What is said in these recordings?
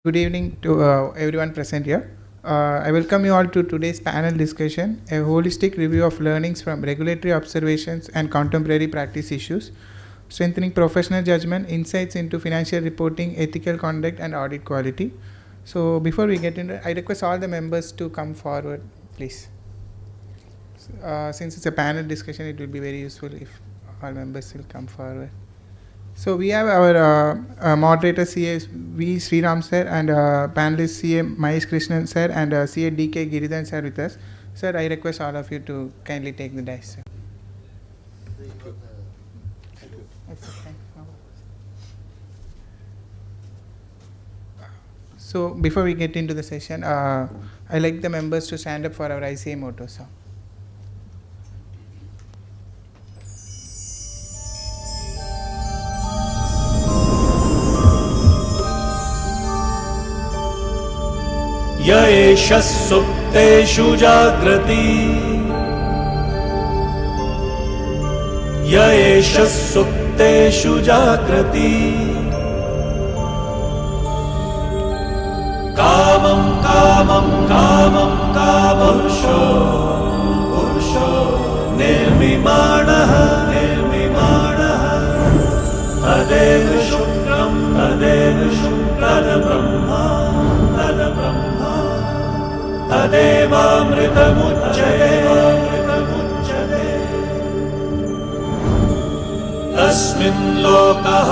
Good evening to everyone present here. I welcome you all to today's panel discussion, a holistic review of learnings from regulatory observations and contemporary practice issues, strengthening professional judgment, insights into financial reporting, ethical conduct, and audit quality. So, before we get into it, I request all the members to come forward, please. Since it's a panel discussion, it will be very useful if all members will come forward. So we have our moderator CA V Sriram sir and panelist CA Mahesh Krishnan sir and CA DK Giridharan sir with us. Sir, I request all of you to kindly take the dice, sir. So before we get into the session, I like the members to stand up for our ICA motto, sir. य एष सुप्तेषु जाग्रति य एष सुप्तेषु जाग्रति कामं कामं कामं कामपुरुषो पुरुषो निर्मिमाणः निर्मिमाणः तदेव शुक्रं तद्ब्रह्मा तदेवामृतमुच्यते तस्मिन् लोकः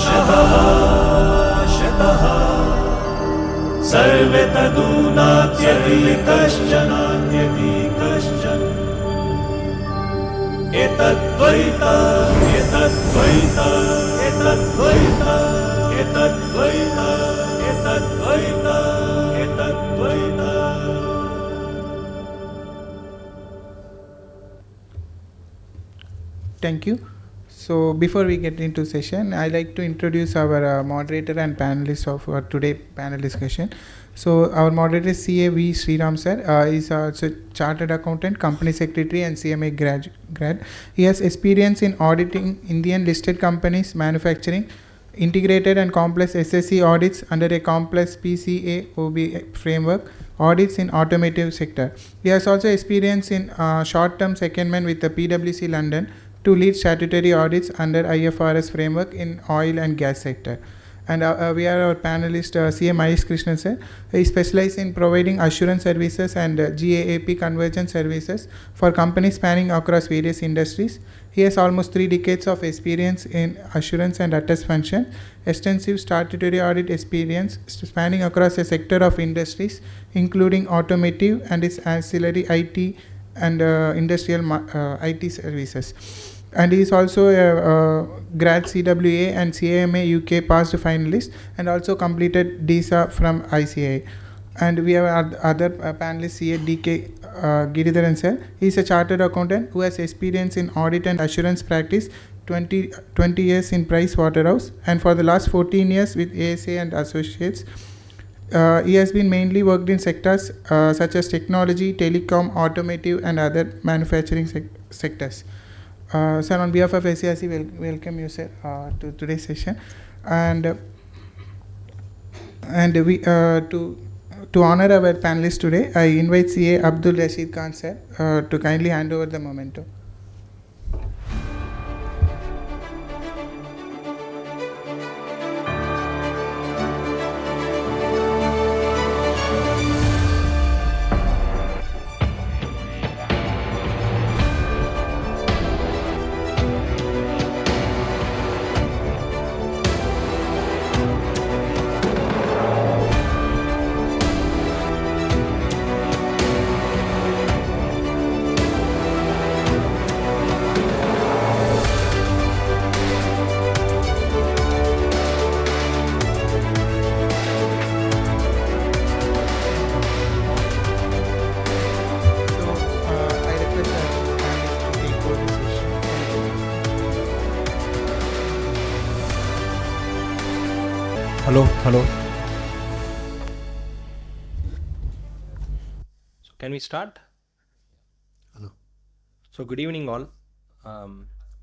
शतः सर्वे तदूनात्यति कश्चन एतद्वैता एतद्वैता एतद्वैता एतद्वैता एतद्वैता एतद्वैता. Thank you. So before we get into session, I like to introduce our moderator and panelists of today panel discussion. So our moderator is CA V Sriram sir. Is also chartered accountant, company secretary, and CMA grad. He has experience in auditing Indian listed companies, manufacturing, integrated and complex SSC audits under a complex PCAOB framework, audits in automotive sector. He has also experience in short-term secondment with the PwC London to lead statutory audits under IFRS framework in oil and gas sector. And we are our panelist CA Mahesh Krishnan sir. He specializes in providing assurance services and GAAP convergence services for companies spanning across various industries. He has almost 3 decades of experience in assurance and attest function, extensive statutory audit experience spanning across a sector of industries including automotive and its ancillary IT and industrial IT services. And he is also a grad CWA and CAMA UK past finalist and also completed DISA from ICA. And we have other panelist CA DK Giridharan sir. He is a chartered accountant who has experience in audit and assurance practice, 20 years in Price Waterhouse, and for the last 14 years with ASA and Associates. He has been mainly worked in sectors such as technology, telecom, automotive, and other manufacturing sectors. Sir, on behalf of SIRC, welcome you, sir, to today's session. And we to honor our panelists today, I invite CA Abdul Rashid Khan, sir, to kindly hand over the memento. Hello. So can we start? Hello. So good evening all.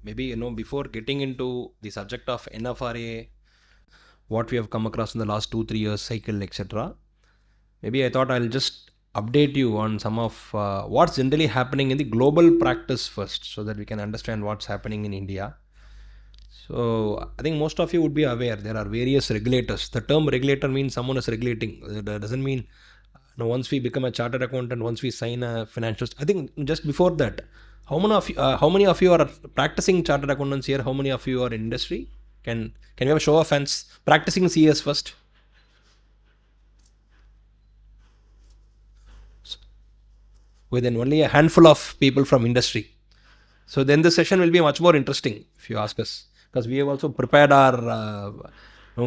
Maybe before getting into the subject of NFRA what we have come across in the last 2-3 years cycle, etc. Maybe I thought I'll just update you on some of what's generally happening in the global practice first, so that we can understand what's happening in India. So I think most of you would be aware there are various regulators. The term regulator means someone is regulating. It doesn't mean once we become a chartered accountant, once we sign a financial. I think just before that, how many of you are practicing chartered accountants here? How many of you are in industry? Can we have a show of hands? Practicing CS first. Within only a handful of people from industry. So then the session will be much more interesting if you ask us, because we have also prepared our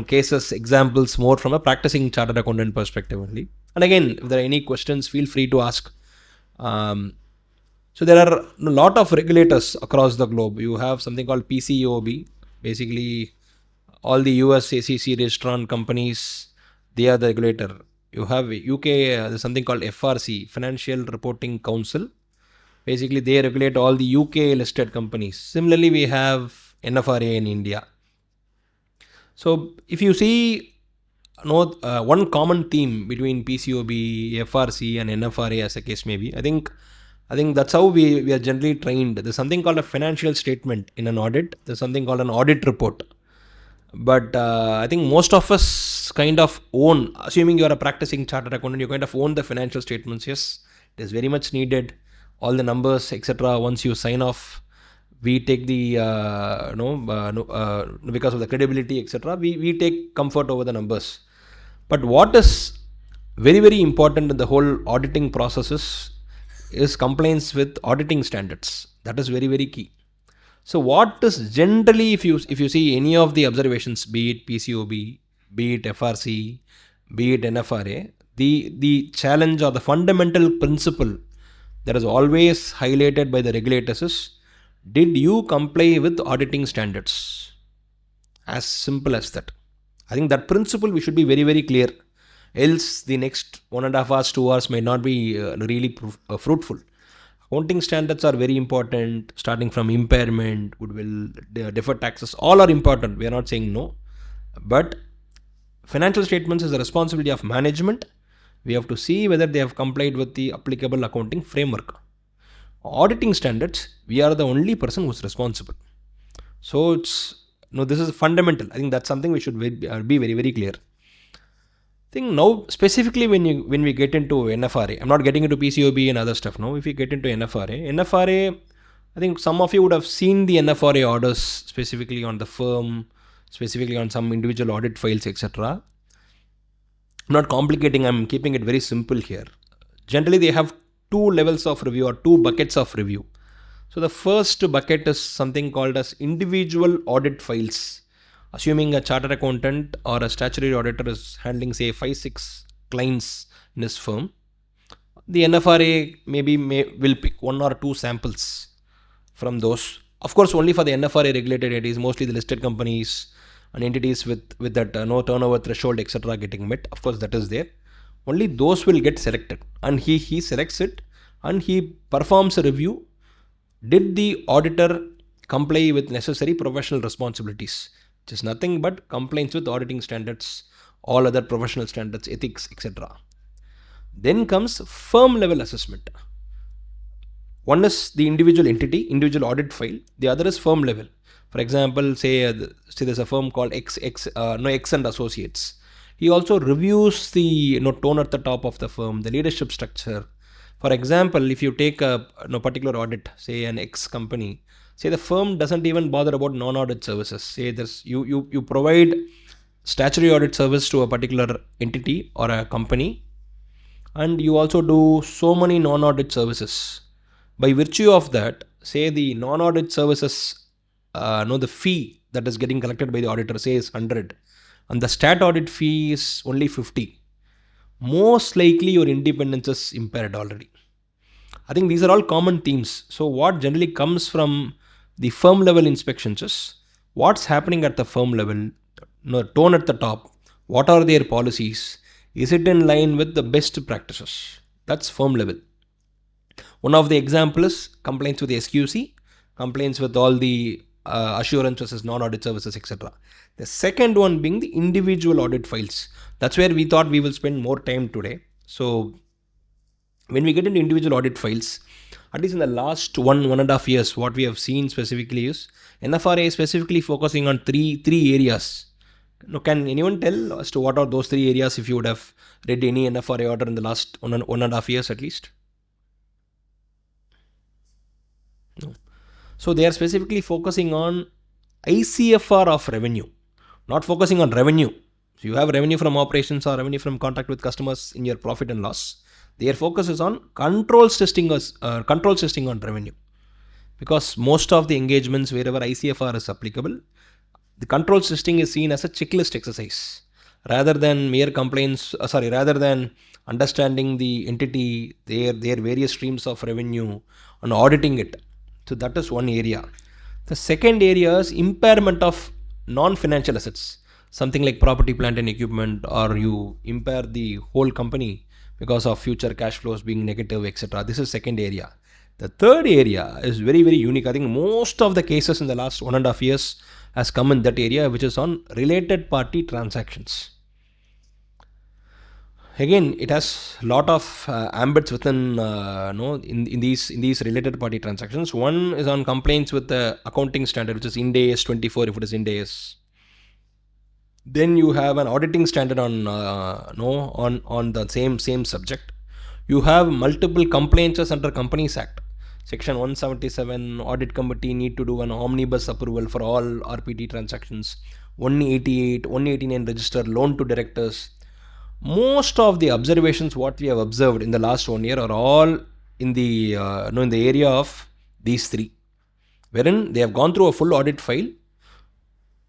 cases, examples more from a practicing chartered accountant perspective only. And again, if there are any questions, feel free to ask. So there are a lot of regulators across the globe. You have something called PCAOB, basically all the US SEC restaurant companies, they are the regulator. You have UK, there's something called FRC, Financial Reporting Council. Basically, they regulate all the UK listed companies. Similarly, we have NFRA in India. So if you see one common theme between PCOB, FRC and NFRA as a case may be, I think that's how we are generally trained. There's something called a financial statement in an audit. There's something called an audit report. But I think most of us kind of own, assuming you are a practicing chartered accountant, you kind of own the financial statements. Yes, it is very much needed. All the numbers, etc. Once you sign off, we take the because of the credibility, etc. We take comfort over the numbers. But what is very, very important in the whole auditing process is compliance with auditing standards. That is very, very key. So what is generally, if you see any of the observations, be it PCOB, be it FRC, be it NFRA, the challenge or the fundamental principle that is always highlighted by the regulators is, did you comply with auditing standards? As simple as that. I think that principle we should be very, very clear. Else the next 1.5 hours, 2 hours may not be really fruitful. Accounting standards are very important, starting from impairment, goodwill, deferred taxes, all are important. We are not saying no. But financial statements is the responsibility of management. We have to see whether they have complied with the applicable accounting framework. Auditing standards, we are the only person who is responsible. So this is fundamental. I think that's something we should be very, very clear. I think now specifically when we get into NFRA, I'm not getting into PCOB and other stuff now. If we get into NFRA, I think some of you would have seen the NFRA orders specifically on the firm, specifically on some individual audit files, etc. I'm not complicating, I'm keeping it very simple here. Generally, they have 2 levels of review or 2 buckets of review. So the first bucket is something called as individual audit files. Assuming a chartered accountant or a statutory auditor is handling say 5-6 clients in his firm, the NFRA will pick 1 or 2 samples from those. Of course, only for the NFRA regulated entities, mostly the listed companies and entities with that no turnover threshold, etc. getting met. Of course, that is there. Only those will get selected, and he selects it and he performs a review. Did the auditor comply with necessary professional responsibilities? Which is nothing but compliance with auditing standards, all other professional standards, ethics, etc. Then comes firm level assessment. One is the individual entity, individual audit file. The other is firm level. For example, say there's a firm called X and Associates. He also reviews the tone at the top of the firm, the leadership structure. For example, if you take a particular audit, say an X company, say the firm doesn't even bother about non-audit services. Say you provide statutory audit service to a particular entity or a company, and you also do so many non-audit services. By virtue of that, say the non-audit services, the fee that is getting collected by the auditor, say is 100, and the stat audit fee is only 50. Most likely your independence is impaired already. I think these are all common themes. So what generally comes from the firm level inspections is what's happening at the firm level, tone at the top, what are their policies, is it in line with the best practices? That's firm level. One of the examples is compliance with the SQC, compliance with all the assurance versus non-audit services, etc. The second one being the individual audit files. That's where we thought we will spend more time today. So when we get into individual audit files, at least in the last 1.5 years, what we have seen specifically is NFRA is specifically focusing on three areas. Now, can anyone tell as to what are those three areas if you would have read any NFRA order in the last 1.5 years at least? No. So they are specifically focusing on ICFR of revenue, not focusing on revenue. So you have revenue from operations or revenue from contact with customers in your profit and loss. Their focus is on controls testing on revenue, because most of the engagements wherever ICFR is applicable, the controls testing is seen as a checklist exercise rather than mere complaints. Rather than understanding the entity, their various streams of revenue and auditing it. So that is one area. The second area is impairment of non-financial assets, something like property, plant and equipment, or you impair the whole company because of future cash flows being negative, etc. This is second area. The third area is very, very unique. I think most of the cases in the last 1.5 years has come in that area, which is on related party transactions. Again, it has lot of ambits within in these related party transactions. One is on complaints with the accounting standard, which is Ind AS 24 if it is Ind AS. Then you have an auditing standard on the same subject. You have multiple complaints under Companies Act. Section 177, audit committee need to do an omnibus approval for all RPT transactions. 188, 189 register loan to directors. Most of the observations what we have observed in the last 1 year are all in the in the area of these three, wherein they have gone through a full audit file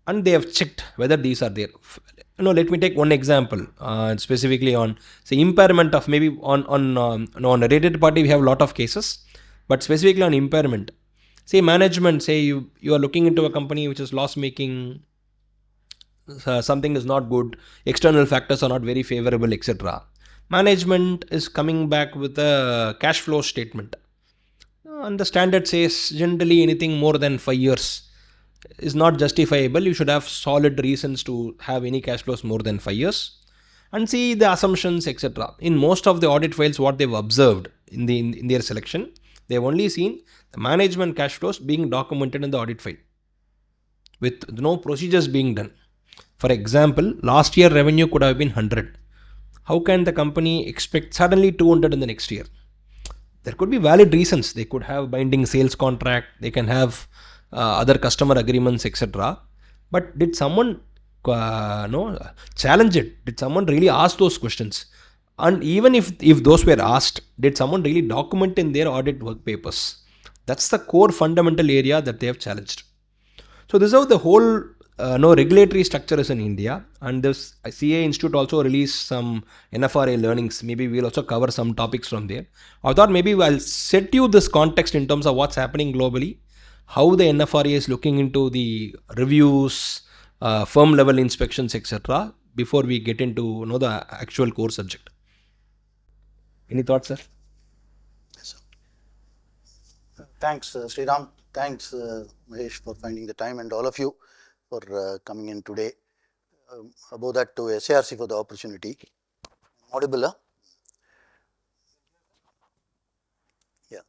and they have checked whether these are there. Let me take one example specifically on say impairment of maybe on a related party we have a lot of cases, but specifically on impairment. Say management, say you are looking into a company which is loss making. Something is not good, external factors are not very favorable, etc. Management is coming back with a cash flow statement, and the standard says generally anything more than 5 years is not justifiable. You should have solid reasons to have any cash flows more than 5 years, and see the assumptions, etc. In most of the audit files, what they've observed in their selection, they've only seen the management cash flows being documented in the audit file with no procedures being done. For example, last year revenue could have been 100. How can the company expect suddenly 200 in the next year? There could be valid reasons. They could have binding sales contract, they can have other customer agreements, etc. But did someone challenge it? Did someone really ask those questions? And even if those were asked, did someone really document in their audit work papers? That's the core fundamental area that they have challenged. So this is how the whole regulatory structure is in India, and this CA Institute also released some NFRA learnings. Maybe we'll also cover some topics from there. I thought maybe I'll set you this context in terms of what's happening globally, how the NFRA is looking into the reviews, firm level inspections, etc. before we get into the actual core subject. Any thoughts, sir? Yes, sir. Thanks, Sriram. Thanks, Mahesh, for finding the time, and all of you for coming in today. Above that, to SIRC for the opportunity. Audible? Huh? Yeah.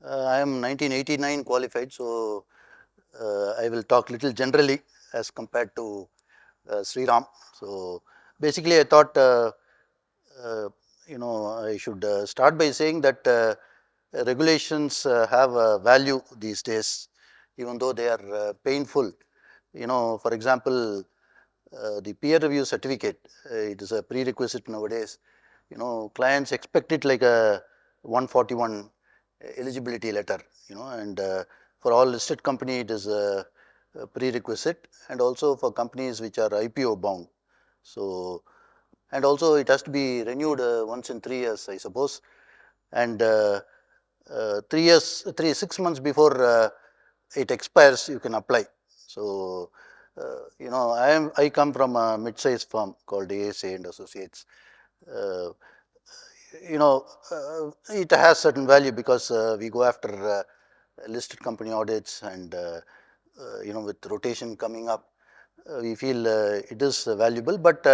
I am 1989 qualified, so I will talk little generally as compared to Sriram. So basically, I thought I should start by saying that regulations have a value these days, even though they are painful. For example, the peer review certificate, it is a prerequisite nowadays. Clients expect it like a 141 eligibility letter, and for all listed company it is a prerequisite, and also for companies which are IPO bound. So, and also it has to be renewed once in 3 years, I suppose, and 6 months before it expires, you can apply. So, I come from a mid-sized firm called ASA and Associates. It has certain value because we go after listed company audits, and with rotation coming up, we feel it is valuable. But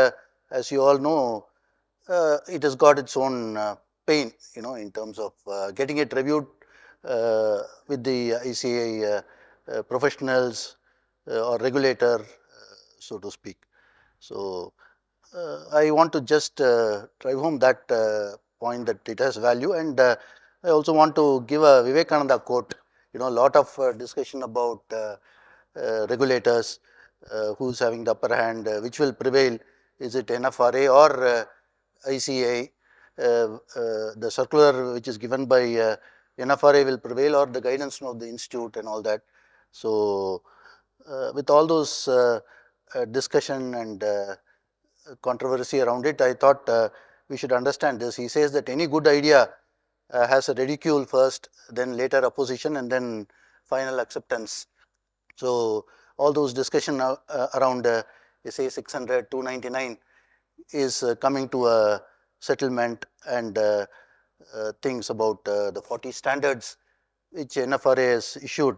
as you all know, it has got its own pain, in terms of getting it reviewed with the ICAI professionals or regulator, so to speak. So I want to just drive home that point that it has value, and I also want to give a Vivekananda quote. A lot of discussion about regulators, who's having the upper hand, which will prevail. Is it NFRA or ICAI? The circular which is given by NFRA will prevail, or the guidance of the institute and all that. So with all those discussion and controversy around it, I thought we should understand this. He says that any good idea has a ridicule first, then later opposition, and then final acceptance. So all those discussion around SA 600, 299 is coming to a settlement, and things about the 40 standards which NFRA has issued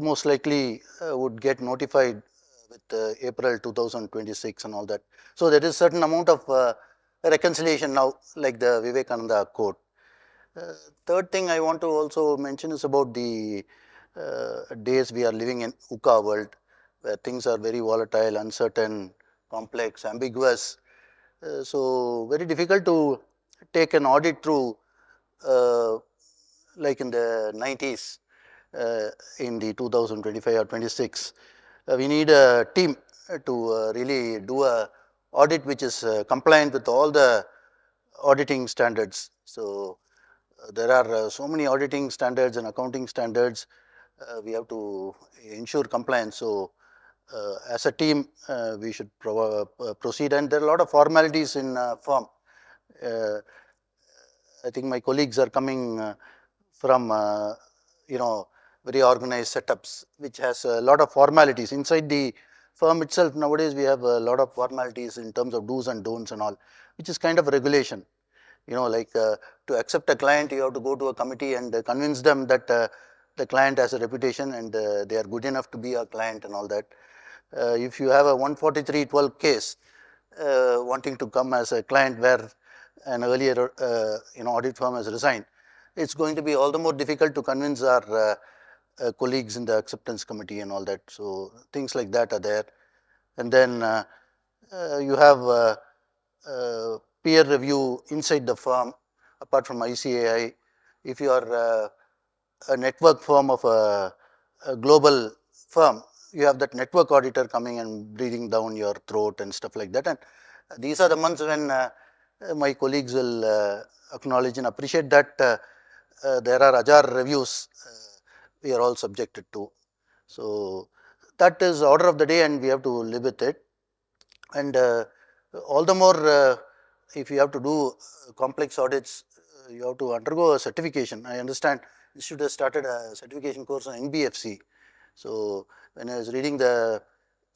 most likely would get notified with April 2026 and all that. So there is certain amount of reconciliation now, like the Vivekananda quote. Third thing I want to also mention is about the days we are living in VUCA world, where things are very volatile, uncertain, complex, ambiguous. So very difficult to take an audit through like in the 90s, in the 2025 or 26. We need a team to really do a audit which is compliant with all the auditing standards. So there are so many auditing standards and accounting standards. We have to ensure compliance. So as a team, we should proceed, and there are a lot of formalities in firm. I think my colleagues are coming from very organized setups, which has a lot of formalities inside the firm itself. Nowadays we have a lot of formalities in terms of do's and don'ts and all, which is kind of regulation. Like to accept a client, you have to go to a committee and convince them that the client has a reputation and they are good enough to be a client and all that. If you have a 143/12 case wanting to come as a client where an earlier audit firm has resigned, it's going to be all the more difficult to convince our colleagues in the acceptance committee and all that. So things like that are there. And then you have peer review inside the firm, apart from ICAI. If you are a network firm of a global firm, you have that network auditor coming and breathing down your throat and stuff like that. And these are the months when my colleagues will acknowledge and appreciate that there are Ajar reviews we are all subjected to. So that is order of the day, and we have to live with it. And all the more if you have to do complex audits, you have to undergo a certification. I understand institute has started a certification course on NBFC. So when I was reading the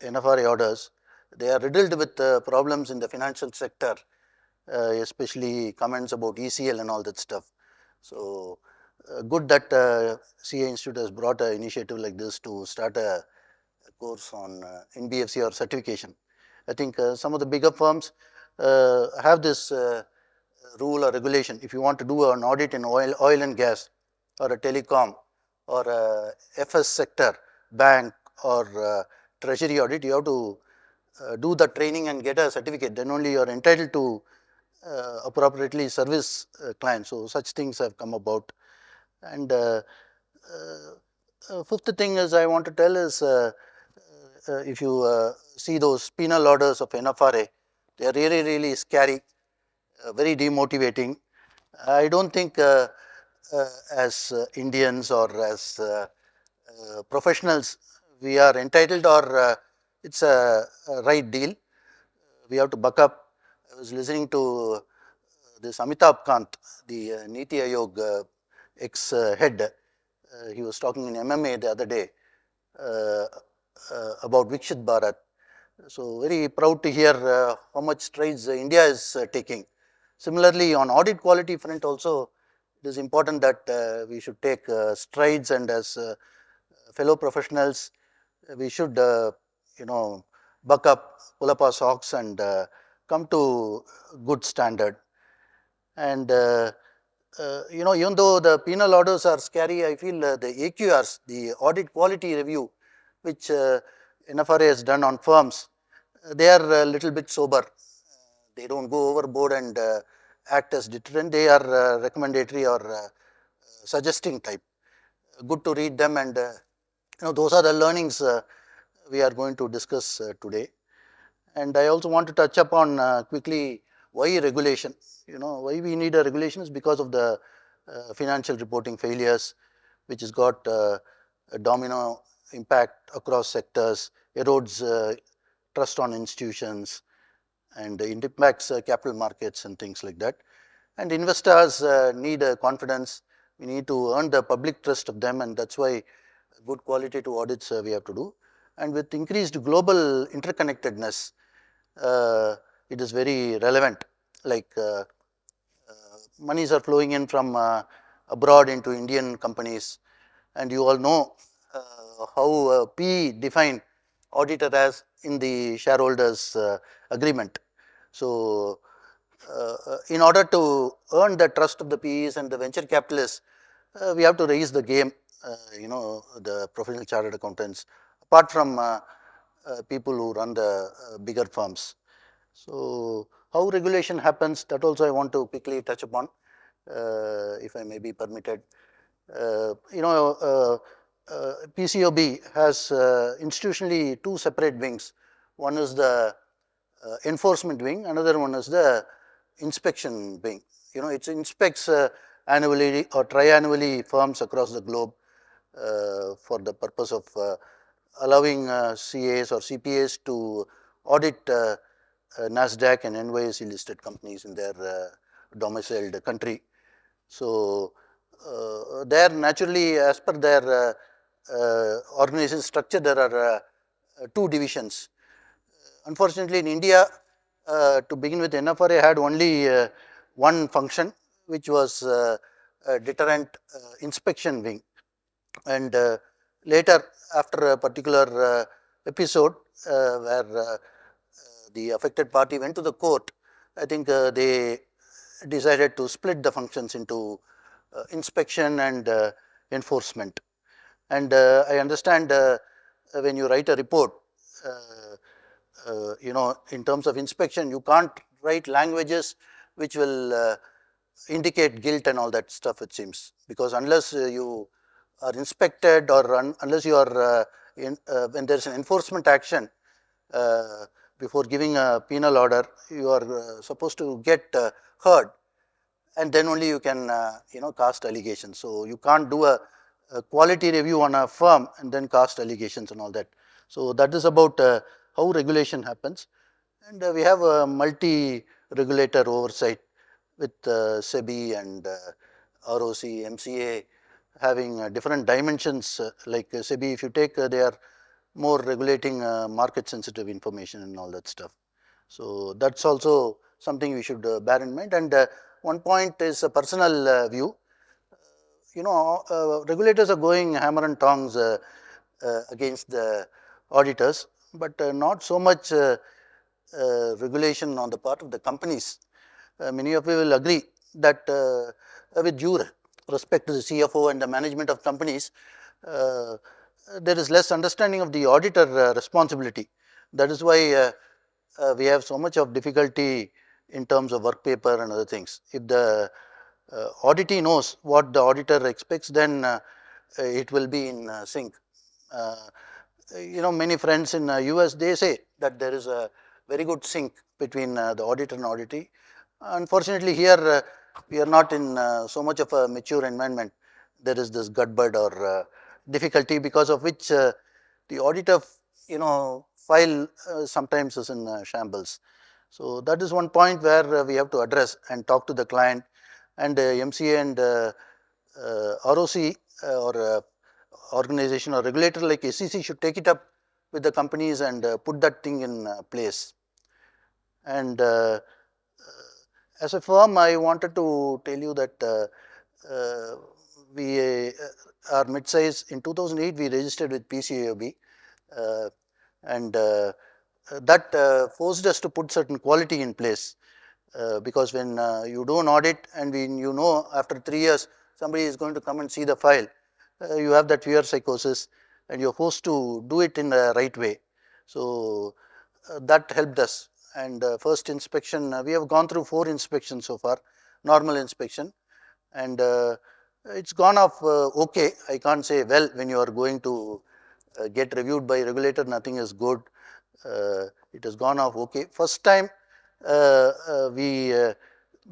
NFRA orders, they are riddled with problems in the financial sector, especially comments about ECL and all that stuff. So good that CA Institute has brought an initiative like this to start a course on NBFC or certification. I think some of the bigger firms have this rule or regulation. If you want to do an audit in oil and gas, or a telecom, or a FS sector, bank, or treasury audit, you have to do the training and get a certificate. Then only you are entitled to appropriately service clients. So such things have come about. And fifth thing is I want to tell is if you see those penal orders of NFRA, they are really, really scary, very demotivating. I don't think as Indians or as professionals we are entitled, or it's a right deal. We have to buck up. I was listening to this Amitabh Kant, the Niti Aayog ex-head. He was talking in MMA the other day about Vikshit Bharat. So very proud to hear how much strides India is taking. Similarly, on audit quality front also, it is important that we should take strides, and as fellow professionals, we should buck up, pull up our socks and come to good standard. And even though the penal orders are scary, I feel the AQRs, the audit quality review, which NFRA has done on firms, they are a little bit sober. They don't go overboard and act as deterrent. They are recommendatory or suggesting type. Good to read them, and those are the learnings we are going to discuss today. And I also want to touch upon quickly why regulation. Why we need a regulation is because of the financial reporting failures, which has got a domino impact across sectors, erodes trust on institutions, and it impacts capital markets and things like that. And investors need confidence. We need to earn the public trust of them, and that's why good qualitative audits we have to do. And with increased global interconnectedness, it is very relevant. Like monies are flowing in from abroad into Indian companies, and you all know how P define auditor as in the shareholders agreement. So, in order to earn the trust of the PEs and the venture capitalists, we have to raise the game. The professional chartered accountants, apart from people who run the bigger firms. So, how regulation happens, that also I want to quickly touch upon, if I may be permitted. PCOB has institutionally two separate wings. One is the enforcement wing, another one is the inspection wing. It inspects annually or triannually firms across the globe for the purpose of allowing CAs or CPAs to audit NASDAQ and NYSE listed companies in their domiciled country. So, there naturally, as per their organization structure, there are two divisions. Unfortunately, in India, to begin with, NFRA had only one function, which was a deterrent inspection wing. And later, after a particular episode where the affected party went to the court, I think they decided to split the functions into inspection and enforcement. And I understand when you write a report, in terms of inspection, you can't write languages which will indicate guilt and all that stuff, it seems, because unless you are inspected or unless you are when there is an enforcement action before giving a penal order, you are supposed to get heard, and then only you can cast allegations. So, you can't do a quality review on a firm and then cast allegations and all that. So, that is about how regulation happens, and we have a multi-regulator oversight with SEBI and ROC, MCA having different dimensions. Like SEBI, if you take, they are more regulating market sensitive information and all that stuff. So, that is also something we should bear in mind. And one point is a personal view. Regulators are going hammer and tongs against the auditors, but not so much regulation on the part of the companies. Many of you will agree that with due respect to the CFO and the management of companies, there is less understanding of the auditor responsibility. That is why we have so much of difficulty in terms of work paper and other things. If the auditee knows what the auditor expects, then it will be in sync. Many friends in US, they say that there is a very good sync between the auditor and auditee. Unfortunately, here we are not in so much of a mature environment. There is this gutbud or difficulty, because of which the auditor file sometimes is in shambles. So, that is one point where we have to address and talk to the client, and MCA and ROC or organization or regulator like SEC should take it up with the companies and put that thing in place. And as a firm, I wanted to tell you that we are mid-size. In 2008, we registered with PCAOB. and that forced us to put certain quality in place. Because when you do an audit and when you know after 3 years somebody is going to come and see the file, you have that fear psychosis and you're forced to do it in the right way. So that helped us. And first inspection, we have gone through 4 inspections so far, normal inspection, and it's gone off okay. I can't say well when you are going to get reviewed by regulator, nothing is good. It has gone off okay. First time we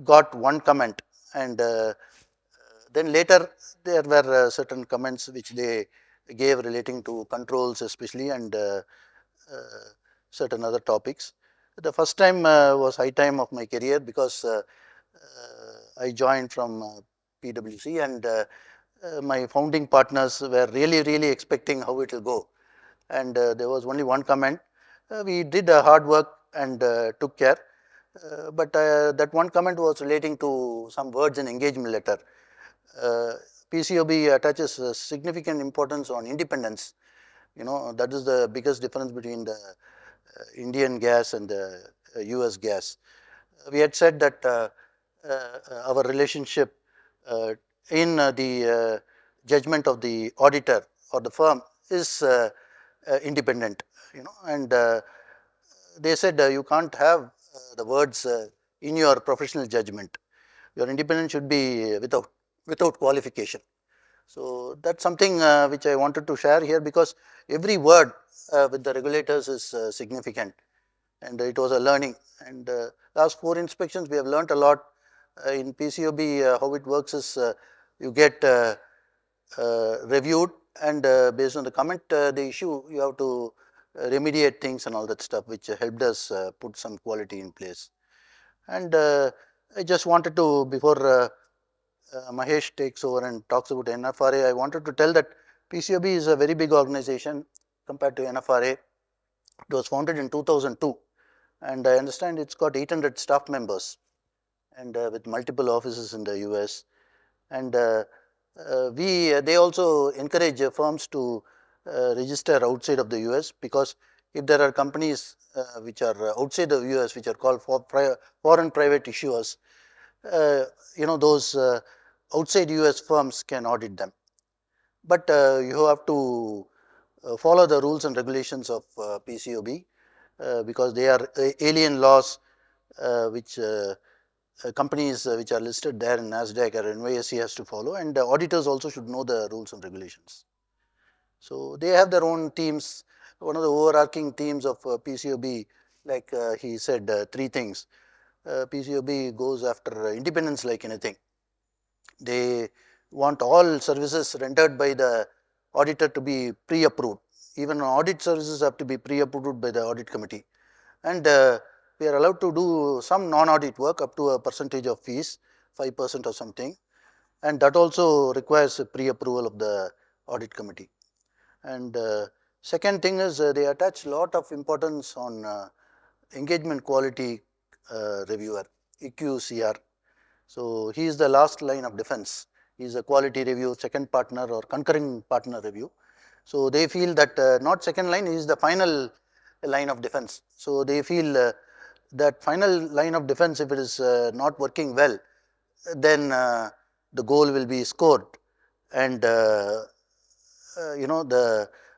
got one comment, and then later there were certain comments which they gave relating to controls especially, and certain other topics. The first time was high time of my career, because I joined from PwC, and my founding partners were really expecting how it will go, and there was only one comment. We did hard work and took care, but that one comment was relating to some words in engagement letter. Uh, PCOB attaches significant importance on independence. That is the biggest difference between the Indian gas and the US gas. We had said that our relationship in the judgment of the auditor or the firm is independent, and they said you can't have the words in your professional judgment. Your independence should be without qualification. So that's something which I wanted to share here, because every word with the regulators is significant, and it was a learning. And last 4 inspections we have learnt a lot. In PCOB, how it works is you get reviewed, and based on the comment the issue, you have to remediate things and all that stuff, which helped us put some quality in place. And I just wanted to, before Mahesh takes over and talks about NFRA, I wanted to tell that PCOB is a very big organization compared to NFRA. It was founded in 2002, and I understand it's got 800 staff members, and with multiple offices in the US. And they also encourage firms to register outside of the US, because if there are companies which are outside the US, which are called foreign private issuers, those outside US firms can audit them. But you have to follow the rules and regulations of PCOB, because they are alien laws which companies which are listed there in NASDAQ or NYSE has to follow, and auditors also should know the rules and regulations. So they have their own teams. One of the overarching themes of PCOB, like he said, 3 things. PCOB goes after independence like anything. They want all services rendered by the auditor to be pre-approved. Even audit services have to be pre-approved by the audit committee. And we are allowed to do some non-audit work up to a percentage of fees, 5% or something, and that also requires a pre-approval of the audit committee. And second thing is they attach a lot of importance on engagement quality reviewer, EQCR. So he is the last line of defense. He is a quality review, second partner or concurring partner review. So they feel that not second line, he is the final line of defense. So they feel that final line of defense, if it is not working well, then the goal will be scored, and the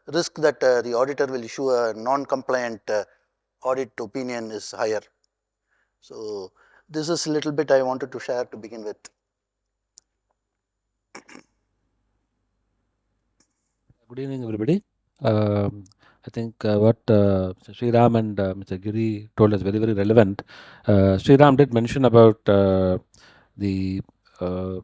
risk that the auditor will issue a non-compliant audit opinion is higher. So this is a little bit I wanted to share to begin with. Good evening, everybody. I think what Sriram and Mr. Giri told is very, very relevant. Sriram did mention about the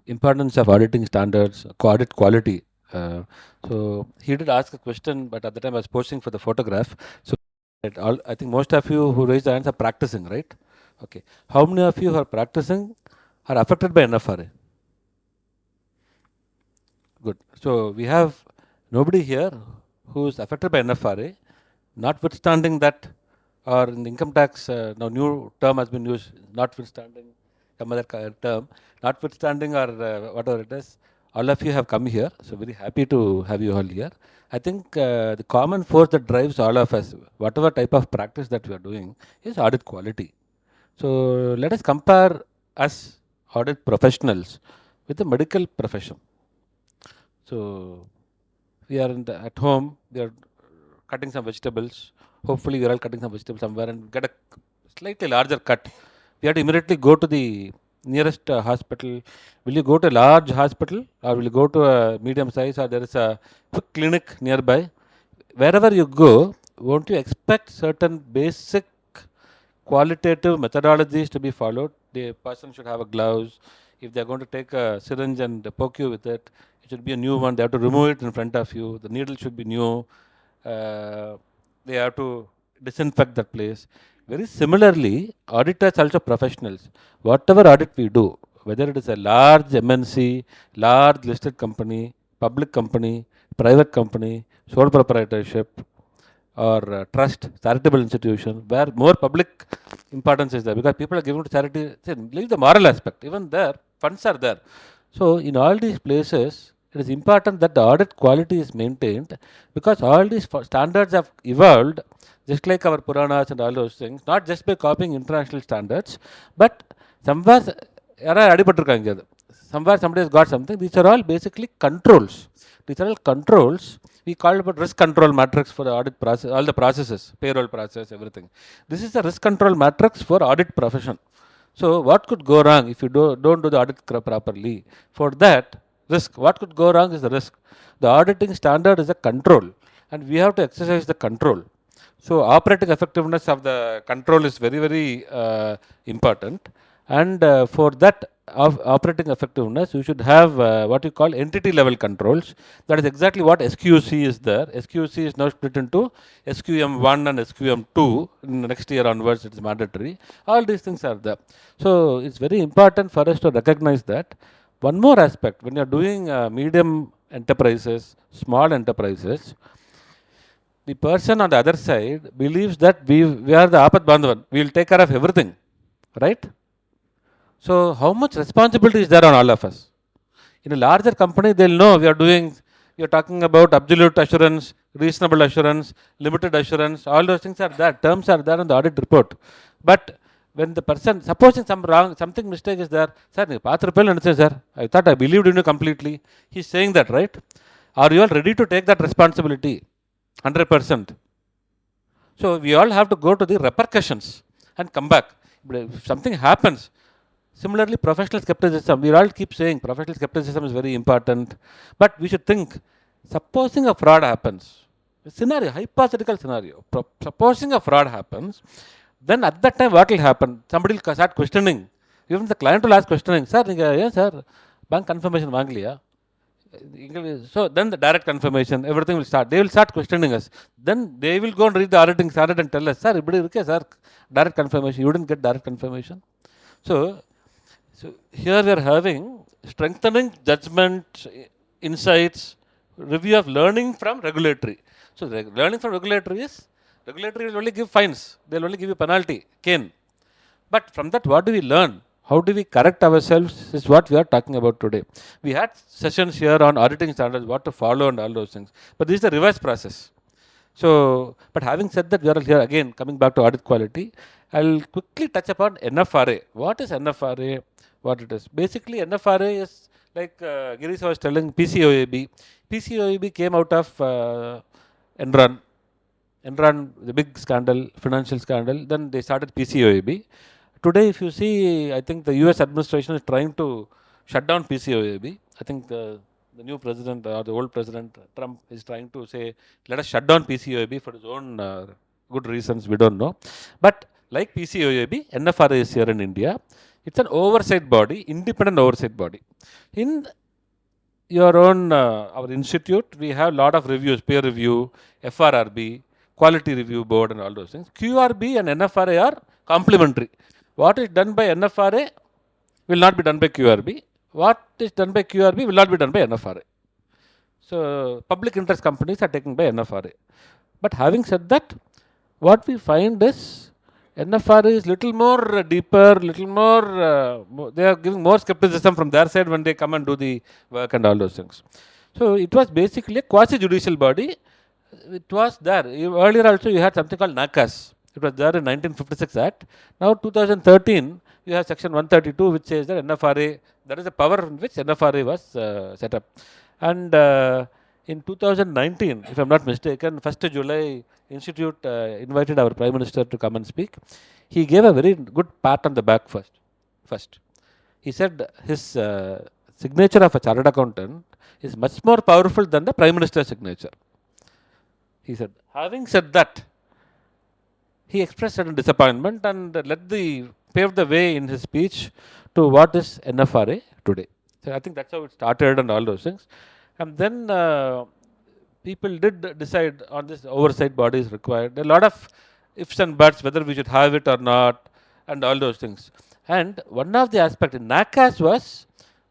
importance of auditing standards, audit quality. So he did ask a question, but at the time I was posting for the photograph. So I think most of you who raised the hands are practicing, right? Okay. How many of you who are practicing are affected by NFRA? Good. So we have nobody here who is affected by NFRA, notwithstanding that, or in the income tax, now new term has been used, notwithstanding some other term, notwithstanding or whatever it is, all of you have come here, so very happy to have you all here. I think the common force that drives all of us, whatever type of practice that we are doing, is audit quality. So let us compare us audit professionals with the medical profession. So we are at home, we are cutting some vegetables. Hopefully we are all cutting some vegetables somewhere and get a slightly larger cut. We have to immediately go to the nearest hospital. Will you go to a large hospital, or will you go to a medium size, or there is a quick clinic nearby? Wherever you go, won't you expect certain basic qualitative methodologies to be followed? The person should have a gloves. If they are going to take a syringe and poke you with it, it should be a new one. They have to remove it in front of you. The needle should be new. They have to disinfect that place. Very similarly, auditors also professionals. Whatever audit we do, whether it is a large MNC, large listed company, public company, private company, sole proprietorship, or trust, charitable institution, where more public importance is there, because people are giving to charity. Leave the moral aspect. Even there, funds are there. So in all these places, it is important that the audit quality is maintained, because all these standards have evolved, just like our Puranas and all those things, not just by copying international standards, but somewhere somewhere somebody has got something. These are all basically controls. These are all controls. We call about risk control matrix for the audit process, all the processes, payroll process, everything. This is a risk control matrix for audit profession. So what could go wrong if you don't do the audit properly? For that risk, what could go wrong is the risk. The auditing standard is a control, and we have to exercise the control. So operating effectiveness of the control is very, very important. And for that operating effectiveness, you should have what you call entity level controls. That is exactly what SQC is there. SQC is now split into SQM1 and SQM2. In the next year onwards, it is mandatory. All these things are there. So it's very important for us to recognize that. One more aspect, when you are doing medium enterprises, small enterprises, the person on the other side believes that we are the Apat Bandhavan. We will take care of everything, right? So how much responsibility is there on all of us? In a larger company, they'll know we are talking about absolute assurance, reasonable assurance, limited assurance, all those things are there, terms are there in the audit report. But when the person, supposing something mistake is there, sir, sir, I thought I believed in you completely. He's saying that, right? Are you all ready to take that responsibility? 100%. So we all have to go to the repercussions and come back. But if something happens, similarly, professional skepticism, we all keep saying professional skepticism is very important, but we should think, supposing a fraud happens, a scenario, hypothetical scenario, supposing a fraud happens, then at that time what will happen? Somebody will start questioning. Even the client will ask questioning, sir, yes sir, bank confirmation vaangaliya. So then the direct confirmation, everything will start. They will start questioning us. Then they will go and read the auditing standard and tell us, sir, sir, direct confirmation, you didn't get direct confirmation. So here we are having strengthening judgment, insights, review of learning from regulatory. So learning from regulatory will only give fines. They will only give you penalty, cane. But from that, what do we learn? How do we correct ourselves is what we are talking about today. We had sessions here on auditing standards, what to follow and all those things. But this is the reverse process. So, but having said that, we are here again coming back to audit quality. I'll quickly touch upon NFRA. What is NFRA? What it is? Basically, NFRA is like Girish was telling, PCOAB. PCOAB came out of Enron, the big scandal, financial scandal. Then they started PCOAB. Today, if you see, I think the US administration is trying to shut down PCOAB. I think the new president or the old president, Trump, is trying to say, let us shut down PCOAB for his own good reasons, we don't know. But like PCOAB, NFRA is here in India. It's an oversight body, independent oversight body. In your own, our institute, we have a lot of reviews, peer review, FRRB, quality review board and all those things. QRB and NFRA are complementary. What is done by NFRA will not be done by QRB. What is done by QRB will not be done by NFRA. So public interest companies are taken by NFRA. But having said that, what we find is NFRA is little more deeper, little more, they are giving more skepticism from their side when they come and do the work and all those things. So it was basically a quasi-judicial body. It was there. Earlier also you had something called NACAS. It was there in 1956 Act. Now 2013, you have section 132 which says that NFRA, that is the power in which NFRA was set up. And in 2019, if I'm not mistaken, 1st July, Institute invited our Prime Minister to come and speak. He gave a very good pat on the back first. He said his signature of a chartered accountant is much more powerful than the Prime Minister's signature. He said, having said that, he expressed certain disappointment and paved the way in his speech to what is NFRA today. So I think that's how it started and all those things. And then people did decide on this oversight body is required. A lot of ifs and buts, whether we should have it or not, and all those things. And one of the aspects in NACAS was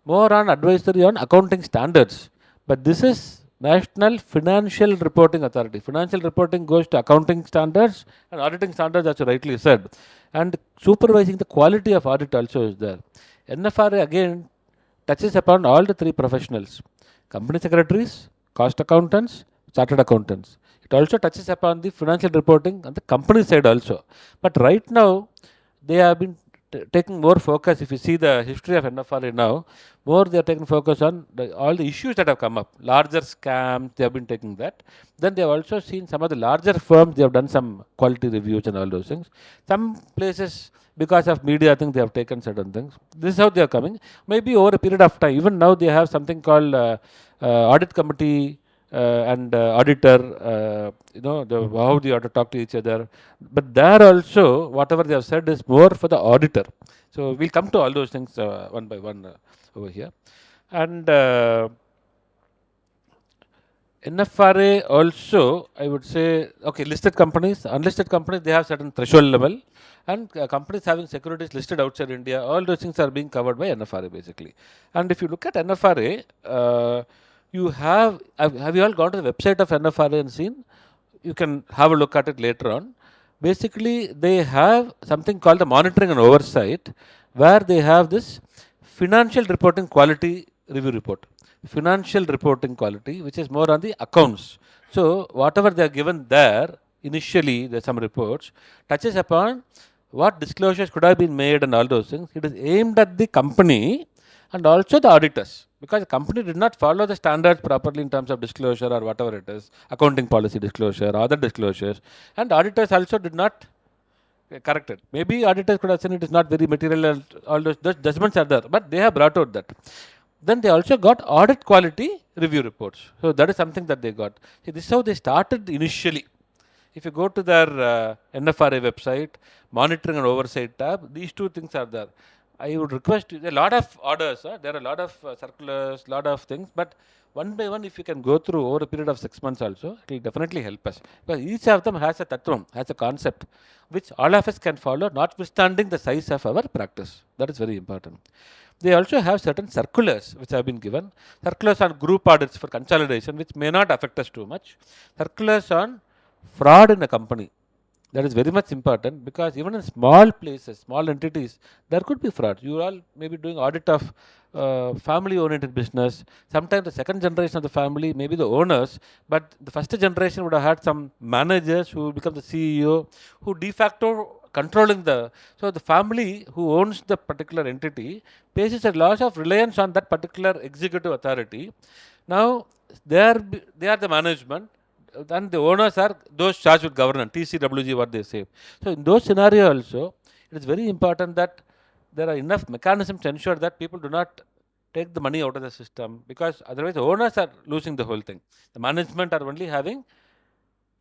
more on advisory on accounting standards. But this is National Financial Reporting Authority. Financial reporting goes to accounting standards and auditing standards, as you rightly said. And supervising the quality of audit also is there. NFRA again touches upon all the three professionals: company secretaries, cost accountants, chartered accountants. It also touches upon the financial reporting on the company side also. But right now, they have been taking more focus. If you see the history of NFRA now, more they are taking focus on all the issues that have come up. Larger scams, they have been taking that. Then they have also seen some of the larger firms, they have done some quality reviews and all those things. Some places, because of media, I think they have taken certain things. This is how they are coming. Maybe over a period of time, even now they have something called audit committee and auditor, how they ought to talk to each other. But there also, whatever they have said is more for the auditor. So we'll come to all those things one by one over here. And NFRA also, I would say, okay, listed companies, unlisted companies, they have certain threshold level. And companies having securities listed outside India, all those things are being covered by NFRA basically. And if you look at NFRA, you have you all gone to the website of NFRA and seen? You can have a look at it later on. Basically, they have something called the monitoring and oversight, where they have this financial reporting quality review report. Financial reporting quality, which is more on the accounts. So, whatever they are given there, initially, there are some reports, touches upon what disclosures could have been made and all those things. It is aimed at the company and also the auditors, because the company did not follow the standards properly in terms of disclosure or whatever it is, accounting policy disclosure, other disclosures, and auditors also did not correct it. Maybe auditors could have said it is not very material, all those judgments are there, but they have brought out that. Then they also got audit quality review reports. So that is something that they got. See, this is how they started initially. If you go to their NFRA website, monitoring and oversight tab, these two things are there. I would request you, there are a lot of orders, there are a lot of circulars, lot of things, but one by one, if you can go through over a period of 6 months also, it will definitely help us. Because each of them has a tattvam, has a concept, which all of us can follow, notwithstanding the size of our practice. That is very important. They also have certain circulars which have been given. Circulars on group audits for consolidation, which may not affect us too much. Circulars on fraud in a company. That is very much important, because even in small places, small entities, there could be fraud. You all may be doing audit of family-oriented business. Sometimes the second generation of the family may be the owners, but the first generation would have had some managers who become the CEO, who de facto controlling so the family who owns the particular entity places a lot of reliance on that particular executive authority. Now, they are the management, and the owners are those charged with governance, TCWG, what they say. So, in those scenarios also, it is very important that there are enough mechanisms to ensure that people do not take the money out of the system, because otherwise the owners are losing the whole thing. The management are only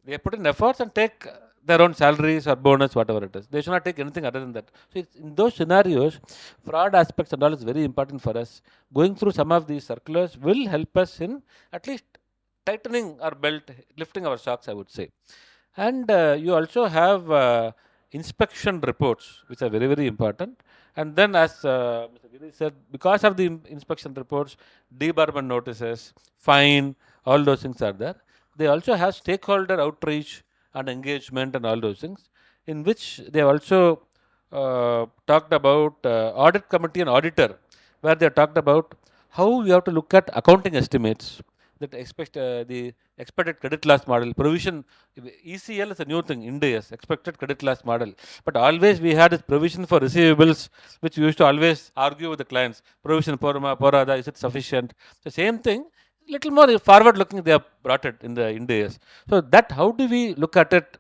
they put in efforts and take their own salaries or bonus, whatever it is. They should not take anything other than that. So, in those scenarios, fraud aspects and all is very important for us. Going through some of these circulars will help us in at least tightening our belt, lifting our socks, I would say. And you also have inspection reports, which are very, very important. And then, as Mr. Giri said, because of the inspection reports, debarment notices, fine, all those things are there. They also have stakeholder outreach and engagement and all those things. in which they also talked about audit committee and auditor, where they talked about how you have to look at accounting estimates, that the expected credit loss model, provision. ECL is a new thing, India's expected credit loss model. But always we had this provision for receivables, which we used to always argue with the clients. Provision porada, is it sufficient? The same thing, little more forward looking, they have brought it in the India's. So that, how do we look at it?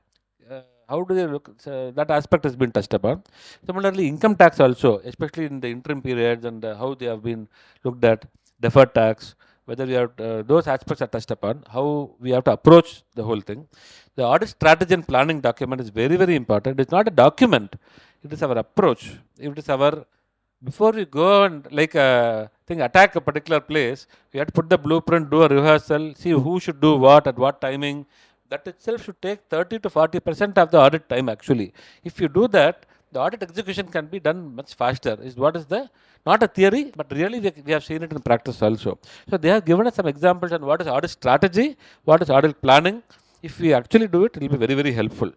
How do they look? That aspect has been touched upon. Similarly, income tax also, especially in the interim periods, and how they have been looked at, deferred tax, whether we have those aspects are touched upon, how we have to approach the whole thing. The audit strategy and planning document is very, very important. It's not a document, it is our approach. It is our, before we go and attack a particular place, we have to put the blueprint, do a rehearsal, see who should do what at what timing. That itself should take 30 to 40% of the audit time actually. If you do that, the audit execution can be done much faster. Is what is the, not a theory, but really we have seen it in practice also. So they have given us some examples on what is audit strategy, what is audit planning. If we actually do it, it will be very, very helpful.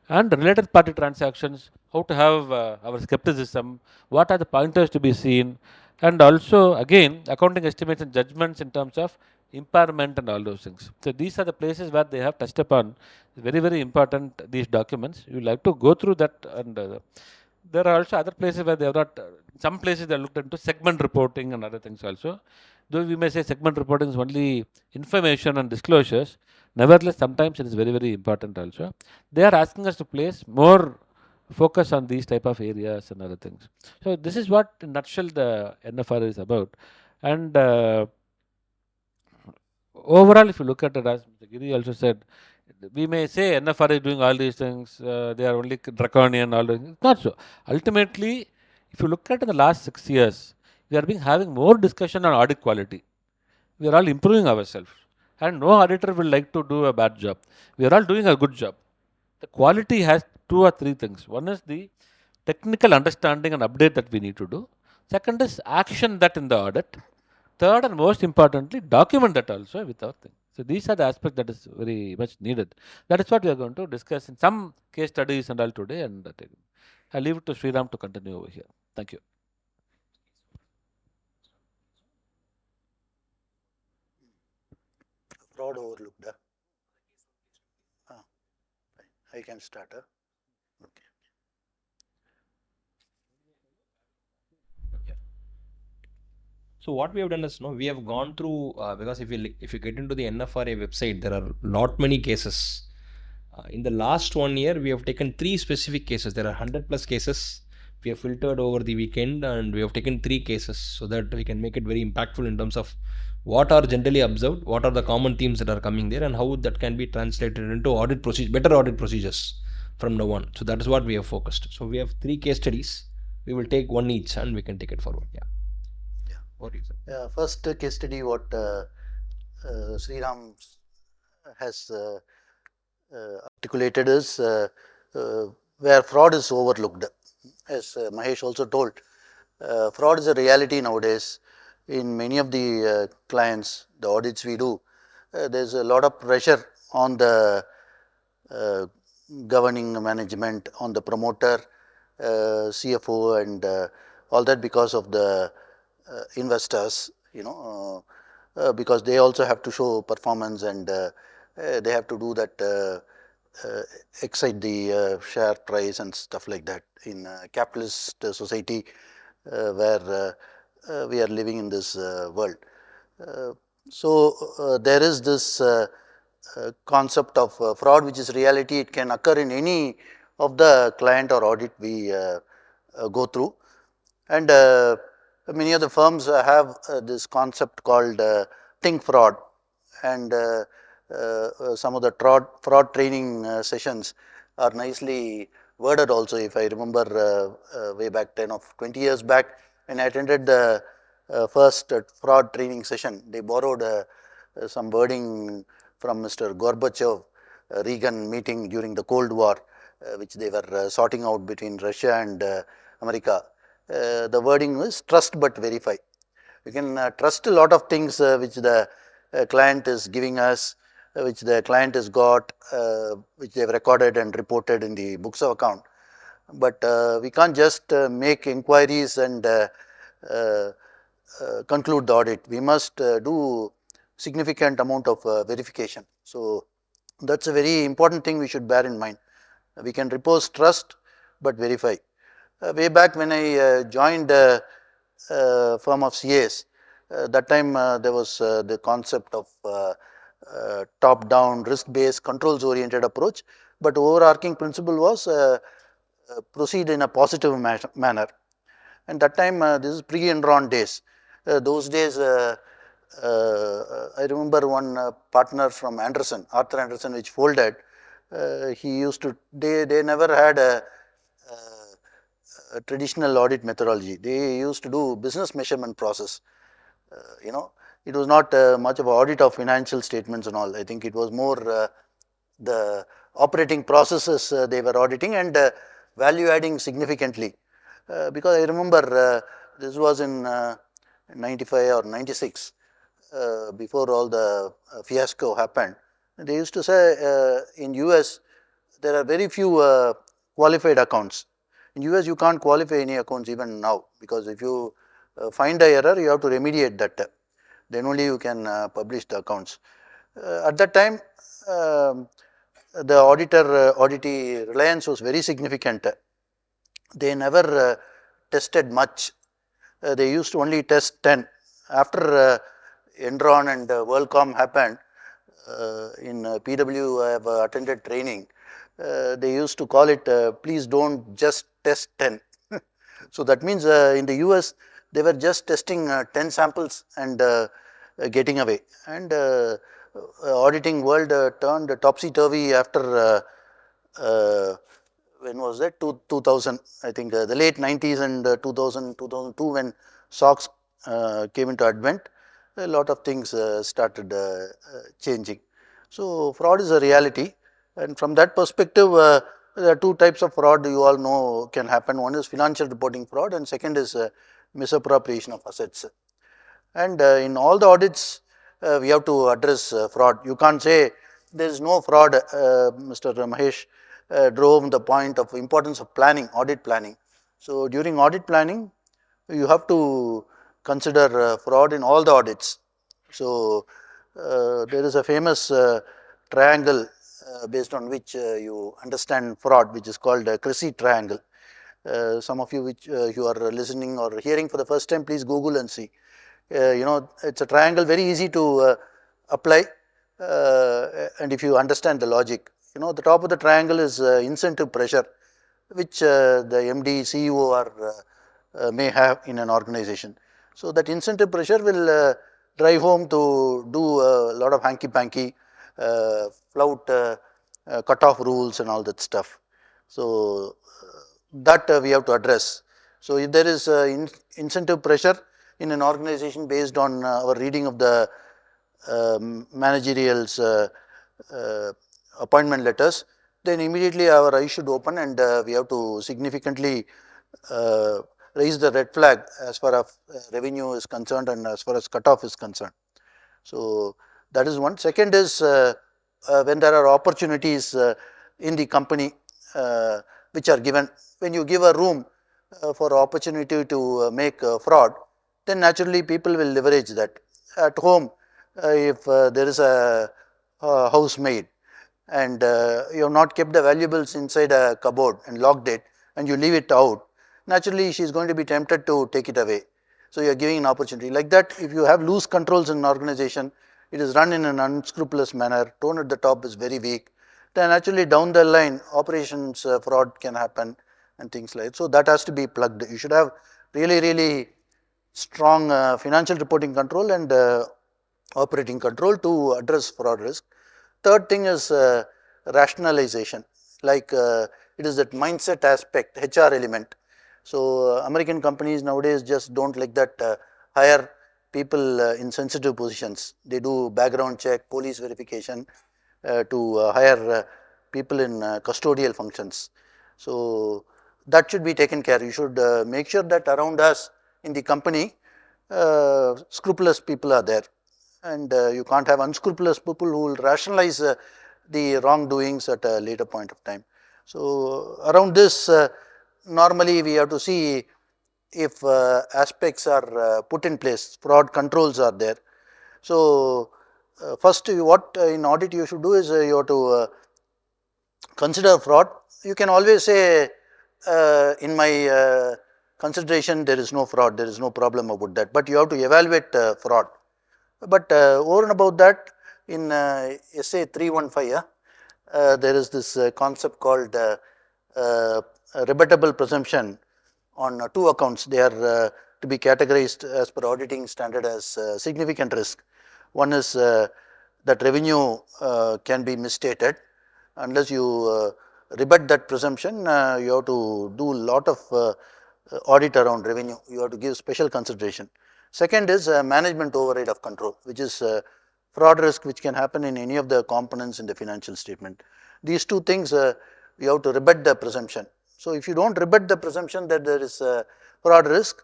And related party transactions, how to have our skepticism, what are the pointers to be seen, and also again accounting estimates and judgments in terms of impairment and all those things. So these are the places where they have touched upon. Very, very important, these documents. You like to go through that, and there are also other places where they have not, some places they are looked into segment reporting and other things also. Though we may say segment reporting is only information and disclosures, nevertheless sometimes it is very, very important also. They are asking us to place more focus on these type of areas and other things. So this is what in nutshell the NFRA is about. And overall, if you look at it, as Mr. Giri also said, we may say NFRA is doing all these things, they are only draconian, all those things. It's not so. Ultimately, if you look at in the last 6 years, we are having more discussion on audit quality. We are all improving ourselves. And no auditor will like to do a bad job. We are all doing a good job. The quality has 2 or 3 things. One is the technical understanding and update that we need to do. Second is action that in the audit. Third and most importantly, document that also with our thing. So these are the aspects that is very much needed. That is what we are going to discuss in some case studies and all today. And I'll leave it to Sriram to continue over here. Thank you. Fraud overlooked. I can start. Okay. So what we have done is, we have gone through, because if you get into the NFRA website, there are lot many cases. In the last 1 year, we have taken 3 specific cases. There are 100 plus cases. We have filtered over the weekend, and we have taken 3 cases so that we can make it very impactful in terms of what are generally observed, what are the common themes that are coming there, and how that can be translated into audit procedure, better audit procedures from now on. So that is what we have focused. So we have 3 case studies. We will take one each and we can take it forward. Yeah. What is it? First case study, what Sriram has articulated is where fraud is overlooked. As Mahesh also told, fraud is a reality nowadays. In many of the clients, the audits we do, there is a lot of pressure on the governing management, on the promoter, CFO, and all that, because of the investors, because they also have to show performance, and they have to do that, excite the share price and stuff like that in capitalist society where we are living in this world. So there is this concept of fraud, which is reality. It can occur in any of the client or audit we go through, and many of the firms have this concept called think fraud, and some of the fraud training sessions are nicely worded also. If I remember way back 10 or 20 years back, when I attended the first fraud training session, they borrowed some wording from Mr. Gorbachev Reagan meeting during the Cold War, which they were sorting out between Russia and America. The wording was trust but verify. We can trust a lot of things which the client is giving us, which the client has got, which they have recorded and reported in the books of account. But we can't just make inquiries and uh, conclude the audit. We must do significant amount of verification. So that's a very important thing we should bear in mind. We can repose trust, but verify. Way back when I joined firm of CAs, that time there was the concept of top-down, risk-based, controls-oriented approach, but overarching principle was proceed in a positive manner. And that time, this is pre-Enron days. Those days, I remember one partner from Anderson, Arthur Anderson, which folded. He used to, they never had a traditional audit methodology. They used to do business measurement process. It was not much of an audit of financial statements and all. I think it was more the operating processes they were auditing and value adding significantly. Because I remember this was in 95 or 96, before all the fiasco happened. They used to say in US there are very few qualified accounts. In US you can't qualify any accounts even now, because if you find a error, you have to remediate that. Then only you can publish the accounts. At that time, the auditee reliance was very significant. They never tested much. They used to only test 10. After Enron and WorldCom happened, in PW I have attended training. They used to call it, please don't just test 10. So that means in the US, they were just testing 10 samples and getting away. And auditing world turned topsy-turvy after when was that? 2000, I think the late 90s and 2000, 2002 when SOX came into advent, a lot of things started changing. So fraud is a reality, and from that perspective, there are two types of fraud you all know can happen. One is financial reporting fraud, and second is misappropriation of assets. And in all the audits, we have to address fraud. You can't say there is no fraud. Mr. Mahesh drove the point of importance of planning, audit planning. So during audit planning, you have to consider fraud in all the audits. So there is a famous triangle based on which you understand fraud, which is called a Cressy triangle. Some of you which you are listening or hearing for the first time, please Google and see. It's a triangle, very easy to apply, and if you understand the logic. The top of the triangle is incentive pressure, which the MD, CEO may have in an organization. So that incentive pressure will drive home to do a lot of hanky-panky, flout cut-off rules and all that stuff. So that we have to address. So if there is incentive pressure in an organization based on our reading of the managerial's appointment letters, then immediately our eyes should open and we have to significantly raise the red flag as far as revenue is concerned and as far as cutoff is concerned. So that is one. Second is when there are opportunities in the company which are given. When you give a room for opportunity to make fraud, then naturally people will leverage that. At home, if there is a housemaid and you have not kept the valuables inside a cupboard and locked it and you leave it out, naturally she is going to be tempted to take it away. So you are giving an opportunity. Like that, if you have loose controls in an organization, it is run in an unscrupulous manner, tone at the top is very weak, then actually down the line operations fraud can happen and things like that. So that has to be plugged. You should have really strong financial reporting control and operating control to address fraud risk. Third thing is rationalization, like it is that mindset aspect, HR element. So American companies nowadays just don't like that hire people in sensitive positions. They do background check, police verification to hire people in custodial functions. So that should be taken care. You should make sure that around us in the company, scrupulous people are there. and you can't have unscrupulous people who will rationalize the wrongdoings at a later point of time. So around this, normally we have to see if aspects are put in place, fraud controls are there. So first, what in audit you should do is you have to consider fraud. You can always say in my consideration there is no fraud, there is no problem about that, but you have to evaluate fraud. But over and above that, in SA 315, there is this concept called rebuttable presumption on two accounts. They are to be categorized as per auditing standard as significant risk. One is that revenue can be misstated. Unless you rebut that presumption, you have to do a lot of audit around revenue. You have to give special consideration. Second is management override of control, which is fraud risk which can happen in any of the components in the financial statement. These two things you have to rebut the presumption. So if you don't rebut the presumption that there is fraud risk,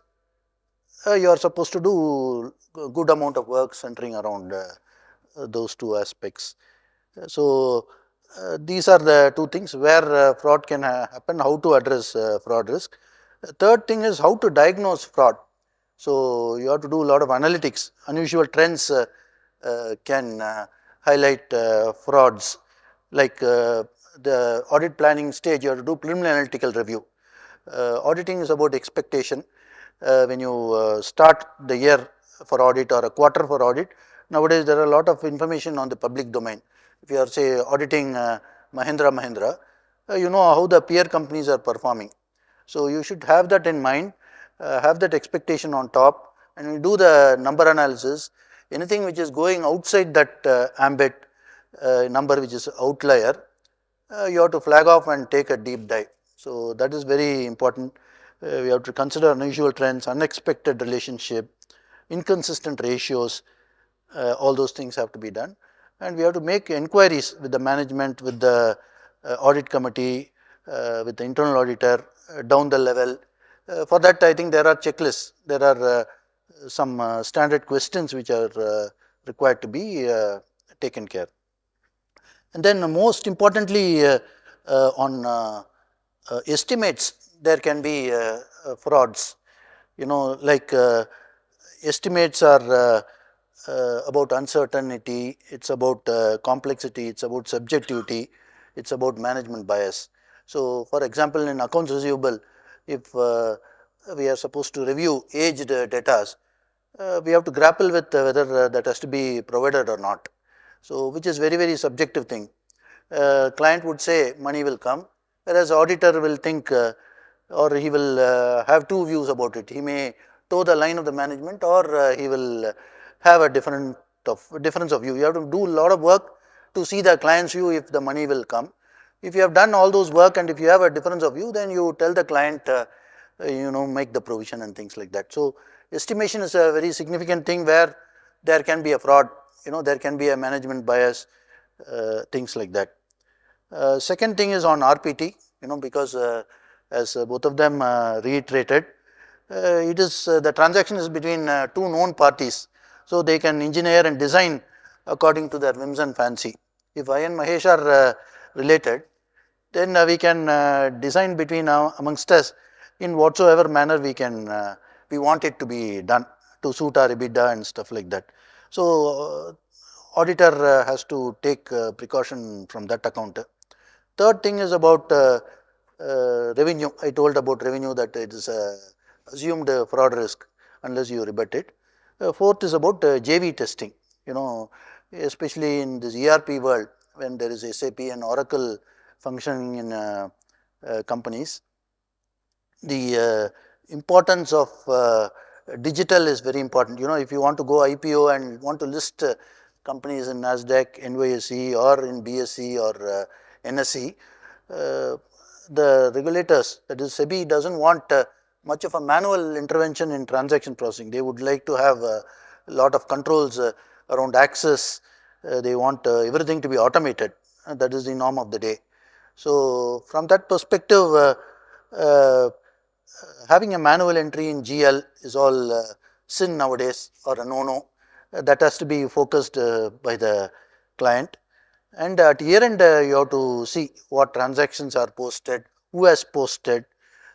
you are supposed to do a good amount of work centering around those two aspects. So these are the two things where fraud can happen, how to address fraud risk. Third thing is how to diagnose fraud. So you have to do a lot of analytics. Unusual trends can highlight frauds. Like the audit planning stage, you have to do preliminary analytical review. Auditing is about expectation. When you start the year for audit or a quarter for audit, nowadays there are a lot of information on the public domain. If you are say auditing Mahindra, you know how the peer companies are performing. So you should have that in mind, have that expectation on top, and you do the number analysis. Anything which is going outside that ambit number, which is outlier, you have to flag off and take a deep dive. So that is very important. We have to consider unusual trends, unexpected relationship, inconsistent ratios. All those things have to be done, and we have to make inquiries with the management, with the audit committee, with the internal auditor, down the level. For that, I think there are checklists. There are some standard questions which are required to be taken care. And then most importantly, on estimates, there can be frauds. You know, like estimates are about uncertainty, it's about complexity, it's about subjectivity, it's about management bias. So for example, in accounts receivable, if we are supposed to review aged data, we have to grapple with whether that has to be provided or not. So which is very subjective thing. Client would say money will come, whereas auditor will think or he will have two views about it. He may toe the line of the management, or he will have a difference of view. You have to do a lot of work to see the client's view if the money will come. If you have done all those work and if you have a difference of view, then you tell the client, you know, make the provision and things like that. So estimation is a very significant thing where there can be a fraud, you know, there can be a management bias, things like that. Second thing is on RPT, you know, because as both of them reiterated, it is the transaction is between two known parties, so they can engineer and design according to their whims and fancy. If I and Mahesh are related, then we can design between amongst us in whatsoever manner we want it to be done to suit our EBITDA and stuff like that. So auditor has to take precaution from that account. Third thing is about revenue. I told about revenue that it is assumed fraud risk unless you rebut it. Fourth is about JV testing. You know, especially in this ERP world, when there is SAP and Oracle functioning in companies, the importance of digital is very important. You know, if you want to go IPO and want to list companies in NASDAQ, NYSE, or in BSE or NSE, the regulators, that is SEBI, doesn't want much of a manual intervention in transaction processing. They would like to have a lot of controls around access. They want everything to be automated. That is the norm of the day. So from that perspective, having a manual entry in GL is all sin nowadays, or a no-no. that has to be focused by the client. And at year end, you have to see what transactions are posted, who has posted.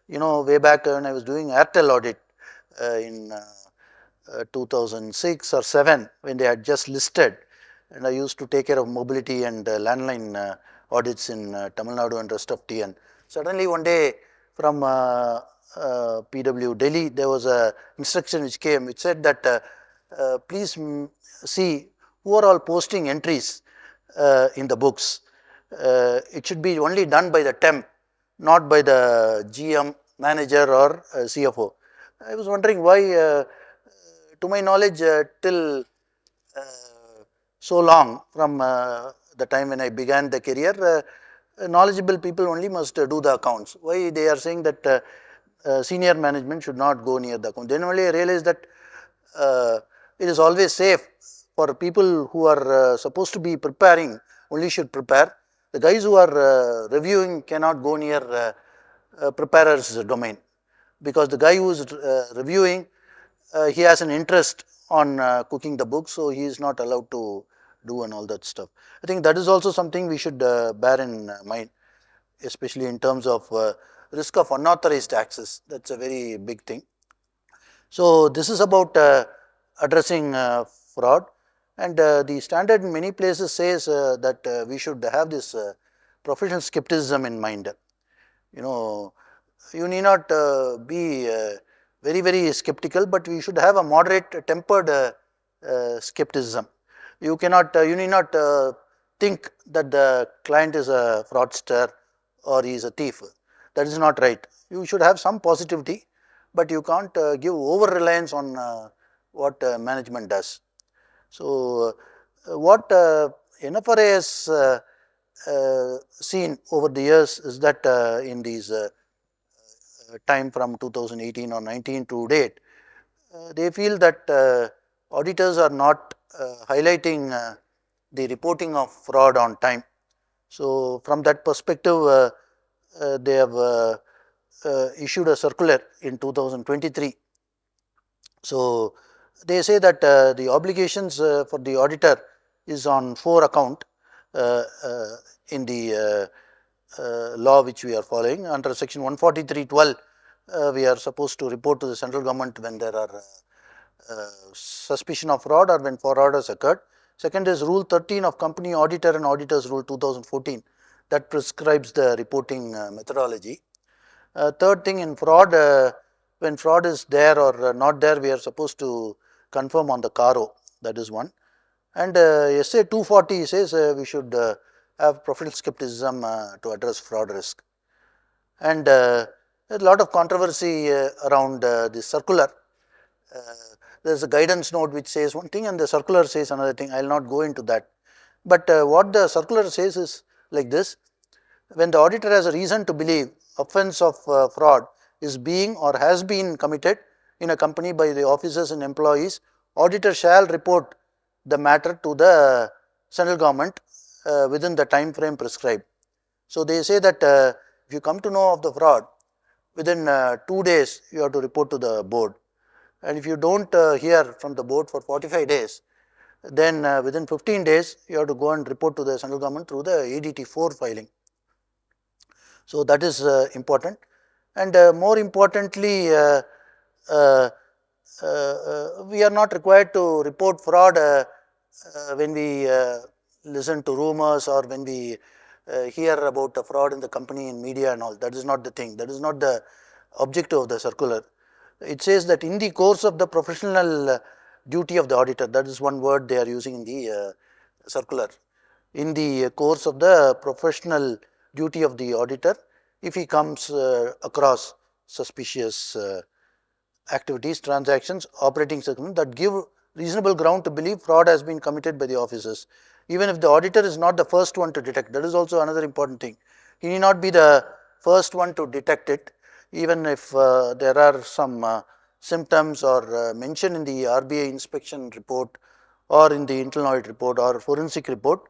Way back when I was doing Airtel audit in 2006 or 7, when they had just listed, and I used to take care of mobility and landline audits in Tamil Nadu and rest of TN. Suddenly one day from PW Delhi, there was a instruction which came, which said that please see who are all posting entries in the books. It should be only done by the temp, not by the GM, manager or CFO. I was wondering why, to my knowledge, till so long from the time when I began the career, knowledgeable people only must do the accounts. Why they are saying that senior management should not go near the account? Then only I realized that it is always safe for people who are supposed to be preparing only should prepare. The guys who are reviewing cannot go near preparer's domain, because the guy who is reviewing, he has an interest on cooking the book, so he is not allowed to do and all that stuff. I think that is also something we should bear in mind, especially in terms of risk of unauthorized access. That's a very big thing. So this is about addressing fraud, and the standard in many places says that we should have this professional skepticism in mind. You need not be very skeptical, but we should have a moderate tempered skepticism. You need not think that the client is a fraudster or he is a thief. That is not right. You should have some positivity, but you can't give over reliance on what management does. So what NFRA has seen over the years is that in these time from 2018 or 19 to date, they feel that auditors are not highlighting the reporting of fraud on time. So from that perspective, they have issued a circular in 2023. So they say that the obligations for the auditor is on 4 account in the law which we are following. Under section 143(12), we are supposed to report to the central government when there are suspicion of fraud or when fraud has occurred. Second is Rule 13 of Company Auditor and Auditors Rule 2014, that prescribes the reporting methodology. Third thing, in fraud, when fraud is there or not there, we are supposed to confirm on the CARO. That is one. And SA 240 says we should have professional skepticism to address fraud risk. And there is a lot of controversy around the circular. There is a guidance note which says one thing and the circular says another thing. I will not go into that. But what the circular says is like this: when the auditor has a reason to believe offence of fraud is being or has been committed in a company by the officers and employees, auditor shall report the matter to the central government within the time frame prescribed. So they say that if you come to know of the fraud, within 2 days you have to report to the board, and if you don't hear from the board for 45 days, then within 15 days you have to go and report to the central government through the ADT 4 filing. So that is important. And more importantly, we are not required to report fraud when we listen to rumors or when we hear about a fraud in the company in media and all. That is not the thing. That is not the objective of the circular. It says that in the course of the professional duty of the auditor, that is one word they are using in the circular. In the course of the professional duty of the auditor, if he comes across suspicious activities, transactions, operating circumstances that give reasonable ground to believe fraud has been committed by the officers, even if the auditor is not the first one to detect. That is also another important thing. He need not be the first one to detect it, even if there are some symptoms or mention in the RBI inspection report or in the internal audit report or forensic report.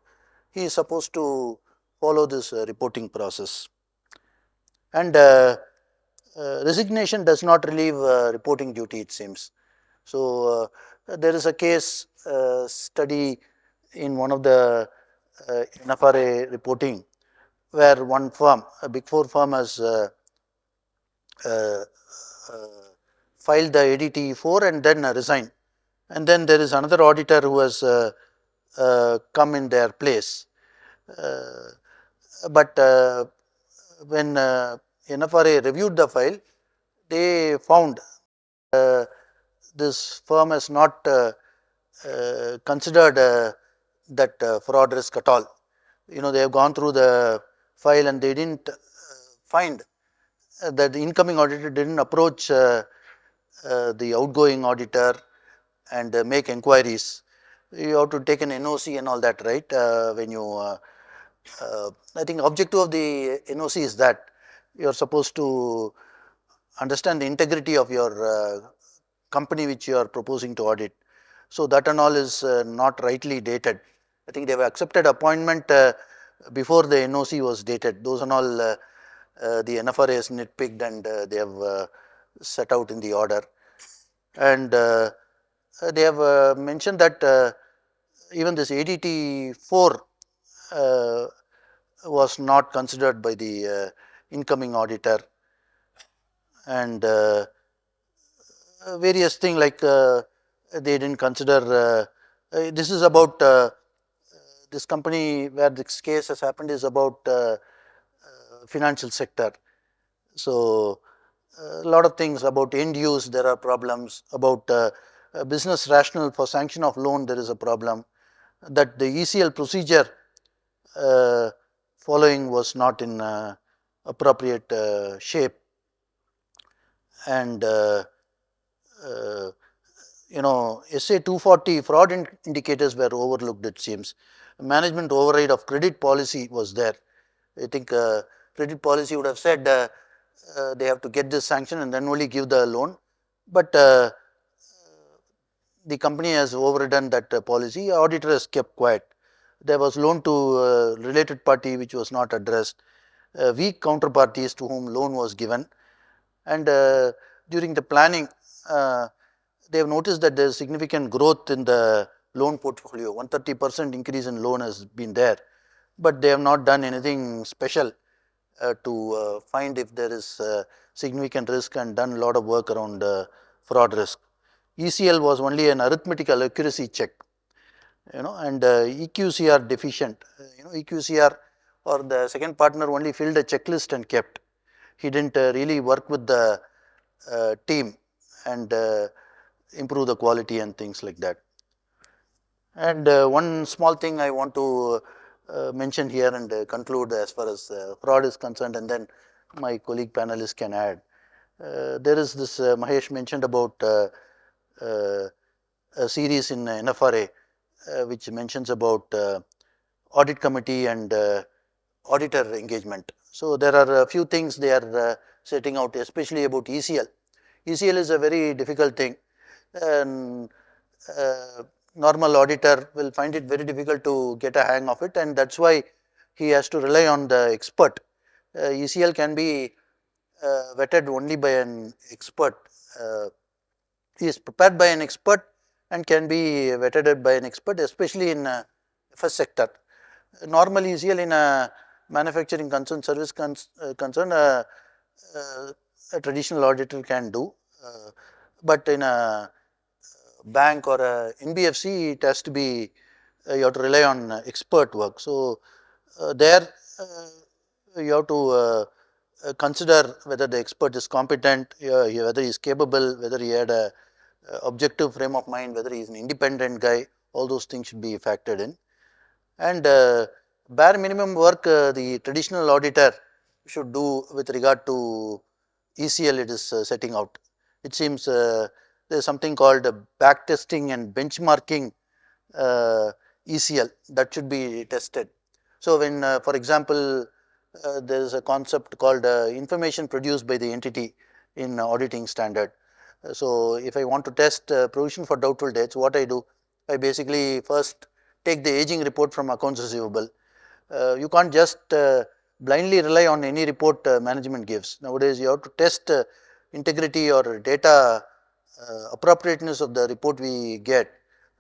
He is supposed to follow this reporting process. And resignation does not relieve reporting duty, it seems. So there is a case study in one of the NFRA reporting, where one firm, a Big Four firm, has uh, filed the ADT4 and then resigned. And then there is another auditor who has come in their place. But when NFRA reviewed the file, they found this firm has not considered that fraud risk at all. They have gone through the file and they didn't find that the incoming auditor didn't approach the outgoing auditor and make inquiries. You have to take an NOC and all that, right? When you, I think objective of the NOC is that you are supposed to understand the integrity of your company which you are proposing to audit. So that and all is not rightly dated. I think they have accepted appointment before the NOC was dated. Those and all the NFRA has nitpicked and they have set out in the order. And they have mentioned that even this ADT4 was not considered by the incoming auditor, and various things like they didn't consider. This is about this company where this case has happened is about financial sector. So a lot of things about end use, there are problems about business rationale for sanction of loan, there is a problem, that the ECL procedure following was not in appropriate shape, and SA 240 fraud indicators were overlooked, it seems. Management override of credit policy was there. I think credit policy would have said they have to get this sanction and then only give the loan, but the company has overridden that policy. Auditor has kept quiet. There was loan to related party which was not addressed, weak counterparties to whom loan was given, and during the planning they have noticed that there is significant growth in the loan portfolio. 130% increase in loan has been there, but they have not done anything special to find if there is significant risk and done a lot of work around fraud risk. ECL was only an arithmetical accuracy check, and EQCR deficient. EQCR or the second partner only filled a checklist and kept. He didn't really work with the team and improve the quality and things like that. And one small thing I want to mention here and conclude as far as fraud is concerned, and then my colleague panelists can add. There is this Mahesh mentioned about a series in NFRA which mentions about audit committee and auditor engagement. So there are a few things they are setting out, especially about ECL. ECL is a very difficult thing, and normal auditor will find it very difficult to get a hang of it, and that's why he has to rely on the expert. ECL can be vetted only by an expert. He is prepared by an expert and can be vetted by an expert, especially in FS sector. Normal ECL in a manufacturing concern, service concern, a traditional auditor can do, but in a bank or a NBFC, it has to be, you have to rely on expert work. So there you have to consider whether the expert is competent, whether he is capable, whether he had a objective frame of mind, whether he is an independent guy. All those things should be factored in. And bare minimum work the traditional auditor should do with regard to ECL it is setting out. It seems there is something called back testing and benchmarking ECL that should be tested. So when for example there is a concept called information produced by the entity in auditing standard. So if I want to test provision for doubtful debts, what I do, I basically first take the aging report from accounts receivable. You can't just blindly rely on any report management gives. Nowadays you have to test integrity or data appropriateness of the report we get.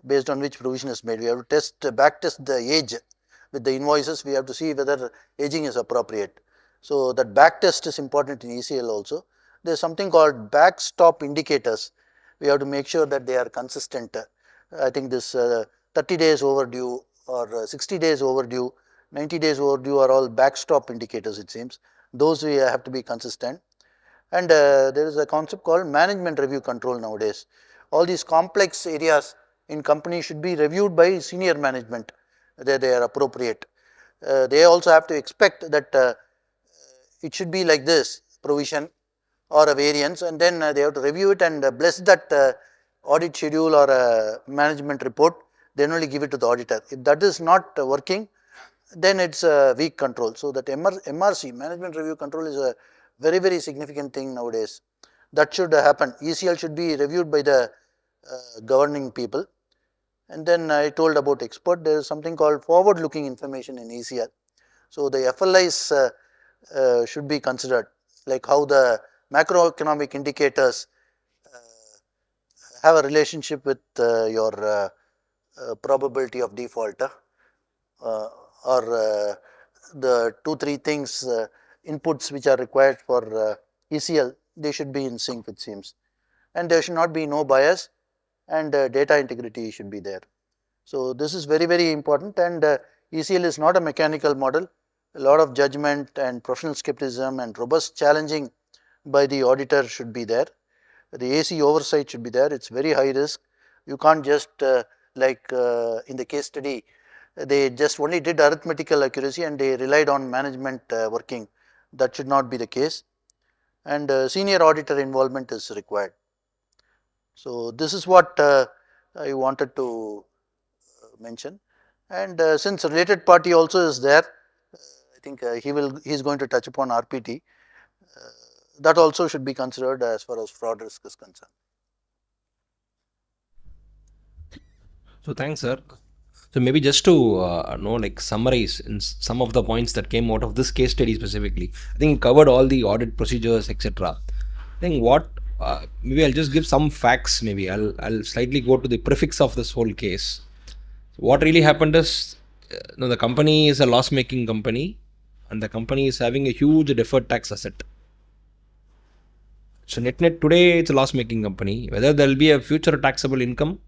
based on which provision is made. We have to back test the age with the invoices. We have to see whether aging is appropriate. So that back test is important in ECL also. There is something called backstop indicators. We have to make sure that they are consistent. I think this 30 days overdue or 60 days overdue, 90 days overdue are all backstop indicators, it seems. Those we have to be consistent. And there is a concept called management review control nowadays. All these complex areas in company should be reviewed by senior management, that they are appropriate. They also have to expect that it should be like this provision or a variance, and then they have to review it and bless that audit schedule or a management report, then only give it to the auditor. If that is not working, then it is a weak control. So that MRC, management review control, is a very, very significant thing nowadays. That should happen. ECL should be reviewed by the governing people. And then I told about expert. There is something called forward looking information in ECL. So the FLIs should be considered, like how the macroeconomic indicators have a relationship with your probability of default, or the 2-3 things, inputs which are required for ECL, they should be in sync, it seems. And there should not be no bias, and data integrity should be there. So this is very, very important, and ECL is not a mechanical model. A lot of judgment and professional skepticism and robust challenging by the auditor should be there. The AC oversight should be there. It is very high risk. You can't just like in the case study, they just only did arithmetical accuracy and they relied on management working. That should not be the case, and senior auditor involvement is required. So this is what I wanted to mention, and since related party also is there, I think he is going to touch upon RPT. That also should be considered as far as fraud risk is concerned. So thanks, sir. So maybe just to summarize in some of the points that came out of this case study specifically. I think it covered all the audit procedures, etc. I think what maybe I'll just give some facts. Maybe I'll slightly go to the prefix of this whole case. What really happened is, the company is a loss-making company, and the company is having a huge deferred tax asset. So net today it's a loss-making company. Whether there will be a future taxable income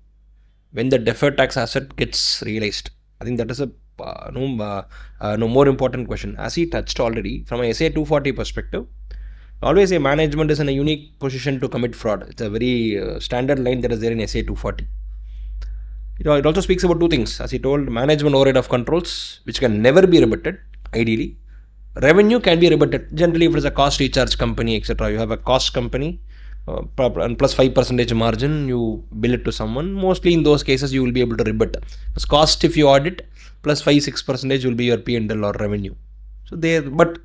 when the deferred tax asset gets realized, I think that is a more important question. As he touched already, from a SA 240 perspective, always a management is in a unique position to commit fraud. It's a very standard line that is there in SA 240. It also speaks about two things. As he told, management override of controls, which can never be rebutted, ideally. Revenue can be rebutted. Generally, if it is a cost recharge company, etc., you have a cost company and plus 5% margin, you bill it to someone. Mostly in those cases, you will be able to rebut. Because cost, if you audit, plus 5-6% will be your P&L or revenue. So but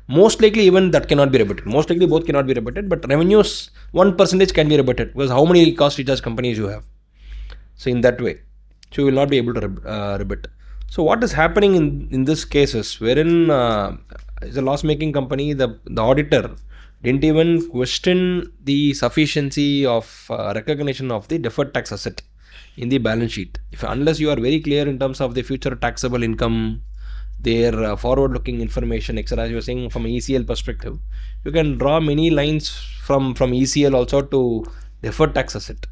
most likely even that cannot be rebutted. Most likely both cannot be rebutted, but revenues 1% can be rebutted, because how many cost recharge companies you have? So in that way, so you will not be able to rebut. So what is happening in this case is, wherein is a loss-making company, the auditor didn't even question the sufficiency of recognition of the deferred tax asset in the balance sheet. Unless you are very clear in terms of the future taxable income, their forward-looking information, etc. As you were saying, from an ECL perspective, you can draw many lines from ECL also to deferred tax asset.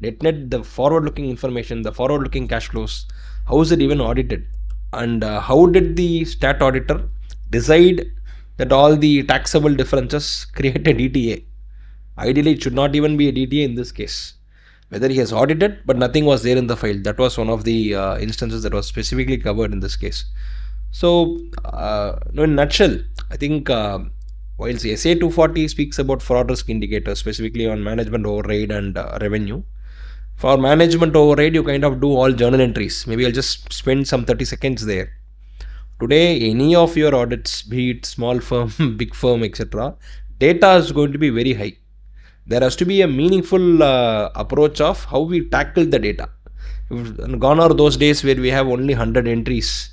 Net, the forward-looking information, the forward-looking cash flows, how is it even audited? And how did the stat auditor decide that all the taxable differences create a DTA? Ideally, it should not even be a DTA in this case. Whether he has audited, but nothing was there in the file. That was one of the instances that was specifically covered in this case. So, in a nutshell, I think while SA 240 speaks about fraud risk indicators, specifically on management override and revenue, for management override, you kind of do all journal entries. Maybe I'll just spend some 30 seconds there. Today, any of your audits, be it small firm, big firm, etc., data is going to be very high. There has to be a meaningful approach of how we tackle the data. Gone are those days where we have only 100 entries.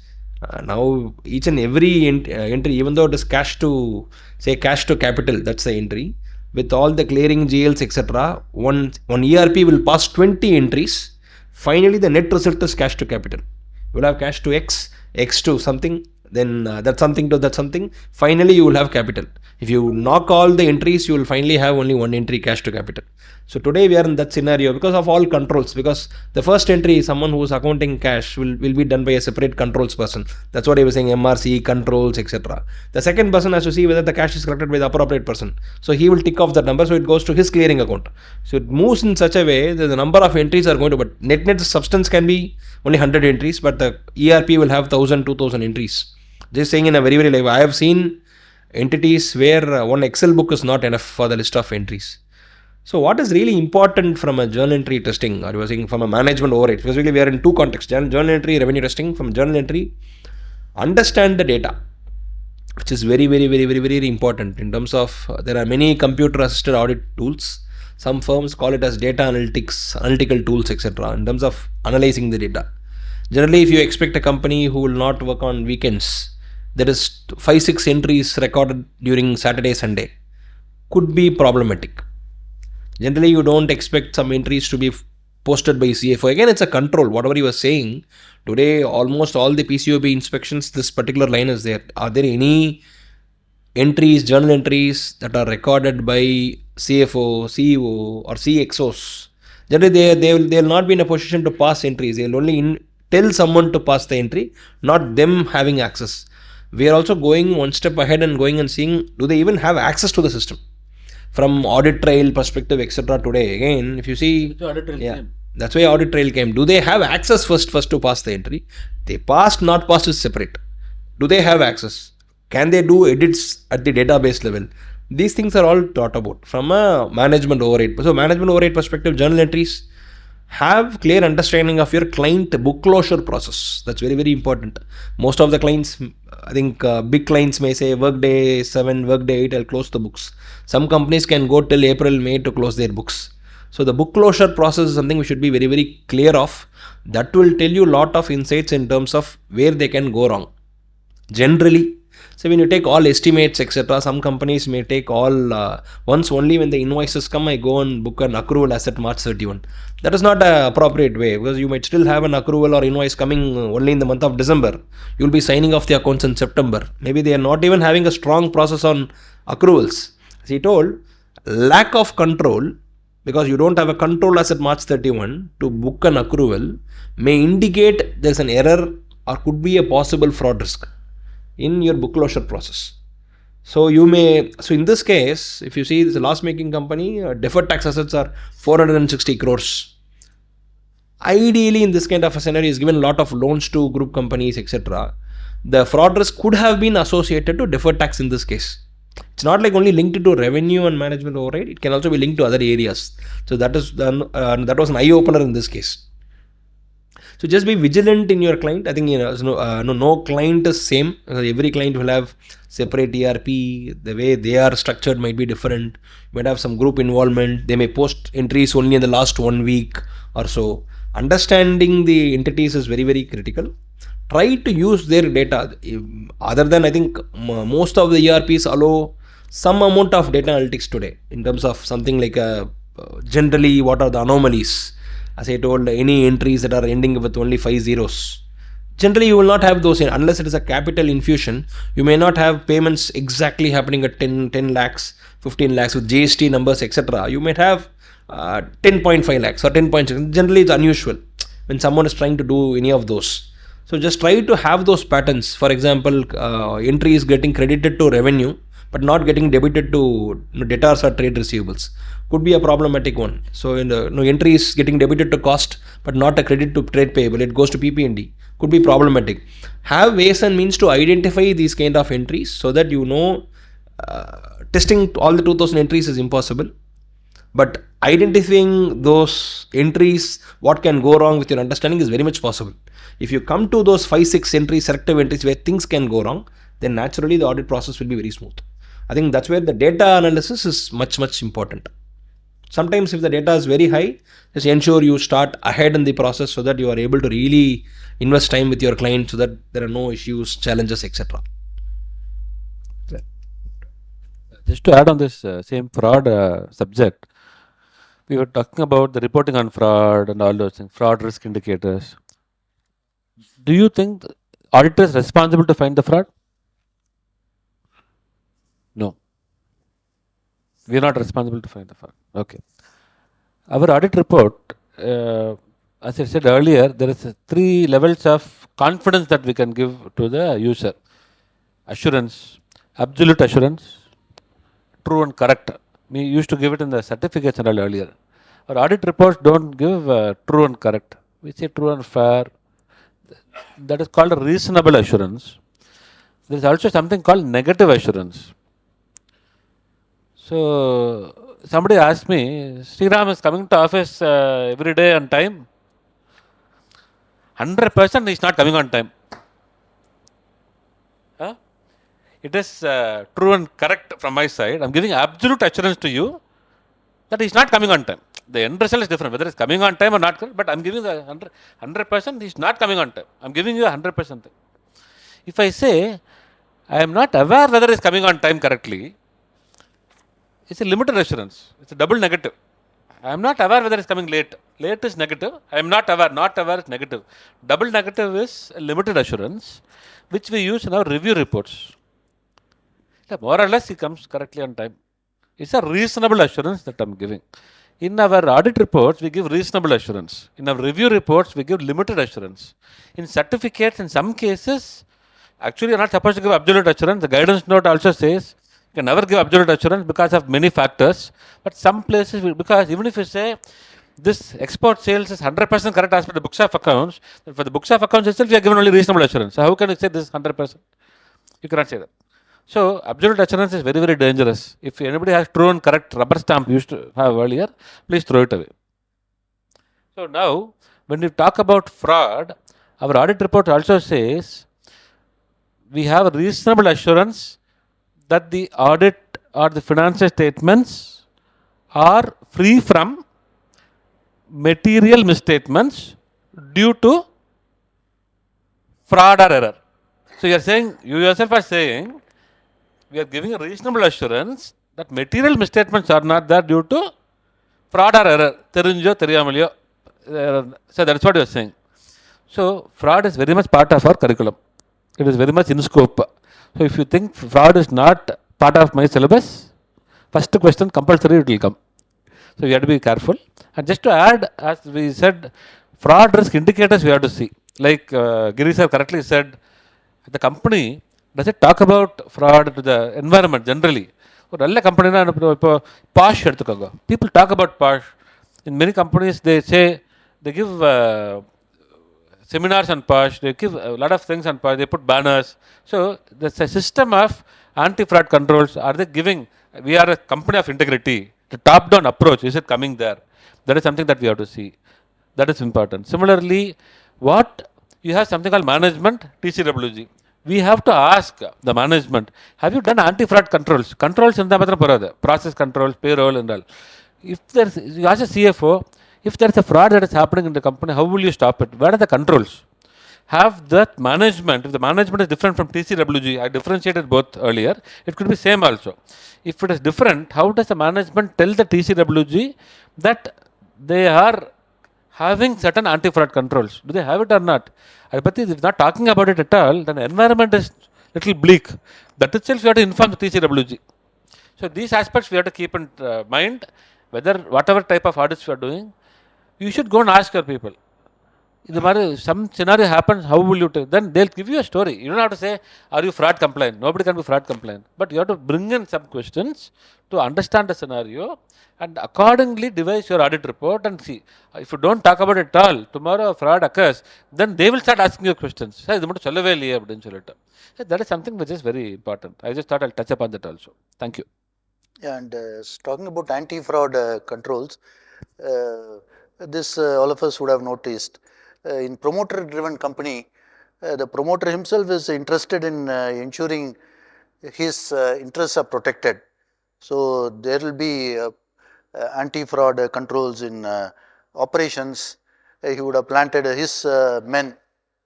Now, each and every entry, even though it is cash to capital, that's the entry. With all the clearing GLs, etc., one ERP will pass 20 entries finally the net result is cash to capital. You will have cash to X, X to something, then that something to that something. Finally, you will have capital. If you knock all the entries, you will finally have only one entry, cash to capital. So today we are in that scenario because of all controls. Because the first entry, someone who is accounting cash will be done by a separate controls person. That's what I was saying, MRC, controls, etc. The second person has to see whether the cash is collected by the appropriate person. So he will tick off that number, so it goes to his clearing account. So it moves in such a way that the number of entries are going to, but net substance can be only 100 entries, but the ERP will have 1000, 2000 entries. Just saying in a very, very live, I have seen entities where one Excel book is not enough for the list of entries. So what is really important from a journal entry testing, or you were saying from a management override, specifically we are in two contexts, journal entry, revenue testing. From journal entry, understand the data, which is very, very, very, very, very important in terms of, there are many computer assisted audit tools. Some firms call it as data analytics, analytical tools, etc. in terms of analyzing the data. Generally, if you expect a company who will not work on weekends, there is 5-6 entries recorded during Saturday, Sunday, could be problematic. Generally, you don't expect some entries to be posted by CFO. Again, it's a control. Whatever you were saying, today almost all the PCOB inspections, this particular line is there. Are there any entries, journal entries that are recorded by CFO, CEO or CXOs? Generally, they will not be in a position to pass entries. They will only tell someone to pass the entry, not them having access. We are also going one step ahead and going and seeing, do they even have access to the system? From audit trail perspective, etc. Today, again, if you see, that's why audit trail came. Do they have access first to pass the entry? They passed, not passed is separate. Do they have access? Can they do edits at the database level? These things are all thought about from a management override. So management override perspective, journal entries, have clear understanding of your client book closure process. That's very, very important. Most of the clients, I think big clients may say workday 7, workday 8, I'll close the books. Some companies can go till April, May to close their books. So the book closure process is something we should be very, very clear of. That will tell you a lot of insights in terms of where they can go wrong. Generally, so when you take all estimates, etc., some companies may take all, once only when the invoices come, I go and book an accrual as at March 31. That is not an appropriate way, because you might still have an accrual or invoice coming only in the month of December. You will be signing off the accounts in September. Maybe they are not even having a strong process on accruals. As he told, lack of control, because you don't have a control as at March 31 to book an accrual, may indicate there's an error or could be a possible fraud risk in your book closure process. So you may, so in this case, if you see it's a loss making company, deferred tax assets are 460 crores. Ideally, in this kind of a scenario, is given a lot of loans to group companies, etc. The fraud risk could have been associated to deferred tax in this case. It's not like only linked to revenue and management override, it can also be linked to other areas. So that was an eye opener in this case. So just be vigilant in your client. I think no client is same. Every client will have separate ERP. The way they are structured might be different. You might have some group involvement. They may post entries only in the last 1 week or so. Understanding the entities is very, very critical. Try to use their data. Other than, I think most of the ERPs allow some amount of data analytics today in terms of something like generally what are the anomalies. As I told, any entries that are ending with only 5 zeros. Generally, you will not have those unless it is a capital infusion. You may not have payments exactly happening at 10 lakhs, 15 lakhs with GST numbers, etc. You might have 10.5 lakhs or 10.6. Generally, it's unusual when someone is trying to do any of those. So just try to have those patterns. For example, entry is getting credited to revenue, but not getting debited to debtors or trade receivables. Could be a problematic one. So entry is getting debited to cost, but not a credit to trade payable. It goes to PP&D. Could be problematic. Have ways and means to identify these kind of entries so that testing all the 2000 entries is impossible. But identifying those entries, what can go wrong with your understanding is very much possible. If you come to those 5-6 entries, selective entries where things can go wrong, then naturally the audit process will be very smooth. I think that's where the data analysis is much, much important. Sometimes if the data is very high, just ensure you start ahead in the process so that you are able to really invest time with your client so that there are no issues, challenges, etc. Just to add on this same fraud subject, we were talking about the reporting on fraud and all those things, fraud risk indicators. Do you think the auditor is responsible to find the fraud? No. We are not responsible to find the fraud. Okay. Our audit report, as I said earlier, there is 3 levels of confidence that we can give to the user. Assurance, absolute assurance, true and correct. We used to give it in the certificates and all earlier. Our audit reports don't give true and correct. We say true and fair. That is called a reasonable assurance. There is also something called negative assurance. So somebody asked me, Sriram is coming to office every day on time. 100% he is not coming on time. Huh? It is true and correct from my side. I am giving absolute assurance to you that he is not coming on time. The end result is different, whether he is coming on time or not, but I am giving the 100% he is not coming on time. I am giving you 100%. If I say I am not aware whether he is coming on time correctly, it's a limited assurance. It's a double negative. I am not aware whether it's coming late. Late is negative. I am not aware. Not aware is negative. Double negative is a limited assurance, which we use in our review reports. More or less, he comes correctly on time. It's a reasonable assurance that I'm giving. In our audit reports, we give reasonable assurance. In our review reports, we give limited assurance. In certificates, in some cases, actually, you're not supposed to give absolute assurance. The guidance note also says you can never give absolute assurance because of many factors. But some places, because even if you say this export sales is 100% correct as per the books of accounts, then for the books of accounts itself, you are given only reasonable assurance. So how can you say this is 100%? You cannot say that. So absolute assurance is very, very dangerous. If anybody has true and correct rubber stamp used to have earlier, please throw it away. So now, when you talk about fraud, our audit report also says we have a reasonable assurance that the audit or the financial statements are free from material misstatements due to fraud or error. So you are saying, you yourself are saying, we are giving a reasonable assurance that material misstatements are not there due to fraud or error. Therinjo, theriyamalyo. So that's what you are saying. So fraud is very much part of our curriculum. It is very much in scope. So if you think fraud is not part of my syllabus, first question compulsory it will come. So we have to be careful. And just to add, as we said, fraud risk indicators we have to see. Like Giri sir correctly said, the company, does it talk about fraud to the environment generally? Posh, people talk about posh. In many companies, they say, they give seminars on posh, they give a lot of things on posh, they put banners. So there's a system of anti-fraud controls. Are they giving, we are a company of integrity, the top-down approach, is it coming there? That is something that we have to see. That is important. Similarly, what you have something called management, TCWG. We have to ask the management, have you done anti-fraud controls? Controls in the process controls, payroll and all. If there's, you ask a CFO, if there's a fraud that is happening in the company, how will you stop it? What are the controls? Have that management, if the management is different from TCWG, I differentiated both earlier, it could be same also. If it is different, how does the management tell the TCWG that they are having certain anti-fraud controls? Do they have it or not? But if they're not talking about it at all, then the environment is little bleak. That itself you have to inform the TCWG. So these aspects we have to keep in mind, whether whatever type of audits you are doing, you should go and ask your people. If some scenario happens, how will you take? Then they'll give you a story. You don't have to say, are you fraud compliant? Nobody can be fraud compliant. But you have to bring in some questions to understand the scenario and accordingly devise your audit report and see. If you don't talk about it at all, tomorrow a fraud occurs, then they will start asking you questions. That is something which is very important. I just thought I'll touch upon that also. Thank you. Yeah, and talking about anti-fraud controls, this all of us would have noticed. In promoter-driven company, the promoter himself is interested in ensuring his interests are protected. So there will be anti-fraud controls in operations. He would have planted his men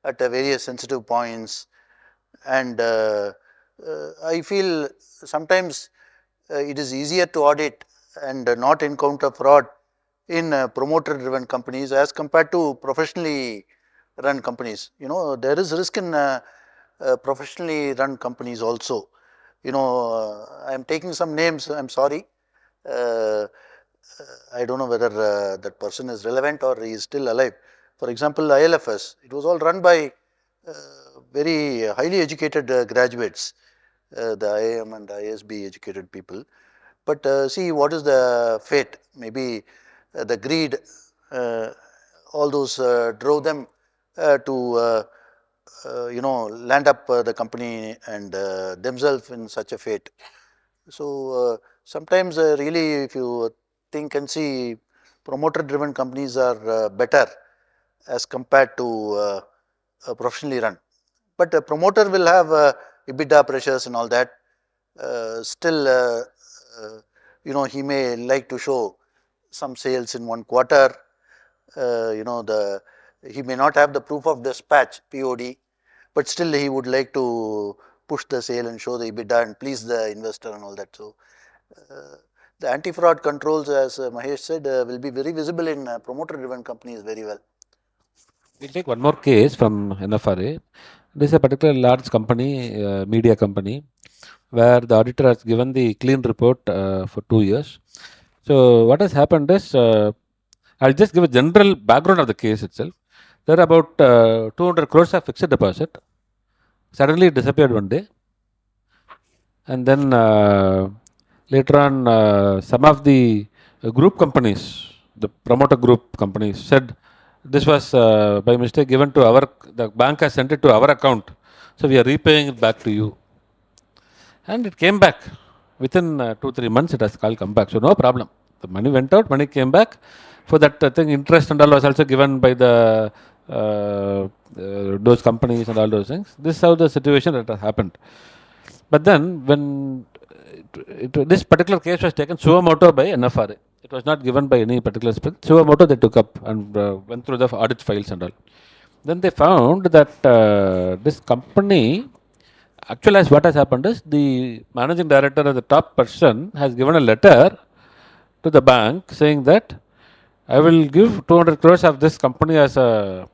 at various sensitive points, and I feel sometimes it is easier to audit and not encounter fraud in promoter driven companies as compared to professionally run companies. There is risk in professionally run companies also. I am taking some names, I am sorry. I don't know whether that person is relevant or he is still alive. For example, ILFS, it was all run by very highly educated graduates, the IIM and ISB educated people. But see what is the fate, maybe the greed, all those drove them to land up the company and themselves in such a fate. So sometimes really if you think and see, promoter driven companies are better as compared to professionally run. But a promoter will have EBITDA pressures and all that. Still, he may like to show some sales in one quarter. He may not have the proof of dispatch (POD), but still he would like to push the sale and show the EBITDA and please the investor and all that. So the anti-fraud controls, as Mahesh said, will be very visible in promoter-driven companies very well. We'll take one more case from NFRA. This is a particular large company, media company, where the auditor has given the clean report for 2 years. So what has happened is, I'll just give a general background of the case itself. There are about 200 crores of fixed deposit. Suddenly it disappeared one day. And then later on, some of the group companies, the promoter group companies, said this was by mistake given to the bank has sent it to our account. So we are repaying it back to you. And it came back. Within 2-3 months, it has all come back. So no problem. The money went out, money came back. For that thing, interest and all was also given by the those companies and all those things. This is how the situation that has happened. But then, when this particular case was taken suo moto by NFRA, it was not given by any particular suo moto. They took up and went through the audit files and all. Then they found that this company, actually, as what has happened is the managing director or the top person has given a letter to the bank saying that I will give 200 crores of this company as a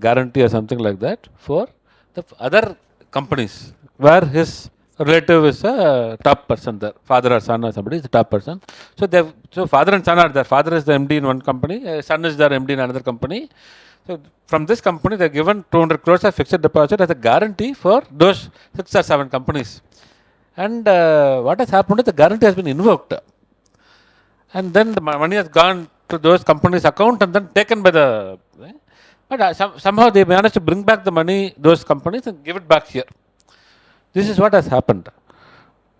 guarantee or something like that for the other companies where his relative is a top person there, father or son or somebody is the top person. So father and son are there. Father is the MD in one company, son is their MD in another company. So from this company, they are given 200 crores of fixed deposit as a guarantee for those 6 or 7 companies. And what has happened is the guarantee has been invoked. And then the money has gone to those companies' account and then taken by the... But somehow they managed to bring back the money, those companies, and give it back here. This is what has happened.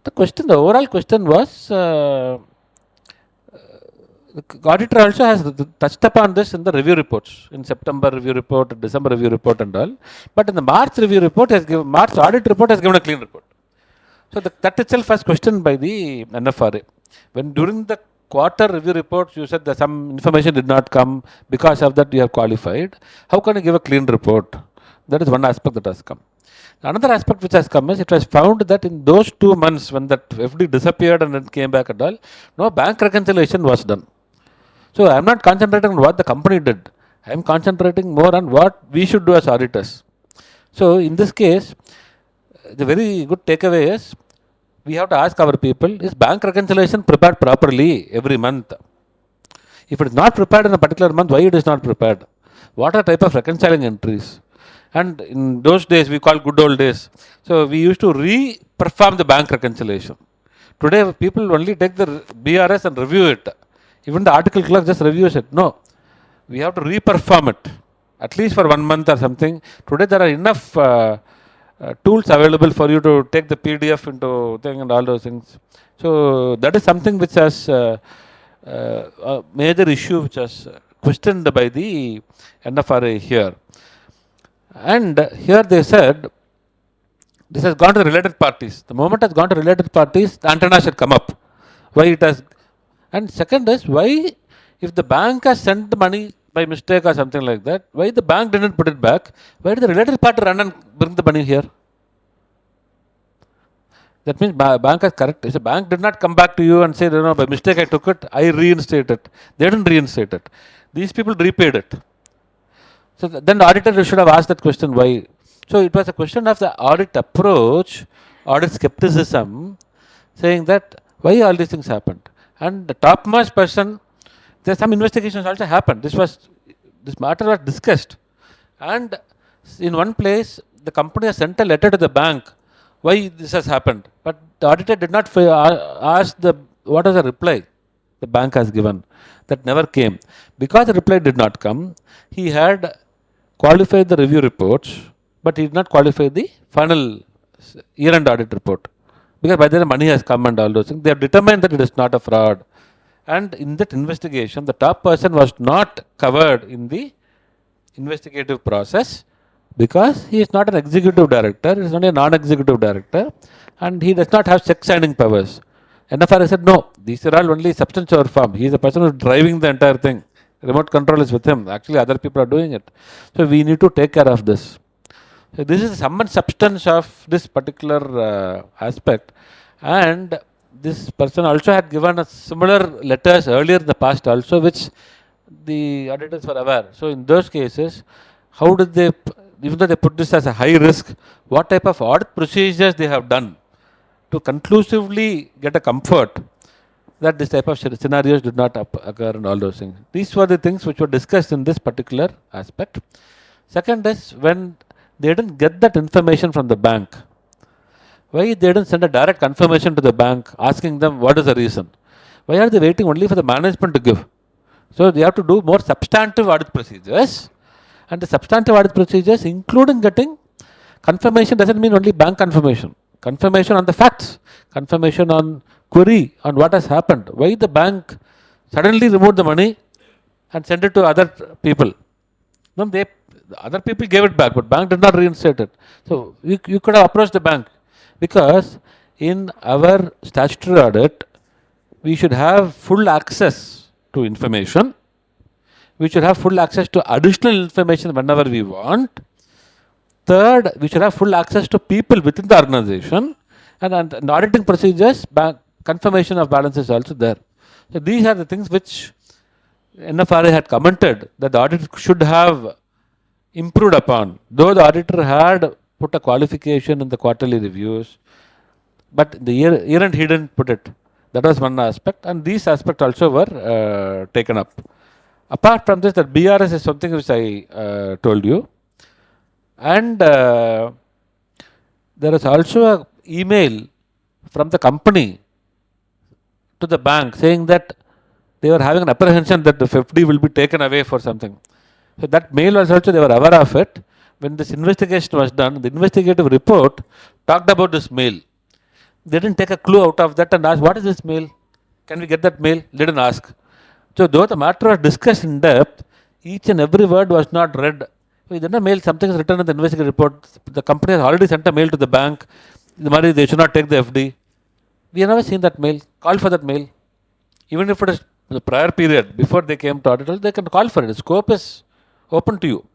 The overall question was... the auditor also has touched upon this in the review reports, in September review report, December review report and all. But in the March review report, March audit report has given a clean report. So that itself was questioned by the NFRA. When during the quarter review reports you said that some information did not come, because of that you have qualified, how can you give a clean report? That is one aspect that has come. Another aspect which has come is it was found that in those 2 months when that FD disappeared and then came back and all, no bank reconciliation was done. So I am not concentrating on what the company did. I am concentrating more on what we should do as auditors. So in this case, the very good takeaway is we have to ask our people, is bank reconciliation prepared properly every month? If it is not prepared in a particular month, why it is not prepared? What are type of reconciling entries? And in those days, we call good old days. So we used to re-perform the bank reconciliation. Today, people only take the BRS and review it. Even the article clerk just reviews it. No, we have to re-perform it, at least for 1 month or something. Today, there are enough tools available for you to take the PDF into thing and all those things. So that is something which has a major issue which has questioned by the NFRA here. And here they said this has gone to the related parties. The moment it has gone to related parties, the antenna should come up. Why it has? And second is, why if the bank has sent the money by mistake or something like that, why the bank didn't put it back? Why did the related party run and bring the money here? That means bank has correct. If the bank did not come back to you and say, no, by mistake I took it, I reinstate it. They didn't reinstate it. These people repaid it. So then the auditor should have asked that question, why? So it was a question of the audit approach, audit skepticism, saying that why all these things happened. And the topmost person, there's some investigations also happened. This matter was discussed. And in one place, the company has sent a letter to the bank, why this has happened. But the auditor did not ask what was the reply the bank has given. That never came. Because the reply did not come, he had qualified the review reports, but he did not qualify the final year-end audit report. Because by then the money has come and all those things. They have determined that it is not a fraud. And in that investigation, the top person was not covered in the investigative process because he is not an executive director, he is only a non-executive director, and he does not have check signing powers. NFRA said, no, these are all only substance over form. He is the person who is driving the entire thing. Remote control is with him. Actually, other people are doing it. So we need to take care of this. So this is the sum and substance of this particular aspect. And this person also had given us similar letters earlier in the past also, which the auditors were aware. So in those cases, how did they, even though they put this as a high risk, what type of audit procedures they have done to conclusively get a comfort that this type of scenarios did not occur and all those things. These were the things which were discussed in this particular aspect. Second is when they didn't get that information from the bank. Why they didn't send a direct confirmation to the bank asking them what is the reason? Why are they waiting only for the management to give? So they have to do more substantive audit procedures. And the substantive audit procedures, including getting confirmation, doesn't mean only bank confirmation. Confirmation on the facts, confirmation on query on what has happened. Why the bank suddenly removed the money and sent it to other people? No, the other people gave it back, but bank did not reinstate it. So you could have approached the bank, because in our statutory audit, we should have full access to information. We should have full access to additional information whenever we want. Third, we should have full access to people within the organization, and auditing procedures, confirmation of balance is also there. So these are the things which NFRA had commented that the audit should have improved upon. Though the auditor had put a qualification in the quarterly reviews, but the year-end he didn't put it. That was one aspect, and these aspects also were taken up. Apart from this, that BRS is something which I told you. And there is also an email from the company to the bank saying that they were having an apprehension that the FD will be taken away for something. So that mail was also, they were aware of it. When this investigation was done, the investigative report talked about this mail. They didn't take a clue out of that and ask, what is this mail? Can we get that mail? They didn't ask. So though the matter was discussed in depth, each and every word was not read. So then a mail, something is written in the investigative report. The company has already sent a mail to the bank. The money, they should not take the FD. We have never seen that mail. Call for that mail. Even if it is the prior period, before they came to audit, they can call for it. The scope is open to you.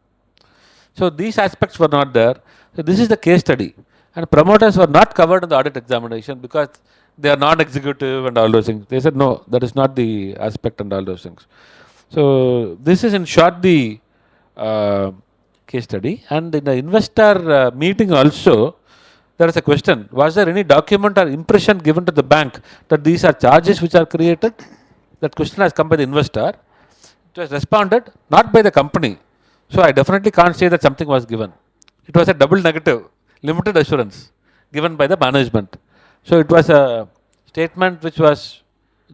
So these aspects were not there. So this is the case study. And promoters were not covered in the audit examination because they are non-executive and all those things. They said, no, that is not the aspect and all those things. So this is in short the case study. And in the investor meeting also, there is a question, was there any document or impression given to the bank that these are charges which are created? That question has come by the investor. It was responded, not by the company. So I definitely can't say that something was given. It was a double negative, limited assurance given by the management. So it was a statement which was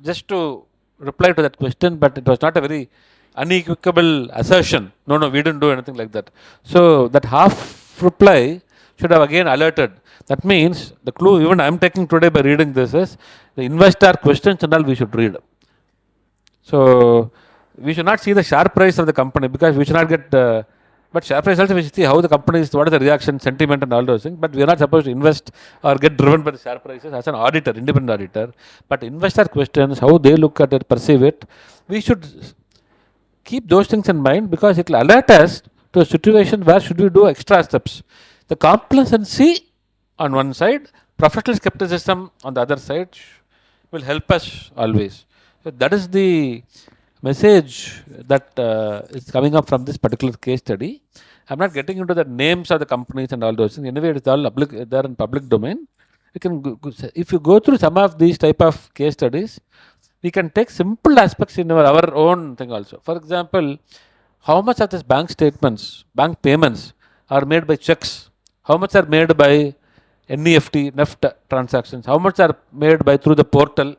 just to reply to that question, but it was not a very unequivocal assertion. No, we didn't do anything like that. So that half reply should have again alerted. That means the clue even I am taking today by reading this is the investor questions and all we should read. So we should not see the share price of the company because we should not get, but share price also we should see how the company is, what is the reaction, sentiment and all those things. But we are not supposed to invest or get driven by the share prices as an auditor, independent auditor. But investor questions, how they look at it, perceive it, we should keep those things in mind because it will alert us to a situation where should we do extra steps. The complacency on one side, professional skepticism on the other side will help us always. So that is the message that is coming up from this particular case study. I'm not getting into the names of the companies and all those things. Anyway, it's all public, they're in public domain. You can if you go through some of these type of case studies, we can take simple aspects in our own thing also. For example, how much of these bank statements, bank payments are made by checks? How much are made by NEFT transactions? How much are made by through the portal,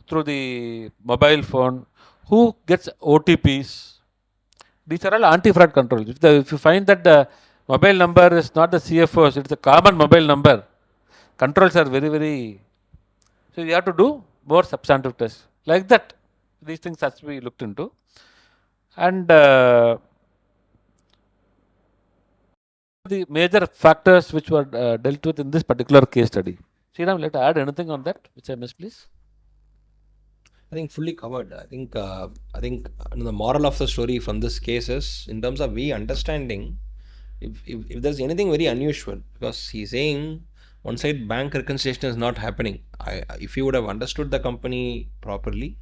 through the mobile phone? Who gets OTPs? These are all anti-fraud controls. If you find that the mobile number is not the CFO's, it's a common mobile number, controls are very, very. So you have to do more substantive tests. Like that, these things has to be looked into. And the major factors which were dealt with in this particular case study. Sriram, let add anything on that which I missed, please? I think fully covered. I think the moral of the story from this case is in terms of we understanding if there's anything very unusual, because he's saying one side bank reconciliation is not happening. If you would have understood the company properly,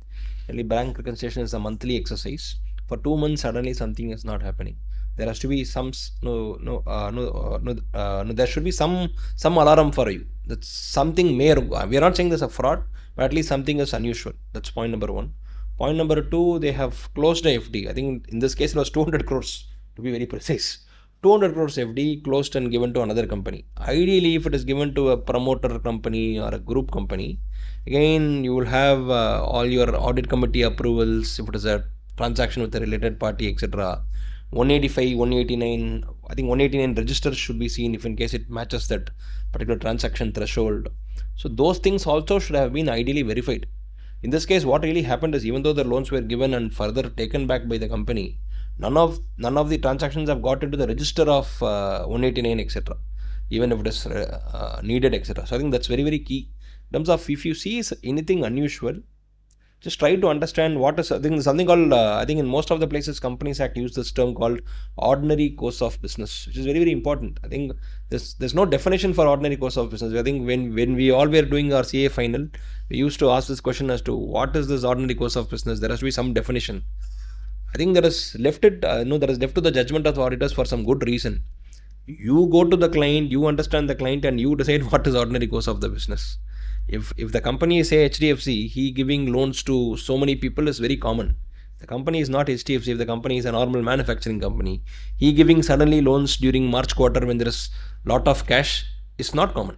only bank reconciliation is a monthly exercise. For 2 months suddenly something is not happening. There has to be some there should be some alarm for you. That's something may. We are not saying there's a fraud, but at least something is unusual. That's point number one. Point number two, they have closed a FD. I think in this case it was 200 crores to be very precise. 200 crores FD closed and given to another company. Ideally, if it is given to a promoter company or a group company, again you will have all your audit committee approvals if it is a transaction with a related party, etc. 185, 189, I think 189 registers should be seen if in case it matches that particular transaction threshold. So those things also should have been ideally verified. In this case, what really happened is even though the loans were given and further taken back by the company, none of the transactions have got into the register of 189, etc. Even if it is needed, etc. So I think that's very, very key. In terms of if you see anything unusual, just try to understand what is, I think something called, I think in most of the places Companies Act use this term called ordinary course of business, which is very, very important. I think there's no definition for ordinary course of business. I think when we all were doing our CA final, we used to ask this question as to what is this ordinary course of business. There has to be some definition. I think there is left to the judgment of the auditors for some good reason. You go to the client, you understand the client, and you decide what is ordinary course of the business. If the company is, say, HDFC, he giving loans to so many people is very common. The company is not HDFC. If the company is a normal manufacturing company, he giving suddenly loans during March quarter when there is lot of cash is not common.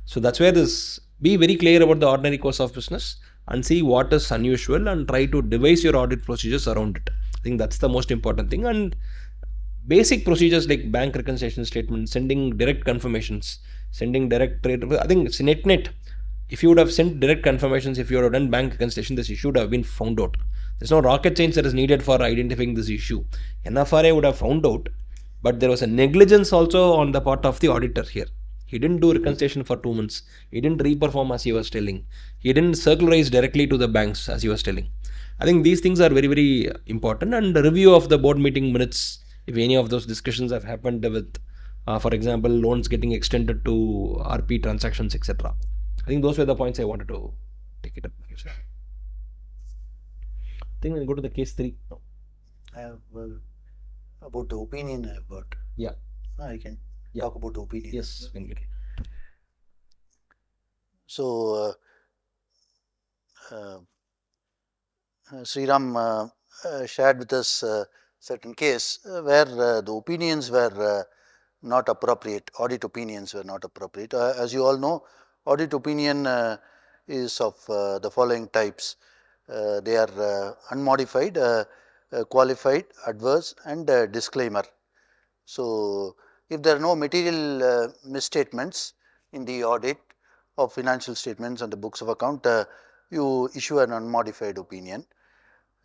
So that's where this, be very clear about the ordinary course of business and see what is unusual and try to devise your audit procedures around it. I think that's the most important thing. And basic procedures like bank reconciliation statement, sending direct confirmations, sending direct trade. I think net, if you would have sent direct confirmations, if you would have done bank reconciliation, this issue would have been found out. There's no rocket science that is needed for identifying this issue. NFRA would have found out, but there was a negligence also on the part of the auditor here. He didn't do reconciliation for 2 months. He didn't reperform as he was telling. He didn't circularize directly to the banks as he was telling. I think these things are very, very important. And the review of the board meeting minutes, if any of those discussions have happened with, for example, loans getting extended to RP transactions, etc. I think those were the points I wanted to take it up. I think we'll go to the case 3. No. I have about the opinion I have got. Yeah. I can talk about the opinion. Yes. So, Sriram shared with us certain case where the opinions were not appropriate, audit opinions were not appropriate. As you all know, audit opinion is of the following types. They are unmodified, qualified, adverse, and disclaimer. So, if there are no material misstatements in the audit of financial statements and the books of account, you issue an unmodified opinion.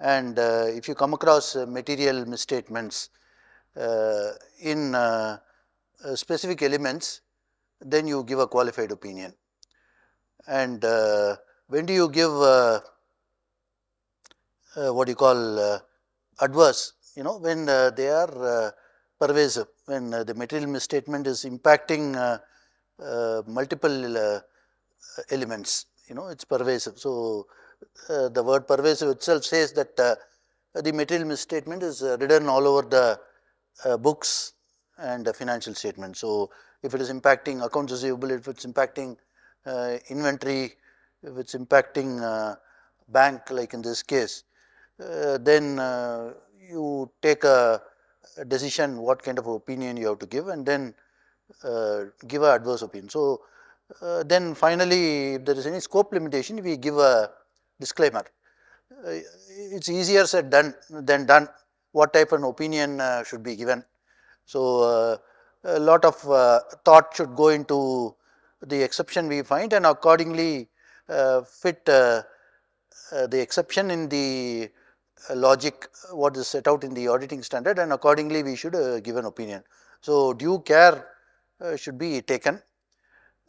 And if you come across material misstatements in specific elements, then you give a qualified opinion. And when do you give what you call adverse? When they are pervasive, when the material misstatement is impacting multiple elements, it's pervasive. So, the word pervasive itself says that the material misstatement is written all over the books and financial statements. So, if it is impacting accounts receivable, if it's impacting inventory, if it's impacting bank like in this case, then you take a decision what kind of opinion you have to give, and then give a adverse opinion. So, then finally, if there is any scope limitation, we give a disclaimer. It's easier said than done what type of an opinion should be given. So, a lot of thought should go into the exception we find, and accordingly fit the exception in the logic what is set out in the auditing standard, and accordingly we should give an opinion. So, due care should be taken.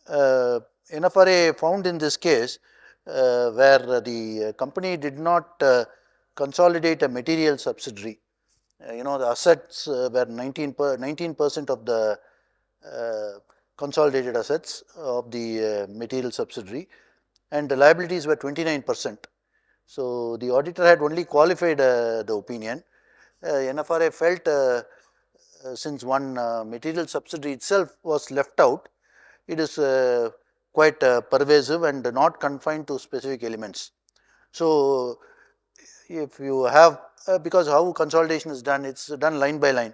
NFRA found in this case where the company did not consolidate a material subsidiary. The assets were 19% of the consolidated assets of the material subsidiary, and the liabilities were 29%. So, the auditor had only qualified the opinion. NFRA felt since one material subsidiary itself was left out, it is quite pervasive and not confined to specific elements. So, if you have because how consolidation is done, it's done line by line.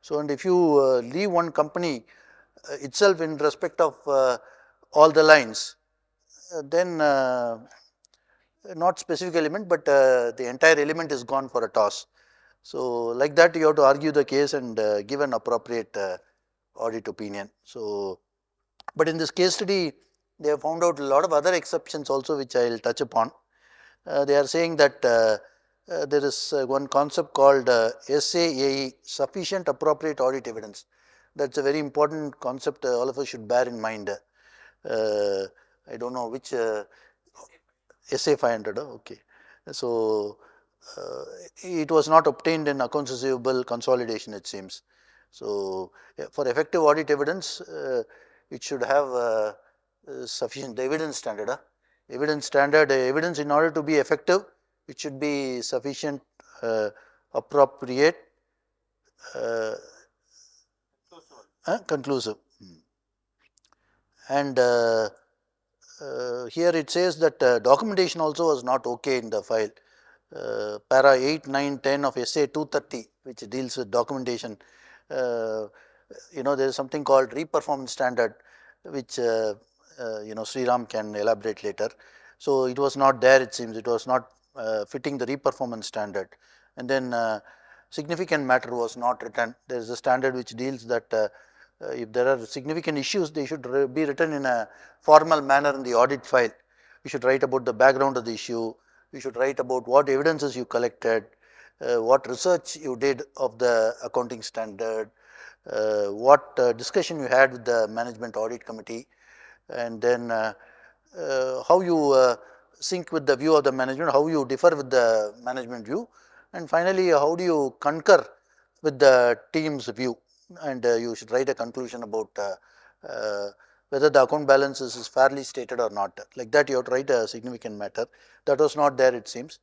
So, and if you leave one company itself in respect of all the lines, then not specific element, but the entire element is gone for a toss. So, like that you have to argue the case and give an appropriate audit opinion. So, but in this case study, they have found out a lot of other exceptions also, which I will touch upon. They are saying that there is one concept called SAAE, sufficient appropriate audit evidence. That is a very important concept all of us should bear in mind. I do not know which SA 500, okay. So, it was not obtained in accounts receivable consolidation, it seems. So, for effective audit evidence, it should have sufficient, the evidence standard. Evidence standard, evidence in order to be effective, it should be sufficient, appropriate, conclusive. And here it says that documentation also was not okay in the file. Para 8, 9, 10 of SA 230, which deals with documentation. There is something called reperformance standard, which Sriram can elaborate later. So, it was not there, it seems, it was not fitting the reperformance standard. And then significant matter was not written. There is a standard which deals that if there are significant issues, they should be written in a formal manner in the audit file. You should write about the background of the issue, you should write about what evidences you collected, what research you did of the accounting standard, what discussion you had with the management audit committee, and then how you sync with the view of the management, how you differ with the management view, and finally, how do you concur with the team's view, and you should write a conclusion about whether the account balance is fairly stated or not. Like that, you have to write a significant matter. That was not there, it seems.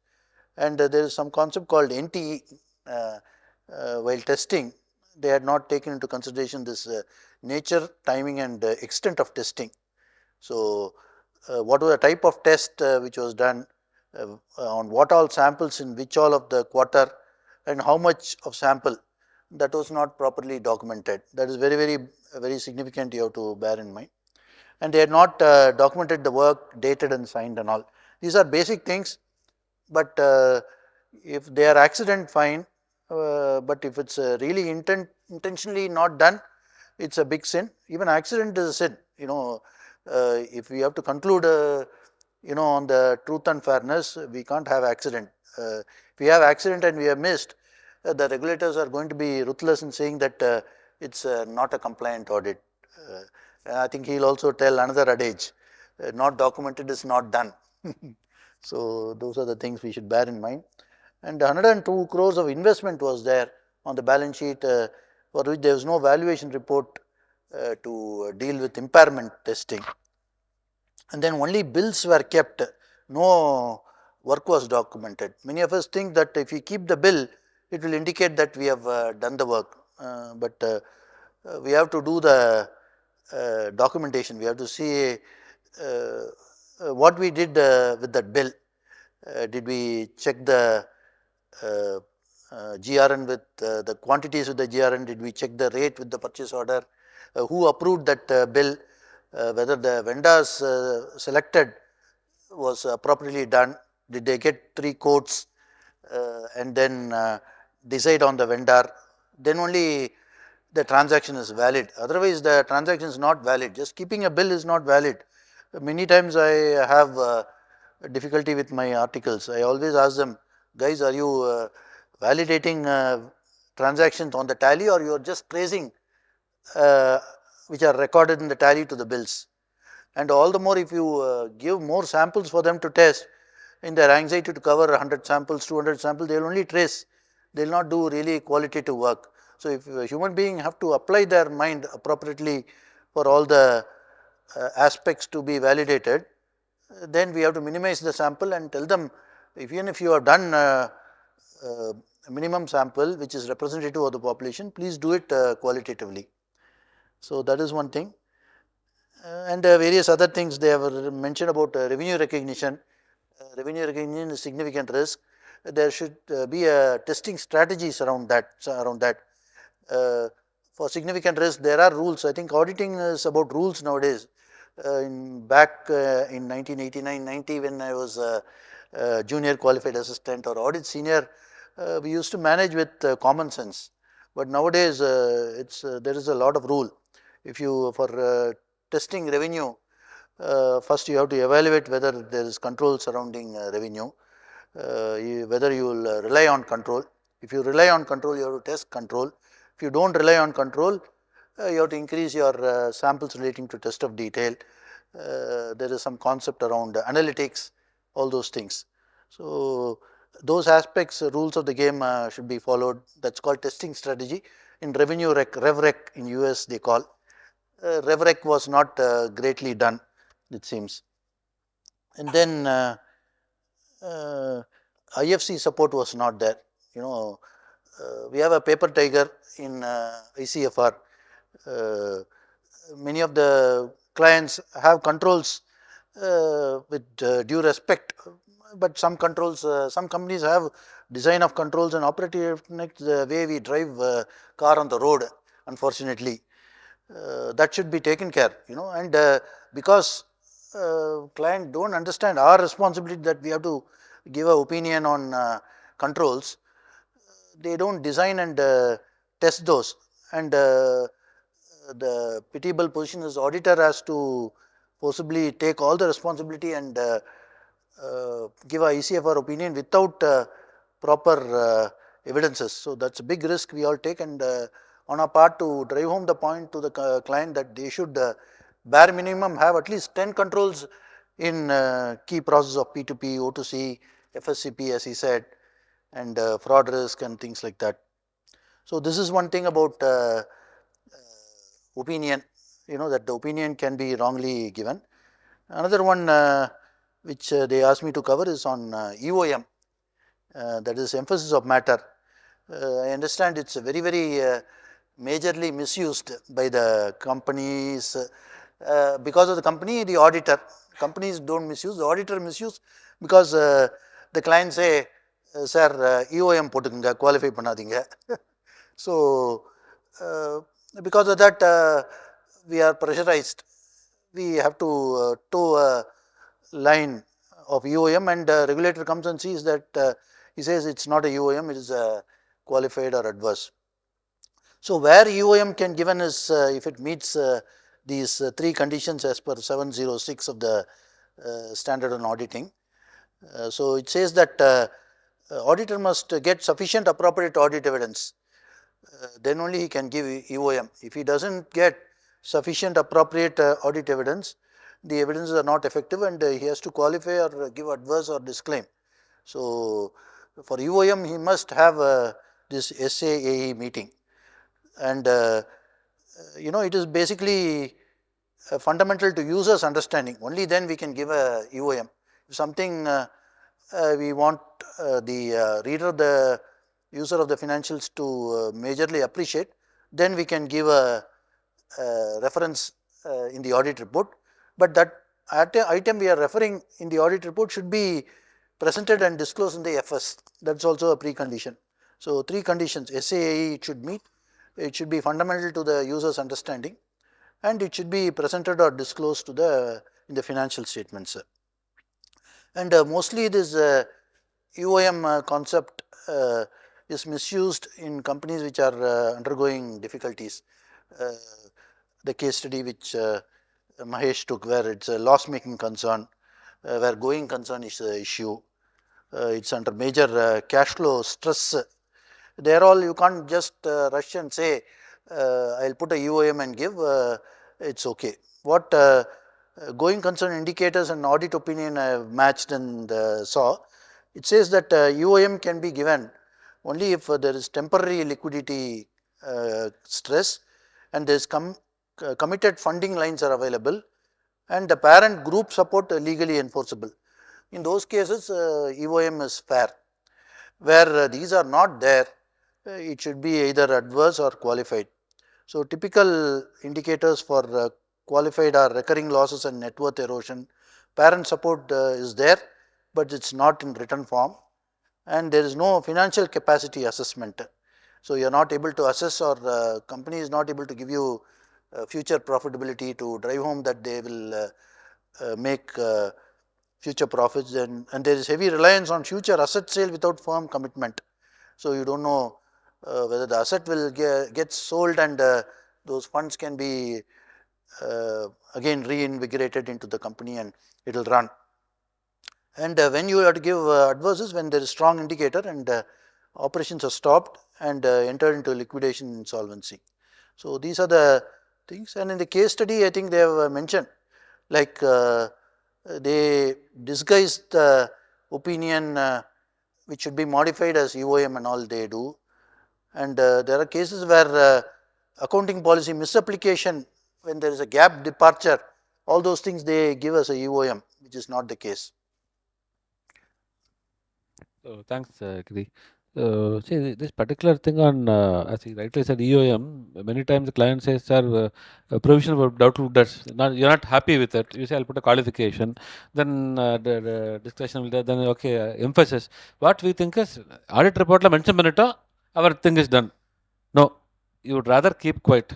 And there is some concept called NTE. While testing, they had not taken into consideration this nature, timing, and extent of testing. So, what was the type of test which was done, on what all samples in which all of the quarter, and how much of sample, that was not properly documented. That is very significant, you have to bear in mind. And they had not documented the work, dated and signed and all. These are basic things, but if they are accident, fine, but if it's really intentionally not done, it's a big sin. Even accident is a sin, if we have to conclude on the truth and fairness, we can't have accident. If we have accident and we have missed, the regulators are going to be ruthless in saying that it's not a compliant audit. I think he'll also tell another adage, not documented is not done. So, those are the things we should bear in mind. And 102 crores of investment was there on the balance sheet, for which there was no valuation report to deal with impairment testing, and then only bills were kept, no work was documented. Many of us think that if we keep the bill, it will indicate that we have done the work, but we have to do the documentation. We have to see what we did with that bill. Did we check the GRN with the quantities with the GRN? Did we check the rate with the purchase order? Who approved that bill? Whether the vendors selected was appropriately done? Did they get 3 quotes and then decide on the vendor? Then only the transaction is valid. Otherwise, the transaction is not valid. Just keeping a bill is not valid. Many times I have difficulty with my articles. I always ask them, guys, are you validating transactions on the tally, or you are just tracing which are recorded in the tally to the bills? And all the more if you give more samples for them to test, in their anxiety to cover 100 samples, 200 samples, they will only trace, they will not do really qualitative work. So, if a human being have to apply their mind appropriately for all the aspects to be validated, then we have to minimize the sample and tell them, even if you have done a minimum sample which is representative of the population, please do it qualitatively. So, that is one thing. And various other things they have mentioned about revenue recognition. Revenue recognition is significant risk. There should be a testing strategies around that. For significant risk, there are rules. I think auditing is about rules nowadays. Back in 1989-90, when I was junior qualified assistant or audit senior, we used to manage with common sense. But nowadays, there is a lot of rule. If you for testing revenue, first you have to evaluate whether there is control surrounding revenue, whether you will rely on control. If you rely on control, you have to test control. If you don't rely on control, you have to increase your samples relating to test of detail. There is some concept around analytics, all those things. So, those aspects, rules of the game should be followed. That is called testing strategy. In revenue rec, rev rec in US they call. Rev rec was not greatly done, it seems. And then IFC support was not there. You know, we have a paper tiger in ICFR. Many of the clients have controls with due respect, but some controls, some companies have design of controls and operative the way we drive car on the road, unfortunately. That should be taken care, you know, and because client don't understand our responsibility that we have to give an opinion on controls, they don't design and test those, and the pitiable position is auditor has to possibly take all the responsibility and give a ICFR opinion without proper evidences. So, that is a big risk we all take, and on our part to drive home the point to the client that they should bare minimum have at least 10 controls in key process of P2P, O2C, FSCP as he said, and fraud risk and things like that. So, this is one thing about opinion, you know, that the opinion can be wrongly given. Another one which they asked me to cover is on EOM, that is emphasis of matter. I understand it is very majorly misused by the companies because of the company, the auditor. Companies don't misuse, the auditor misuse because the client say, sir, EOM potukunga, qualify pannadinga. So, because of that we are pressurized. We have to toe a line of EOM, and regulator comes and sees that he says it is not a EOM, it is a qualified or adverse. So, where EOM can given is if it meets these 3 conditions as per 706 of the standard on auditing. So, it says that auditor must get sufficient appropriate audit evidence, then only he can give EOM. If he does not get sufficient appropriate audit evidence, the evidences are not effective, and he has to qualify or give adverse or disclaim. So, for EOM he must have this SAAE meeting, and it is basically fundamental to users' understanding. Only then we can give a EOM. If something we want the reader, the user of the financials to majorly appreciate, then we can give a reference in the audit report. But that item we are referring in the audit report should be presented and disclosed in the FS. That is also a precondition. So, 3 conditions: SAE it should meet, it should be fundamental to the user's understanding, and it should be presented or disclosed to in the financial statements. And mostly this EOM concept is misused in companies which are undergoing difficulties. The case study which Mahesh took, where it's a loss making concern, where going concern is the issue, it's under major cash flow stress. There all you can't just rush and say I'll put a EOM and give, it's okay. What going concern indicators and audit opinion I have matched and saw, it says that EOM can be given only if there is temporary liquidity stress and there is committed funding lines are available and the parent group support legally enforceable. In those cases EOM is fair. Where these are not there, it should be either adverse or qualified. So, typical indicators for qualified are recurring losses and net worth erosion. Parent support is there, but it is not in written form, and there is no financial capacity assessment. So, you are not able to assess, or company is not able to give you future profitability to drive home that they will make future profits, and there is heavy reliance on future asset sale without firm commitment. So, you do not know whether the asset will get sold and those funds can be again reinvigorated into the company and it will run. And when you have to give adverses, when there is strong indicator and operations are stopped and entered into liquidation insolvency. So, these are the things, and in the case study I think they have mentioned like they disguised the opinion which should be modified as EOM and all they do, and there are cases where accounting policy misapplication, when there is a gap departure, all those things they give us a EOM, which is not the case. Thanks, Giri. See, this particular thing on, as he rightly said, EOM, many times the client says, sir, provision for doubtful debts, you're not happy with it. You say, I'll put a qualification. Then the discussion will there, then, okay, emphasis. What we think is, audit report la mention panita, our thing is done. No, you would rather keep quiet.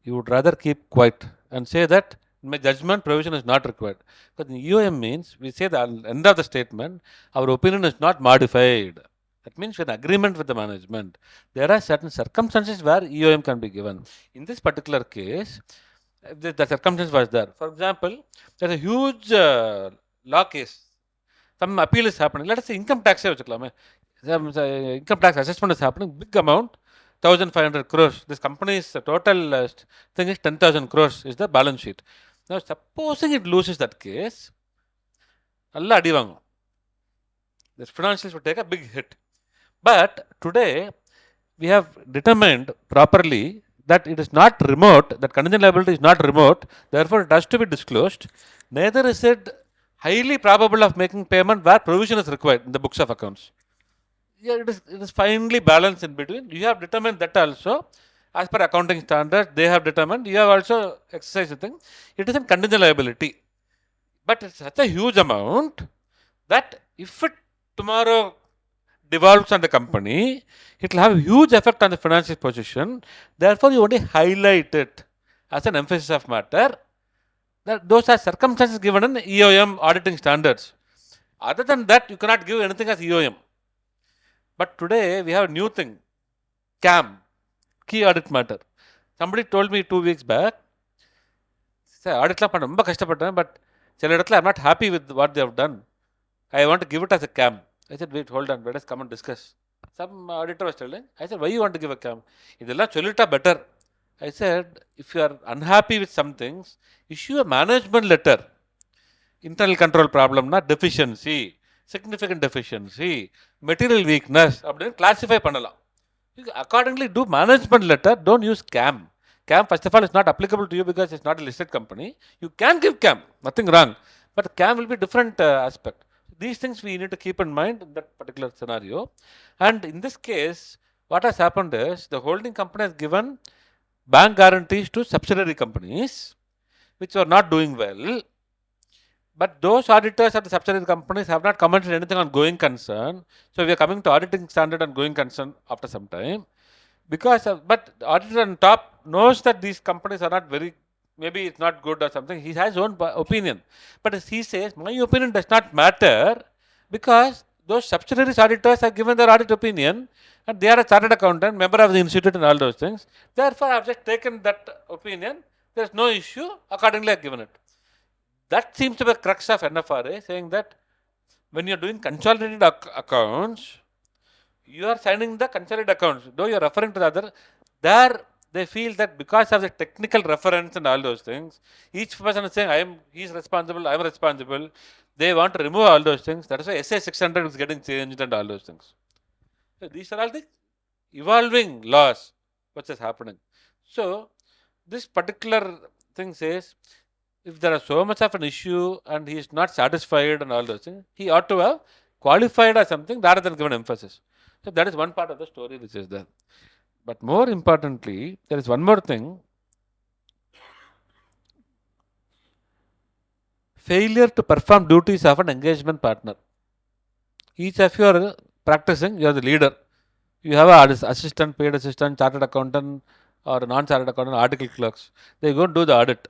You would rather keep quiet and say that in my judgment provision is not required. Because EOM means we say the end of the statement, our opinion is not modified. That means we have an agreement with the management. There are certain circumstances where EOM can be given. In this particular case, the circumstance was there. For example, there is a huge law case. Some appeal is happening. Let us say income tax. Income tax assessment is happening, big amount. 1,500 crores. This company's total thing is 10,000 crores is the balance sheet. Now, supposing it loses that case, Allah adi vaangum. The financials would take a big hit. But today, we have determined properly that it is not remote, that contingent liability is not remote, therefore it has to be disclosed. Neither is it highly probable of making payment where provision is required in the books of accounts. Yeah, it is finely balanced in between. You have determined that also as per accounting standards. They have determined. You have also exercised the thing. It is a contingent liability, but it's such a huge amount that if it tomorrow devolves on the company, it will have a huge effect on the financial position. Therefore, you only highlight it as an emphasis of matter. That those are circumstances given in EOM auditing standards. Other than that, you cannot give anything as EOM. But today we have a new thing, CAM, key audit matter. Somebody told me 2 weeks back, say, audit la panna romba kashtapattan, but sila idathula I'm not happy with what they have done. I want to give it as a CAM. I said, wait, hold on, let us come and discuss. Some auditor was telling, I said, why you want to give a CAM? Idella sollita better. I said, if you are unhappy with some things, issue a management letter. Internal control problem, not deficiency. Significant deficiency, material weakness, அப்படின்னு classify பண்ணலாம். You accordingly do management letter, don't use CAM. CAM, first of all, is not applicable to you because it's not a listed company. You can give CAM, nothing wrong. But CAM will be different aspect. These things we need to keep in mind in that particular scenario. And in this case, what has happened is the holding company has given bank guarantees to subsidiary companies which are not doing well. But those auditors of the subsidiary companies have not commented anything on going concern. So we are coming to auditing standard and going concern after some time. Because but the auditor on top knows that these companies are not very, maybe it's not good or something. He has his own opinion. But as he says, my opinion does not matter because those subsidiaries auditors have given their audit opinion and they are a chartered accountant, member of the institute and all those things. Therefore, I have just taken that opinion. There is no issue. Accordingly, I have given it. That seems to be the crux of NFRA, saying that when you are doing consolidated accounts, you are signing the consolidated accounts, though you are referring to the other. There, they feel that because of the technical reference and all those things, each person is saying, he's responsible, I am responsible. They want to remove all those things. That is why SA 600 is getting changed and all those things. So these are all the evolving laws which is happening. So this particular thing says, if there is so much of an issue and he is not satisfied and all those things, he ought to have qualified or something rather than given emphasis. So that is one part of the story which is there. But more importantly, there is one more thing. Failure to perform duties of an engagement partner. Each of you are practicing, you are the leader. You have an assistant, paid assistant, chartered accountant or non-chartered accountant, article clerks. They go and do the audit.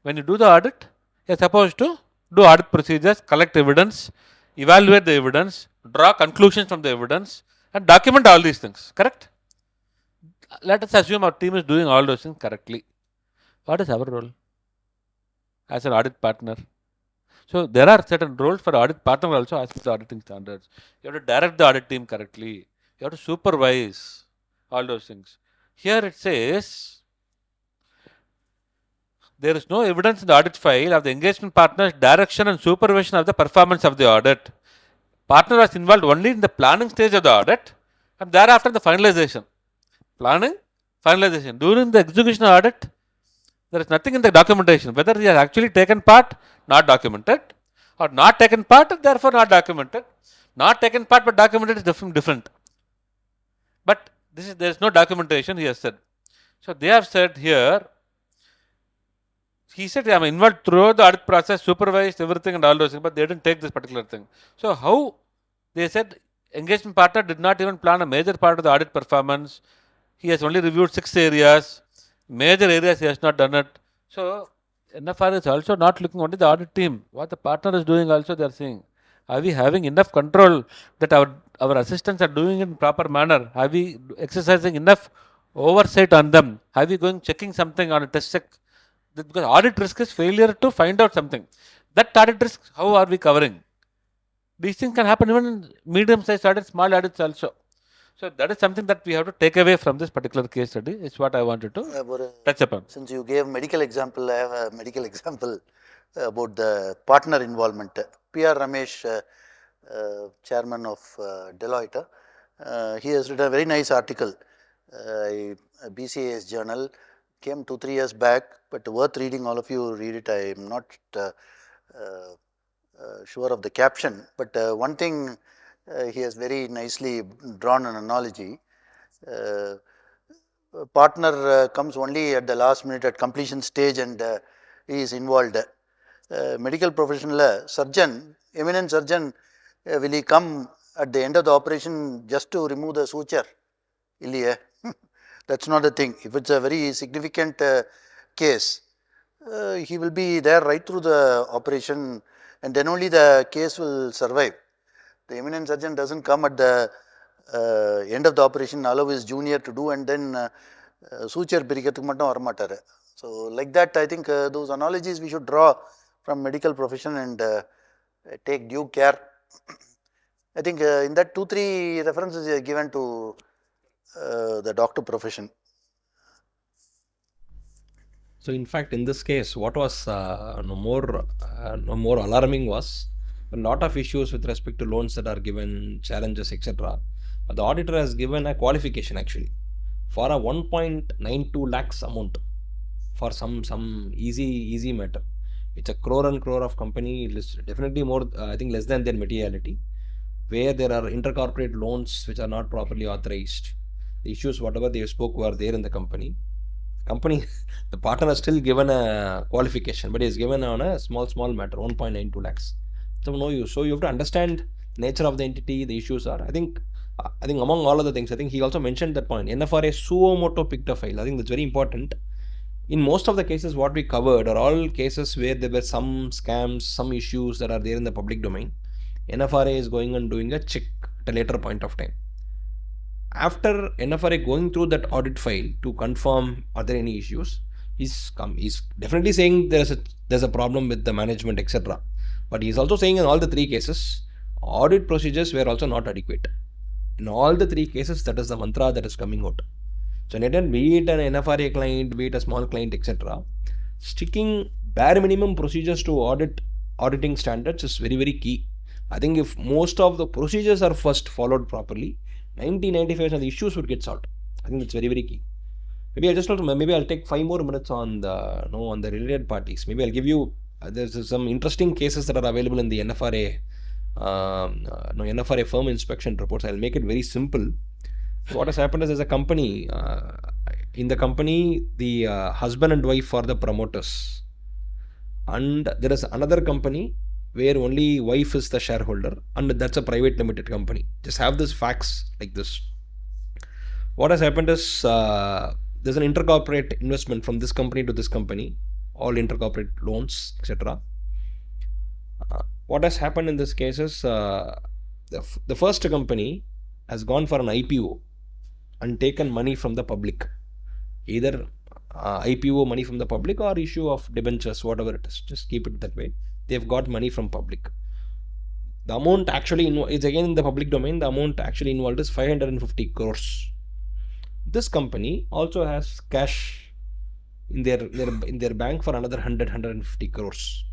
When you do the audit, you are supposed to do audit procedures, collect evidence, evaluate the evidence, draw conclusions from the evidence and document all these things, correct? Let us assume our team is doing all those things correctly. What is our role as an audit partner? So there are certain roles for audit partner also as per the auditing standards. You have to direct the audit team correctly. You have to supervise all those things. Here it says, there is no evidence in the audit file of the engagement partner's direction and supervision of the performance of the audit. Partner was involved only in the planning stage of the audit and thereafter the finalization. Planning, finalization. During the execution of audit, there is nothing in the documentation. Whether he has actually taken part, not documented, or not taken part, therefore not documented. Not taken part but documented is different. But there is no documentation, he has said. So they have said here, he said, I am involved throughout the audit process, supervised everything and all those things, but they didn't take this particular thing. So how? They said engagement partner did not even plan a major part of the audit performance. He has only reviewed 6 areas. Major areas he has not done it. So NFR is also not looking only the audit team. What the partner is doing also they are seeing. Are we having enough control that our assistants are doing it in proper manner? Are we exercising enough oversight on them? Are we going checking something on a test check? Because audit risk is failure to find out something. That audit risk, how are we covering? These things can happen even in medium-sized audits, small audits also. So that is something that we have to take away from this particular case study. Is what I wanted to touch upon. Since you gave medical example, I have a medical example about the partner involvement. P.R. Ramesh, chairman of Deloitte, he has written a very nice article, BCAS journal, came 2-3 years back, but worth reading. All of you read it. I am not sure of the caption, but one thing he has very nicely drawn an analogy. Partner comes only at the last minute at completion stage and he is involved. Medical professional surgeon, eminent surgeon, will he come at the end of the operation just to remove the suture? Illiye. That's not the thing. If it's a very significant case, he will be there right through the operation and then only the case will survive. The eminent surgeon doesn't come at the end of the operation, allow his junior to do and then suture pirikkathukku mattum varamattaru. So like that, I think those analogies we should draw from medical profession and take due care. I think in that 2-3 references are given to the doctor profession. So in fact, in this case, what was more alarming was a lot of issues with respect to loans that are given, challenges, etc. The auditor has given a qualification actually for a 1.92 lakhs amount for some easy matter. It's a crore and crore of company, definitely more, I think less than their materiality, where there are intercorporate loans which are not properly authorized. The issues, whatever they spoke, were there in the company. The partner has still given a qualification, but he is given on a small matter, 1.92 lakhs. So no use. So you have to understand nature of the entity, the issues are. I think among all other things, I think he also mentioned that point. NFRA suo moto picked a file. I think that's very important. In most of the cases, what we covered are all cases where there were some scams, some issues that are there in the public domain. NFRA is going and doing a check at a later point of time. After NFRA going through that audit file to confirm are there any issues, he's definitely saying there's a problem with the management, etc. But he's also saying in all the three cases, audit procedures were also not adequate. In all the three cases, that is the mantra that is coming out. So, be it an NFRA client, be it a small client, etc., sticking bare minimum procedures to auditing standards is very, very key. I think if most of the procedures are first followed properly, 90-95% of the issues would get solved. I think that's very, very key. Maybe I'll take 5 more minutes on the related parties. Maybe I'll give you there's some interesting cases that are available in the NFRA NFRA firm inspection reports. I'll make it very simple. So what has happened is, there's a company. In the company, the husband and wife are the promoters, and there is another company where only wife is the shareholder, and that's a private limited company. Just have this facts like this. What has happened is, there's an intercorporate investment from this company to this company, all intercorporate loans, etc. What has happened in this case is, the first company has gone for an IPO and taken money from the public, either IPO money from the public or issue of debentures, whatever it is. Just keep it that way. They've got money from public. The amount actually is again in the public domain. The amount actually involved is 550 crores. This company also has cash in their bank for another 150 crores.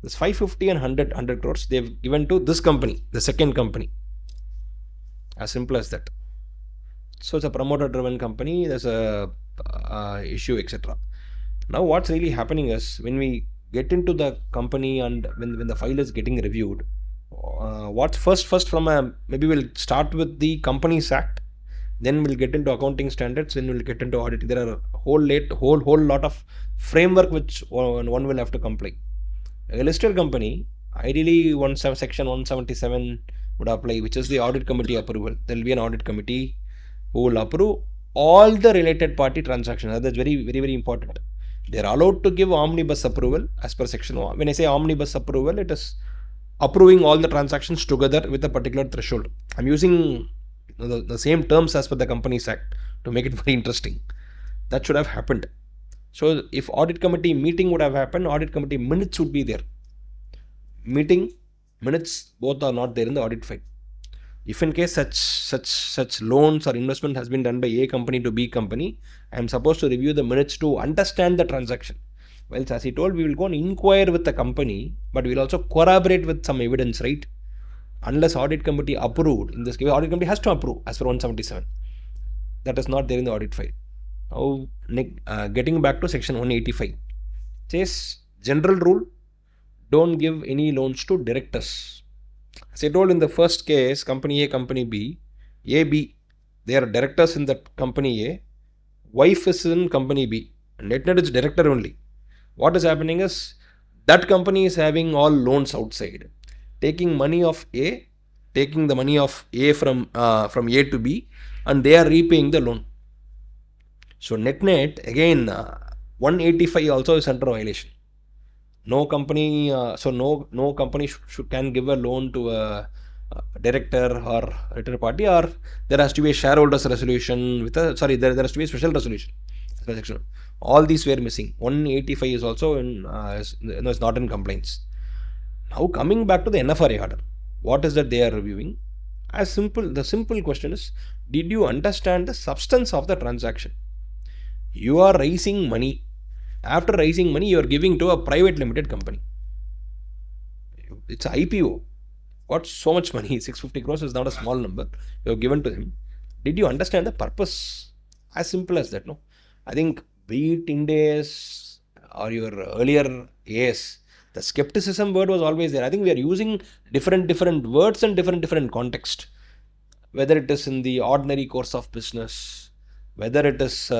This 550 and 100 crores they've given to this company, the second company. As simple as that. So it's a promoter driven company. There's a issue, etc. Now what's really happening is, when we get into the company and when the file is getting reviewed, what's first from maybe we'll start with the Companies Act, then we'll get into accounting standards, then we'll get into auditing. There are a whole lot of framework which one will have to comply. A listed company, ideally section 177 would apply, which is the audit committee approval. There will be an audit committee who will approve all the related party transactions. That's very, very, very important. They are allowed to give omnibus approval as per section 1. When I say omnibus approval, it is approving all the transactions together with a particular threshold. I'm using the same terms as per the Companies Act to make it very interesting. That should have happened. So if audit committee meeting would have happened, audit committee minutes would be there. Meeting minutes both are not there in the audit file. If in case such loans or investment has been done by A company to B company, I am supposed to review the minutes to understand the transaction. Well, as he told, we will go and inquire with the company, but we will also corroborate with some evidence, right? Unless audit committee approved, in this case, audit committee has to approve as per 177. That is not there in the audit file. Now, getting back to section 185, says general rule, don't give any loans to directors. As I told in the first case, company A, company B, B, they are directors in that company A, wife is in company B, and net is director only. What is happening is, that company is having all loans outside, taking money of A, taking the money of A from A to B, and they are repaying the loan. So net again 185 also is under violation. No company, no company can give a loan to a director or related party, or there has to be a shareholders resolution with there has to be a special resolution. All these were missing. 185 is also is not in compliance. Now coming back to the NFRA order, what is that they are reviewing? The simple question is, did you understand the substance of the transaction? You are raising money. After raising money, you are giving to a private limited company. It's an IPO. got so much money, 650 crores is not a small number, you have given to him. Did you understand the purpose? As simple as that, no? I think be it Ind AS or your earlier AS, the skepticism word was always there. I think we are using different words and different context. Whether it is in the ordinary course of business, whether it is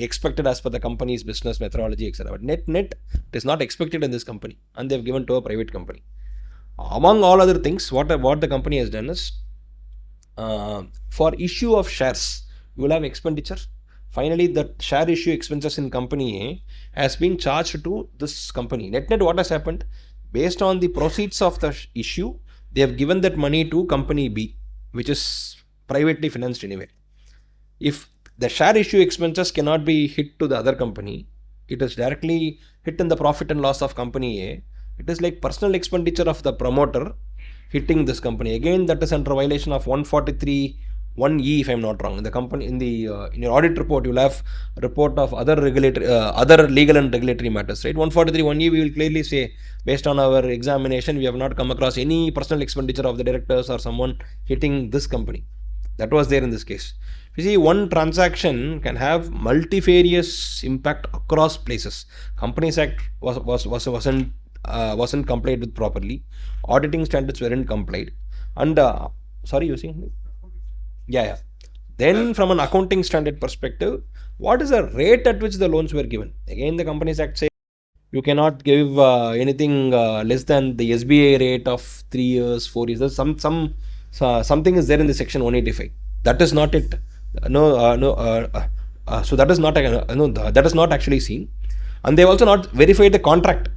expected as per the company's business methodology, etc. But net, it is not expected in this company, and they have given to a private company. Among all other things, what the company has done is, for issue of shares, you will have expenditure. Finally, the share issue expenses in company A has been charged to this company. Net, what has happened? Based on the proceeds of the issue, they have given that money to company B, which is privately financed anyway. If the share issue expenses cannot be hit to the other company, it is directly hit in the profit and loss of company A. It is like personal expenditure of the promoter hitting this company. Again, that is under violation of 143(1)(e), if I am not wrong. In the company, in your audit report, you will have a report of other legal and regulatory matters, right? 143(1)(e), we will clearly say, based on our examination, we have not come across any personal expenditure of the directors or someone hitting this company. That was there in this case. You see, one transaction can have multifarious impact across places. Companies Act wasn't complied with properly. Auditing standards weren't complied. And sorry, you saying? Yeah. Then from an accounting standard perspective, what is the rate at which the loans were given? Again, the Companies Act says you cannot give anything less than the SBI rate of 3 years, 4 years. There's something is there in the section 185. That is not it. So that is not that is not actually seen. And they have also not verified the contract,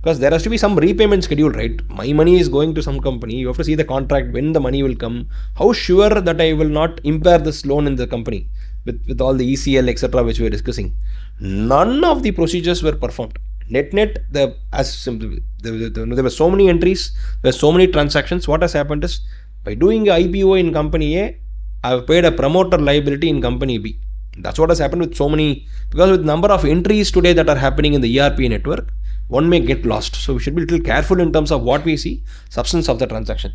because there has to be some repayment schedule, right? My money is going to some company. You have to see the contract, when the money will come. How sure that I will not impair this loan in the company with all the ECL, etc., which we are discussing. None of the procedures were performed. Net, there were so many entries, there were so many transactions. What has happened is, by doing IPO in company A, I have paid a promoter liability in company B. That's what has happened with so many, because with number of entries today that are happening in the ERP network, one may get lost. So we should be a little careful in terms of what we see, substance of the transaction.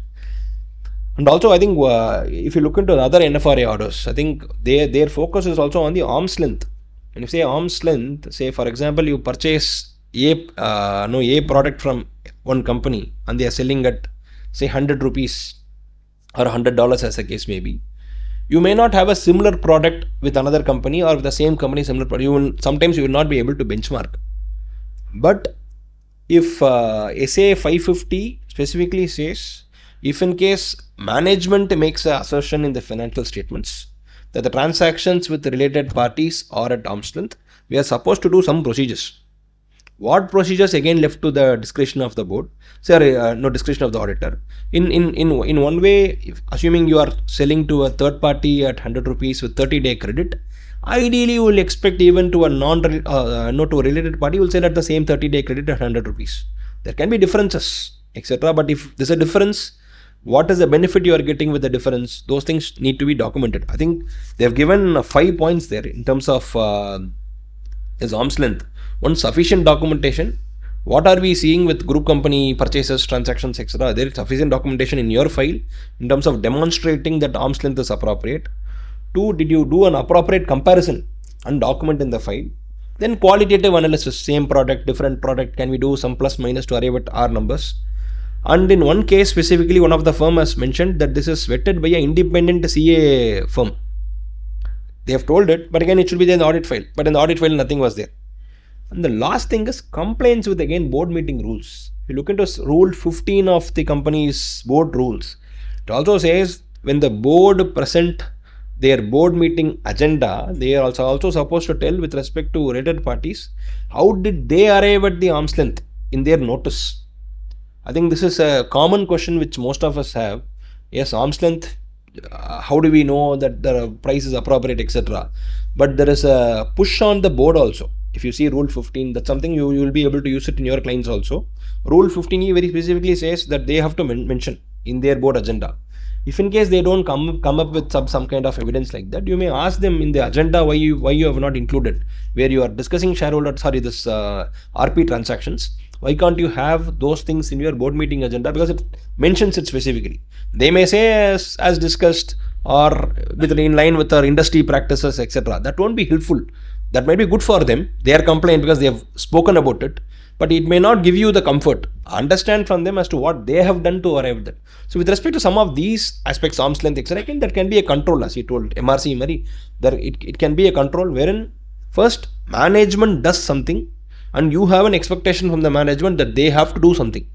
And also, I think if you look into the other NFRA orders, I think their focus is also on the arm's length. When you say arm's length, say for example, you purchase a product from one company and they are selling at say 100 rupees or $100 as the case may be. You may not have a similar product with another company, or with the same company similar product. Sometimes you will not be able to benchmark. But if SA 550 specifically says, if in case management makes an assertion in the financial statements that the transactions with the related parties are at arm's length, we are supposed to do some procedures. What procedures? Again left to the discretion of the board, no discretion of the auditor. In one way, assuming you are selling to a third party at 100 rupees with 30-day credit, ideally you will expect even to a to a related party, you will sell at the same 30-day credit at 100 rupees. There can be differences, etc. But if there's a difference, what is the benefit you are getting with the difference? Those things need to be documented. I think they have given 5 points there in terms of his arm's length. One, sufficient documentation. What are we seeing with group company purchases, transactions, etc.? There is sufficient documentation in your file in terms of demonstrating that arm's length is appropriate. 2, did you do an appropriate comparison and document in the file? Then qualitative analysis, same product, different product, can we do some plus minus to arrive at our numbers? And in one case specifically, one of the firm has mentioned that this is vetted by an independent CA firm. They have told it, but again it should be there in the audit file. But in the audit file nothing was there. And the last thing is compliance with, again, board meeting rules. If you look into Rule 15 of the company's board rules, it also says when the board present their board meeting agenda, they are also supposed to tell with respect to related parties, how did they arrive at the arm's length in their notice. I think this is a common question which most of us have. Yes, arm's length, how do we know that the price is appropriate, etc. But there is a push on the board also. If you see Rule 15, that's something you will be able to use it in your clients also. Rule 15E very specifically says that they have to mention in their board agenda If in case they don't come up with some kind of evidence like that, you may ask them in the agenda why you have not included, where you are discussing this RP transactions. Why can't you have those things in your board meeting agenda? Because it mentions it specifically. They may say as discussed, or in line with our industry practices, etc. That won't be helpful. That might be good for them. They are compliant because they have spoken about it, but it may not give you the comfort. Understand from them as to what they have done to arrive there. So with respect to some of these aspects, arm's length, etc., I think that can be a control, as you told MRC Mari, that it can be a control wherein first management does something and you have an expectation from the management that they have to do something.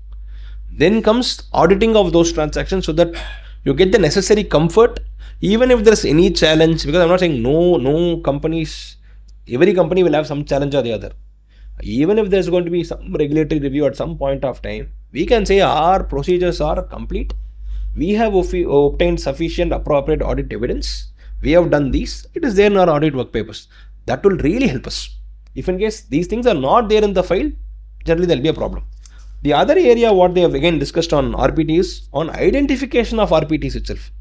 Then comes auditing of those transactions so that you get the necessary comfort, even if there is any challenge, because I'm not saying no companies, every company will have some challenge or the other. Even if there's going to be some regulatory review at some point of time, we can say our procedures are complete. We have obtained sufficient appropriate audit evidence. We have done these. It is there in our audit work papers. That will really help us. If in case these things are not there in the file, generally there will be a problem. The other area what they have again discussed on RPT is on identification of RPTs itself.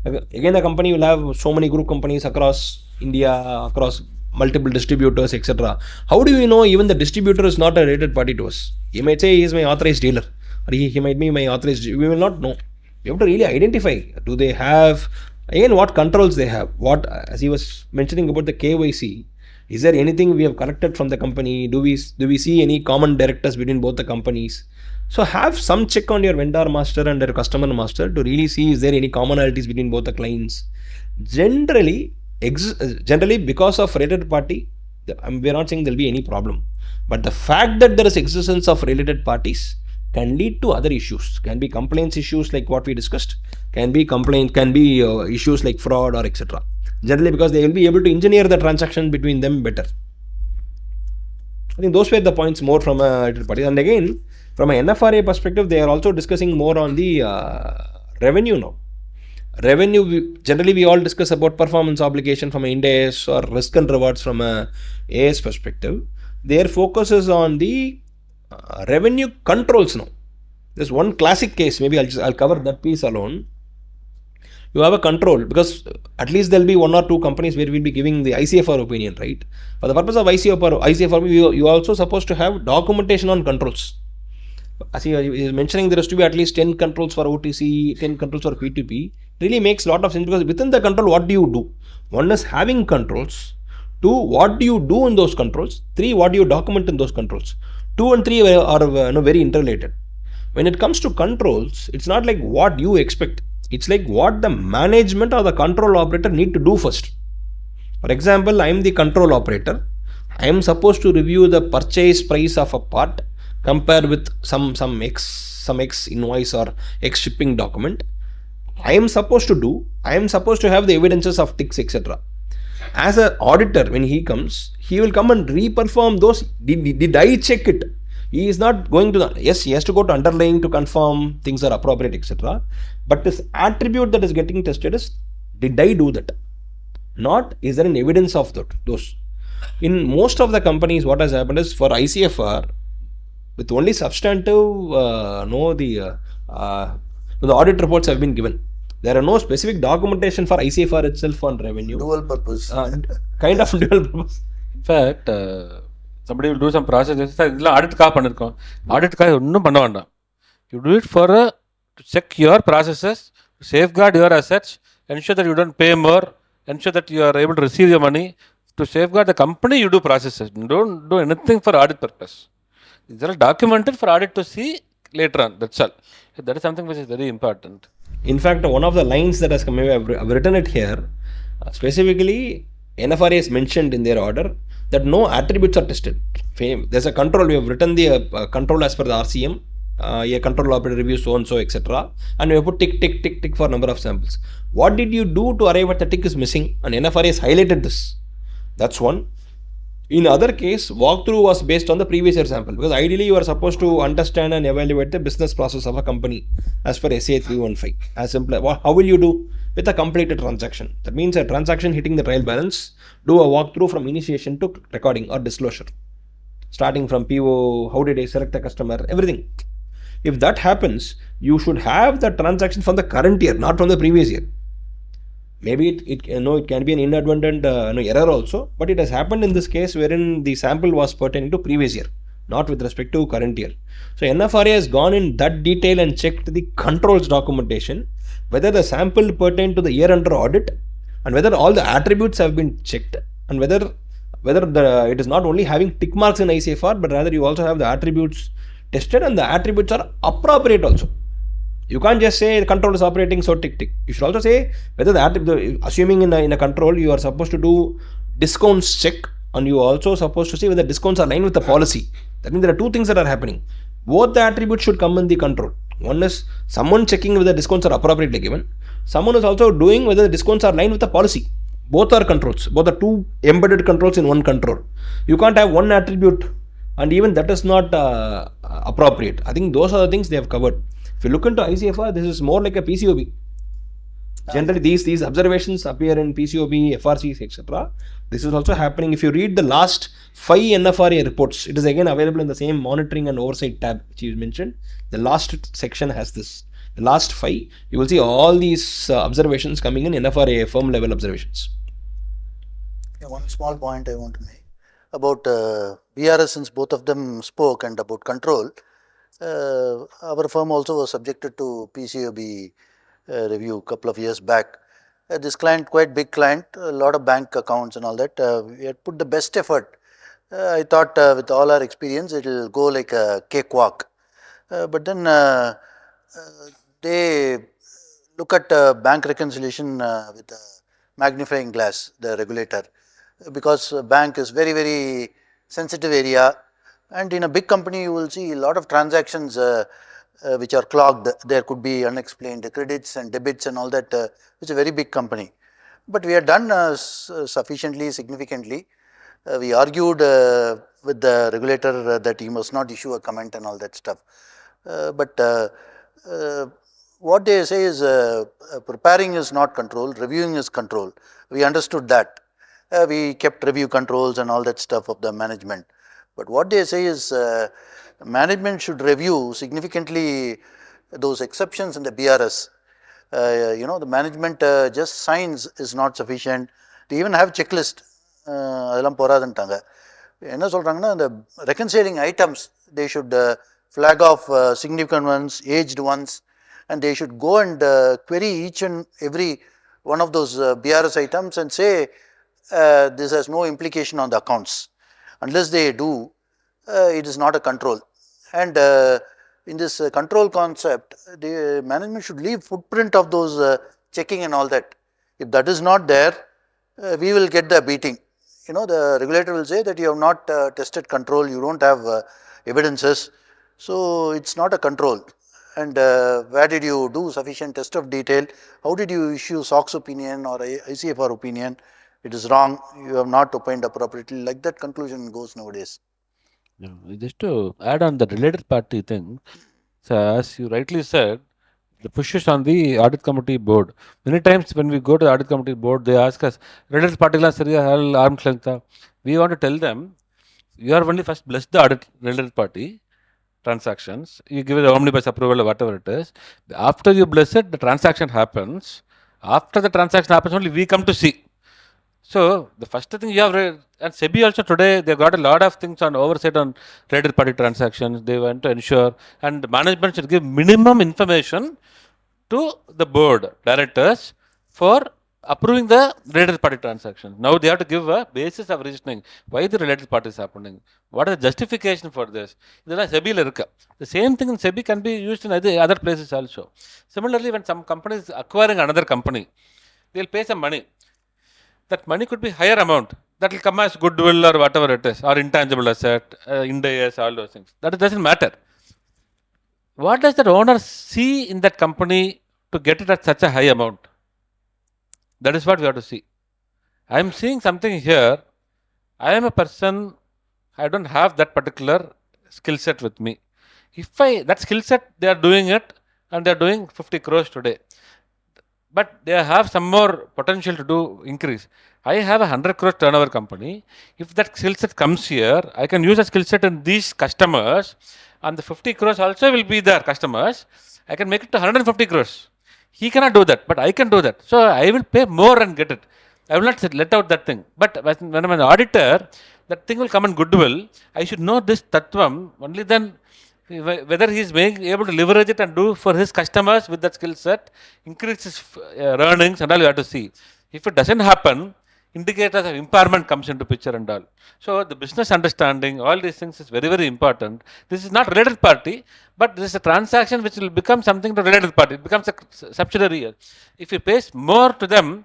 Again, a company will have so many group companies across India, across multiple distributors, etc. How do we know even the distributor is not a related party to us? He might say he is my authorized dealer, or he might be my authorized. We will not know. We have to really identify. Do they have, again, what controls they have? What, as he was mentioning about the KYC, is there anything we have collected from the company? Do we see any common directors between both the companies? So have some check on your vendor master and your customer master to really see is there any commonalities between both the clients. Generally because of related party, we are not saying there will be any problem. But the fact that there is existence of related parties can lead to other issues. Can be complaints issues like what we discussed. Can be issues like fraud or etc. Generally because they will be able to engineer the transaction between them better. I think those were the points more from a related party. And again, from an NFRA perspective, they are also discussing more on the revenue now. Revenue, generally we all discuss about performance obligation from an Ind AS or risk and rewards from a AS perspective. Their focus is on the revenue controls now. There's one classic case, maybe I'll cover that piece alone. You have a control, because at least there will be one or two companies where we'll be giving the ICFR opinion, right? For the purpose of ICFR, you are also supposed to have documentation on controls. As he is mentioning, there has to be at least 10 controls for OTC, 10 controls for P2P. Really makes a lot of sense, because within the control, what do you do? One is having controls. 2, what do you do in those controls? 3, what do you document in those controls? 2 and 3 are very interrelated. When it comes to controls, it's not like what you expect. It's like what the management or the control operator need to do first. For example, I am the control operator. I am supposed to review the purchase price of a part, compare with some X invoice or X shipping document. I am supposed to have the evidences of ticks, etc. As an auditor, when he comes, he will come and re-perform those. Did I check it? He is not going to, yes, he has to go to underlying to confirm things are appropriate, etc. But this attribute that is getting tested is, did I do that? Not, is there an evidence of those? In most of the companies, what has happened is, for ICFR, with only substantive, the audit reports have been given. There are no specific documentation for ICFR itself on revenue. Dual purpose. Kind of dual purpose. In fact, somebody will do some process. Audit பண்ணிருக்கோம். Audit ஒன்றும் பண்ண வேண்டாம். You do it for to check your processes, safeguard your assets, ensure that you don't pay more, ensure that you are able to receive your money. To safeguard the company, you do processes. You don't do anything for audit purpose. These are documented for audit to see later on. That's all. That is something which is very important. In fact, one of the lines that has come, I've written it here. Specifically, NFRA is mentioned in their order that no attributes are tested. There's a control. We have written the control as per the RCM. A control operator review so and so, etc. And we have put tick for number of samples. What did you do to arrive at the tick is missing, and NFRA has highlighted this. That's one. In other case, walkthrough was based on the previous year sample, because ideally you are supposed to understand and evaluate the business process of a company as per SA 315. As simple. How will you do? With a completed transaction. That means a transaction hitting the trial balance, do a walkthrough from initiation to recording or disclosure. Starting from PO, how did I select the customer, everything. If that happens, you should have the transaction from the current year, not from the previous year. Maybe it can be an inadvertent error also, but it has happened in this case wherein the sample was pertaining to previous year, not with respect to current year. So NFRA has gone in that detail and checked the controls documentation, whether the sample pertained to the year under audit, and whether all the attributes have been checked, and whether it is not only having tick marks in ICFR, but rather you also have the attributes tested and the attributes are appropriate also. You can't just say the control is operating, so tick tick. You should also say whether assuming in a control you are supposed to do discounts check, and you are also supposed to see whether discounts are aligned with the policy. That means there are two things that are happening. Both the attributes should come in the control. One is someone checking whether discounts are appropriately given. Someone is also doing whether the discounts are aligned with the policy. Both are controls. Both are two embedded controls in one control. You can't have one attribute, and even that is not appropriate. I think those are the things they have covered. If you look into ICFR, this is more like a PCOB. Generally, these observations appear in PCOB, FRCs, etc. This is also happening. If you read the last 5 NFRA reports, it is again available in the same monitoring and oversight tab which you mentioned. The last section has this. The last 5, you will see all these observations coming in NFRA firm level observations. Yeah, one small point I want to make about BRS, since both of them spoke, and about control. Our firm also was subjected to PCOB review a couple of years back. This client, quite big client, a lot of bank accounts and all that. We had put the best effort. I thought with all our experience it will go like a cakewalk. But then they look at bank reconciliation with a magnifying glass, the regulator, because bank is very, very sensitive area. And in a big company, you will see a lot of transactions which are clogged. There could be unexplained credits and debits and all that. It's a very big company. But we are done sufficiently, significantly. We argued with the regulator that he must not issue a comment and all that stuff. But what they say is preparing is not control, reviewing is control. We understood that. We kept review controls and all that stuff of the management. But what they say is management should review significantly those exceptions in the BRS. The management just signs is not sufficient. They even have checklist. அதெல்லாம் போராதுன்ட்டாங்க. என்ன சொல்கிறாங்கன்னா, the reconciling items, they should flag off significant ones, aged ones, and they should go and query each and every one of those BRS items and say this has no implication on the accounts. Unless they do, it is not a control. And in this control concept, the management should leave footprint of those checking and all that. If that is not there, we will get the beating. The regulator will say that you have not tested control, you don't have evidences, so it's not a control. And where did you do sufficient test of detail? How did you issue SOX opinion or ICFR opinion? It is wrong, you have not opined appropriately. Like that conclusion goes nowadays. Yeah, just to add on the related party thing, so as you rightly said, the push is on the audit committee board. Many times when we go to the audit committee board, they ask us, related party arm's length. We want to tell them, you are only first bless the audit related party transactions, you give it omnibus approval or whatever it is. After you bless it, the transaction happens. After the transaction happens, only we come to see. So the first thing you have, and SEBI also today, they've got a lot of things on oversight on related party transactions. They want to ensure, and the management should give minimum information to the board directors for approving the related party transaction. Now they have to give a basis of reasoning why the related party is happening. What is the justification for this? The same thing in SEBI can be used in other places also. Similarly, when some company is acquiring another company, they'll pay some money. That money could be higher amount. That will come as goodwill or whatever it is, or intangible asset, Ind AS, all those things. That doesn't matter. What does that owner see in that company to get it at such a high amount? That is what we have to see. I am seeing something here. I am a person, I don't have that particular skill set with me. That skill set, they are doing it, and they are doing 50 crores today. But they have some more potential to do increase. I have a 100 crore turnover company. If that skill set comes here, I can use a skill set in these customers and the 50 crores also will be their customers, I can make it to 150 crores. He cannot do that, but I can do that. So I will pay more and get it. I will not let out that thing. But when I'm an auditor, that thing will come in goodwill. I should know this tattvam. Only then, whether he is able to leverage it and do for his customers with that skill set, increase his earnings and all, you have to see. If it doesn't happen, indicators of impairment comes into picture and all. So the business understanding, all these things is very, very important. This is not related party, but this is a transaction which will become something to related party. It becomes a subsidiary. If he pays more to them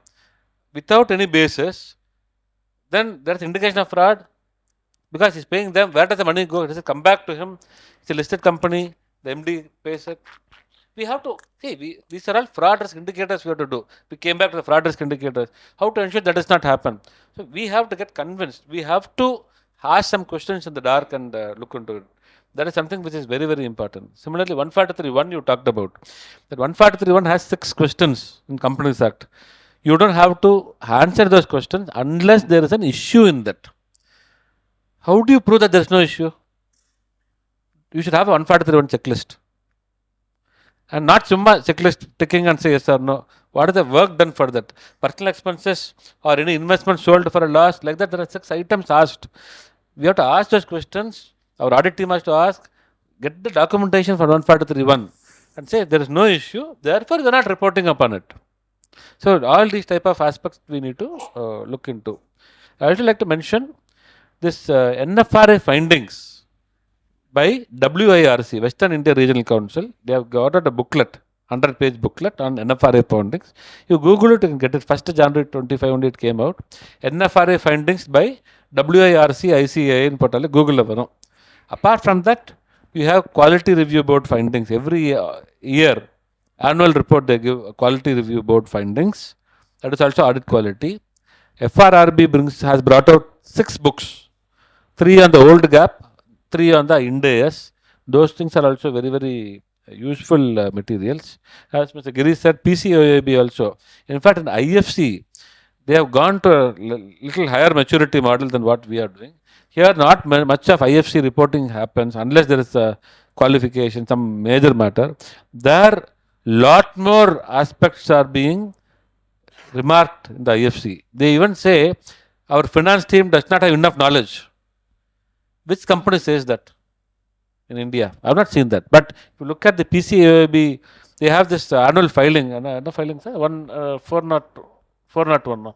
without any basis, then there is indication of fraud, because he's paying them. Where does the money go? Does it come back to him? It's a listed company. The MD pays it. We have to see, these are all fraud risk indicators we have to do. We came back to the fraud risk indicators. How to ensure that does not happen? So we have to get convinced. We have to ask some questions in the dark and look into it. That is something which is very, very important. Similarly, 143.1 you talked about. That 143.1 has 6 questions in Companies Act. You don't have to answer those questions unless there is an issue in that. How do you prove that there is no issue? You should have a 143.1 checklist. And not summa checklist ticking and say yes or no. What is the work done for that? Personal expenses or any investment sold for a loss, like that, there are 6 items asked. We have to ask those questions. Our audit team has to ask, get the documentation for 143.1 and say there is no issue, therefore we are not reporting upon it. So all these type of aspects we need to look into. I also like to mention this NFRA findings by WIRC, Western India Regional Council. They have got out a booklet, 100-page booklet on NFRA findings. You Google it, you can get it. 1st January 25 only it came out. NFRA findings by WIRC ICAI in portal. Google. Apart from that, you have quality review board findings. Every year, annual report they give quality review board findings. That is also audit quality. FRRB has brought out 6 books. 3 on the old gap, 3 on the Ind AS. Those things are also very, very useful materials. As Mr. Giri said, PCOAB also. In fact, in IFC, they have gone to a little higher maturity model than what we are doing. Here, not much of IFC reporting happens unless there is a qualification, some major matter. There, lot more aspects are being remarked in the IFC. They even say our finance team does not have enough knowledge. Which company says that in India? I have not seen that. But if you look at the PCAOB, they have this annual filing. Annual filing, sir? 401. No?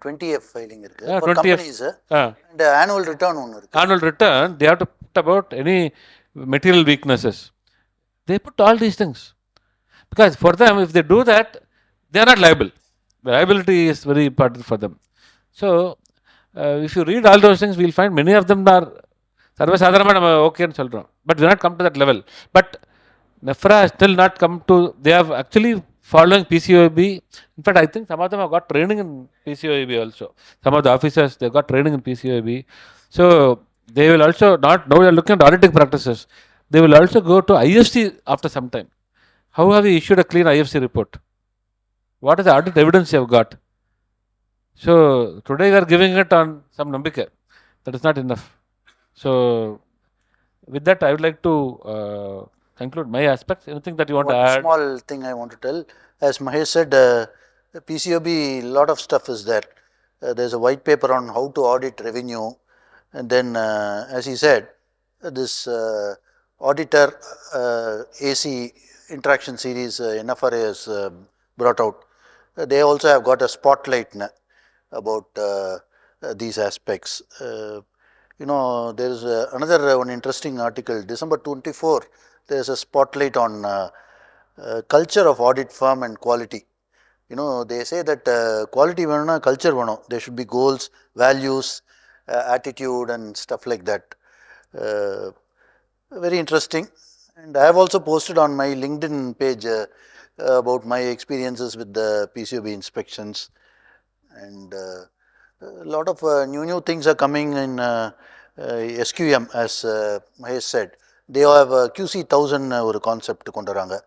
20F filing இருக்கு for 20F. companies and annual return ஒன்று இருக்கு. Annual return, they have to put about any material weaknesses. They put all these things. Because for them, if they do that, they are not liable. Liability is very important for them. So, if you read all those things, we will find many of them are sarvasadharama நம்ம ஓகேன்னு சொல்கிறோம். But we not come to that level. But NFRA has still not come to, they have actually following PCOAB. In fact, I think some of them have got training in PCOAB also. Some of the officers, they got training in PCOAB. So, they will also not, now we are looking at auditing practices. They will also go to IFC after some time. How have you issued a clean IFC report? What is the audit evidence you have got? So, today we are giving it on some nambika. That is not enough. So, with that, I would like to conclude my aspects. Anything that you want to add? Small thing I want to tell. As Mahesh said, PCOB, lot of stuff is there. There's a white paper on how to audit revenue. And then, as he said, this auditor AC interaction series NFRA has brought out. They also have got a spotlight about these aspects. You know, there is another one interesting article, December 24, there is a spotlight on culture of audit firm and quality. You know, they say that quality venuna culture vano. There should be goals, values, attitude and stuff like that. Very interesting. And I have also posted on my LinkedIn page about my experiences with the PCOB inspections. And a lot of new things are coming in SQM, as Mahesh said. They have QC 1000 or concept kondaranga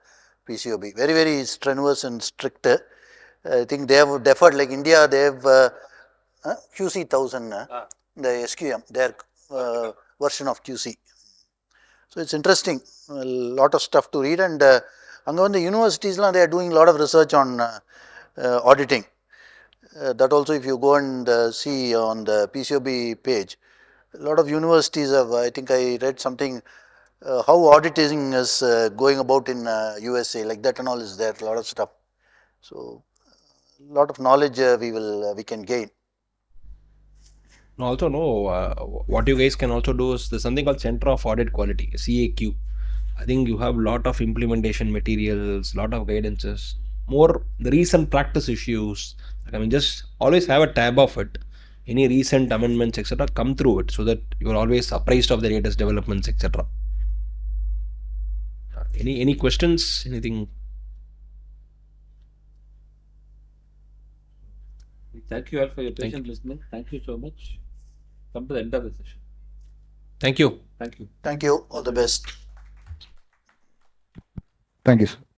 PCOB. Very, very strenuous and strict. I think they have deferred, like India, they have QC 1000, the SQM, their version of QC. So it's interesting, a lot of stuff to read, and அங்கே வந்து யூனிவர்சிட்டிஸ்லாம் they are doing a lot of research on auditing. That also, if you go and see on the PCOB page, a lot of universities have, I think I read something, how auditing is going about in USA, like that and all is there, a lot of stuff. So, a lot of knowledge we can gain. And also, what you guys can also do is there's something called Center of Audit Quality, CAQ. I think you have a lot of implementation materials, lot of guidances, more the recent practice issues. I mean, just always have a tab of it. Any recent amendments, etc., come through it so that you are always apprised of the latest developments, etc. Any questions? Anything? Thank you all for your patient listening. Thank you so much. Come to the end of the session. Thank you. Thank you. Thank you. All the best. Thank you, sir.